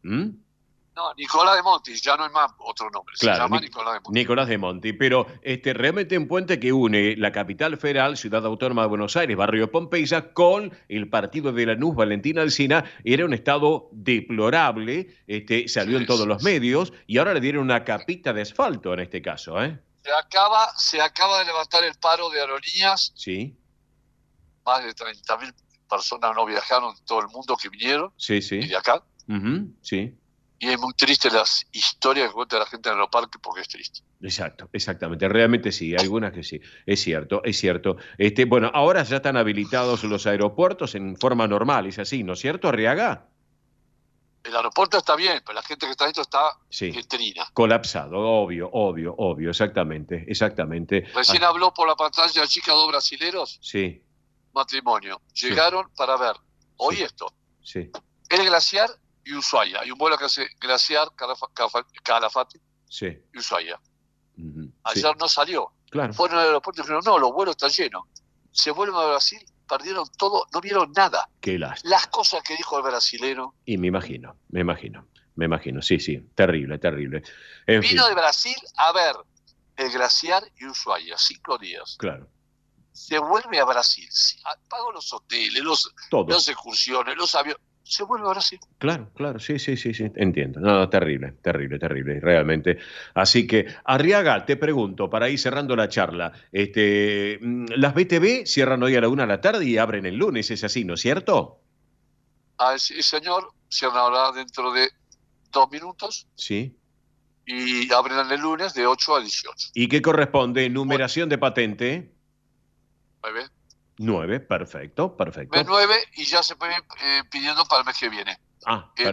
No, Nicolás de Monti, ya no hay más otro nombre. Claro, se llama Nicolás de Monti. Nicolás de Monti, pero realmente un puente que une la capital federal, Ciudad Autónoma de Buenos Aires, barrio Pompeya, con el partido de Lanús, Valentín Alsina. Era un estado deplorable, salió en todos los medios, y ahora le dieron una capita de asfalto en este caso, ¿eh? Se acaba de levantar el paro de aerolíneas. Sí. Más de 30.000 personas no viajaron de todo el mundo que vinieron. Sí, sí. Y de acá. Sí. Y es muy triste las historias que cuenta la gente en el aeroparque porque es triste. Exacto, exactamente. Realmente sí, algunas que sí. Es cierto, es cierto. Bueno, ahora ya están habilitados los aeropuertos en forma normal, es así, ¿no es cierto, Arriaga? El aeropuerto está bien, pero la gente que está dentro está Sí. trina. Colapsado, obvio, exactamente. Recién habló por la pantalla chica dos brasileros, Sí, matrimonio. Llegaron para ver, hoy esto, sí, el glaciar y Ushuaia. Hay un vuelo que hace glaciar, Calafate sí. y Ushuaia. Sí. Ayer no salió. Claro. Fueron al aeropuerto y dijeron, no, los vuelos están llenos. Se vuelven a Brasil, perdieron todo, no vieron nada. Qué lástima. Las cosas que dijo el brasilero. Y me imagino. Sí, terrible. En fin, Vino de Brasil a ver el glaciar y Ushuaia, 5 días. claro. Se vuelve a Brasil, pagó los hoteles, las excursiones, los aviones. Se vuelve a Brasil. Claro, sí, entiendo. No, terrible, realmente. Así que, Arriaga, te pregunto, para ir cerrando la charla, las BTV cierran hoy a la 1 de la tarde y abren el lunes, es así, ¿no es cierto? Sí, señor, cierran ahora dentro de 2 minutos Sí. y abren el lunes de 8 a 18. ¿Y qué corresponde? Numeración de patente. 9. 9, perfecto. B9 y ya se puede ir pidiendo para el mes que viene.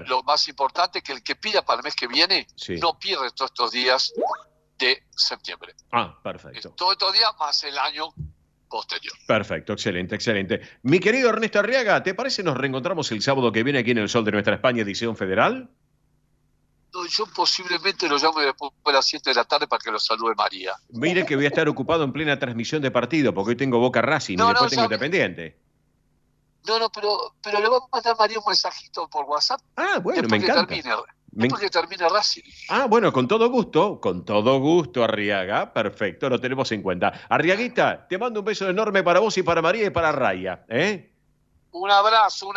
Lo más importante es que el que pida para el mes que viene Sí. no pierde todos estos días de septiembre. Perfecto. Todos estos días más el año posterior. Perfecto, excelente. Mi querido Ernesto Arriaga, ¿te parece nos reencontramos el sábado que viene aquí en el Sol de Nuestra España, edición federal? No, yo posiblemente lo llame después de las 7 de la tarde para que lo salude María. Mire que voy a estar ocupado en plena transmisión de partido, porque hoy tengo Boca Racing y después tengo Independiente. No, pero le voy a mandar a María un mensajito por WhatsApp. Bueno, me encanta. Después que termine Racing. Bueno, con todo gusto, Arriaga. Perfecto, lo tenemos en cuenta. Arriaguita, te mando un beso enorme para vos y para María y para Raya, ¿eh? Un abrazo.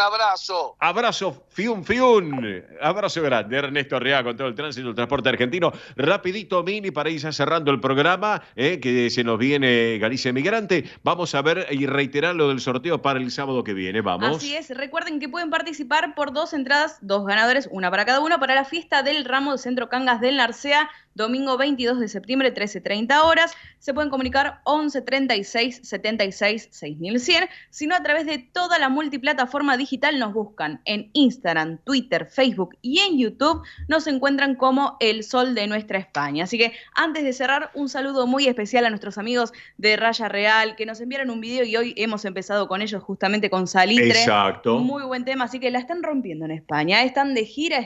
Abrazo, fiun. Abrazo grande, Ernesto Arriaga, con todo el tránsito del transporte argentino. Rapidito, Mini, para ir ya cerrando el programa, que se nos viene Galicia Migrante. Vamos a ver y reiterar lo del sorteo para el sábado que viene. Vamos. Así es, recuerden que pueden participar por 2 entradas, 2 ganadores, una para cada uno, para la fiesta del ramo de Centro Cangas del Narcea, domingo 22 de septiembre, 13:30 horas. Se pueden comunicar 11 36 76 6100, sino a través de toda la multiplataforma digital. Nos buscan en Instagram, Twitter, Facebook y en YouTube. Nos encuentran como El Sol de Nuestra España. Así que antes de cerrar, un saludo muy especial a nuestros amigos de Raya Real, que nos enviaron un video y hoy hemos empezado con ellos justamente con Salitre. Exacto. Muy buen tema, así que la están rompiendo en España. Están de gira,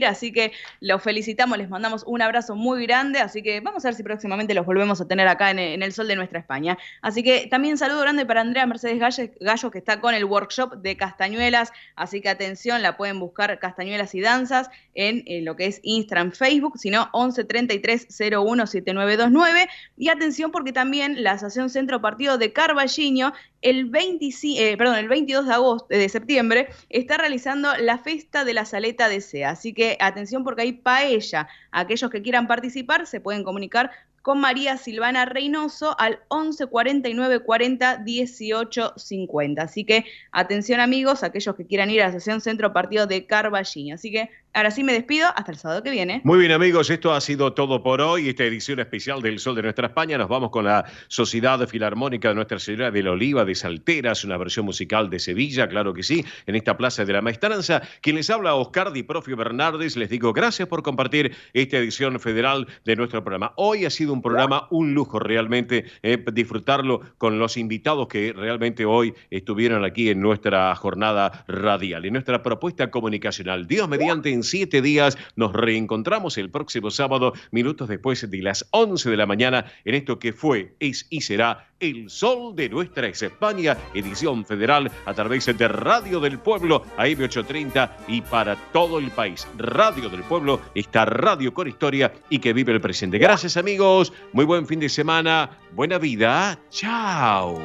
así que los felicitamos, les mandamos un abrazo muy grande, así que vamos a ver si próximamente los volvemos a tener acá en el Sol de Nuestra España. Así que también saludo grande para Andrea Mercedes Gallo, que está con el workshop de castañuelas, así que atención, la pueden buscar Castañuelas y Danzas en lo que es Instagram, Facebook, sino 11 33 01 7929, y atención porque también la Asociación Centro Partido de Carballiño el 22 de septiembre está realizando la Festa de la Saleta de Sea, así que atención porque hay paella. Aquellos que quieran participar se pueden comunicar con María Silvana Reynoso al 11 49 40 18 50. Así que atención amigos, aquellos que quieran ir a la Asociación Centro Partido de Carballiño. Así que ahora sí me despido, hasta el sábado que viene. Muy bien amigos, esto ha sido todo por hoy, esta edición especial del Sol de Nuestra España. Nos vamos con la Sociedad Filarmónica de Nuestra Señora de la Oliva de Salteras, una versión musical de Sevilla, claro que sí, en esta Plaza de la Maestranza. Quien les habla, Oscar Di Profio Bernardes, les digo gracias por compartir esta edición federal de nuestro programa. Hoy ha sido un programa, un lujo realmente, disfrutarlo con los invitados que realmente hoy estuvieron aquí en nuestra jornada radial, en nuestra propuesta comunicacional. Dios mediante, en 7 días nos reencontramos el próximo sábado, minutos después de las 11 de la mañana, en esto que fue, es y será El Sol de Nuestra España, edición federal a través de Radio del Pueblo, AM 830 y para todo el país. Radio del Pueblo, esta radio con historia y que vive el presente. Gracias, amigos. Muy buen fin de semana. Buena vida. Chao.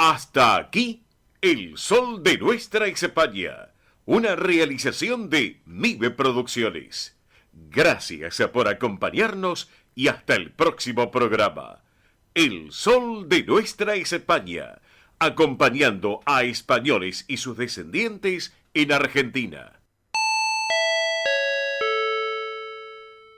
Hasta aquí, El Sol de Nuestra España, una realización de MIBE Producciones. Gracias por acompañarnos y hasta el próximo programa. El Sol de Nuestra España, acompañando a españoles y sus descendientes en Argentina.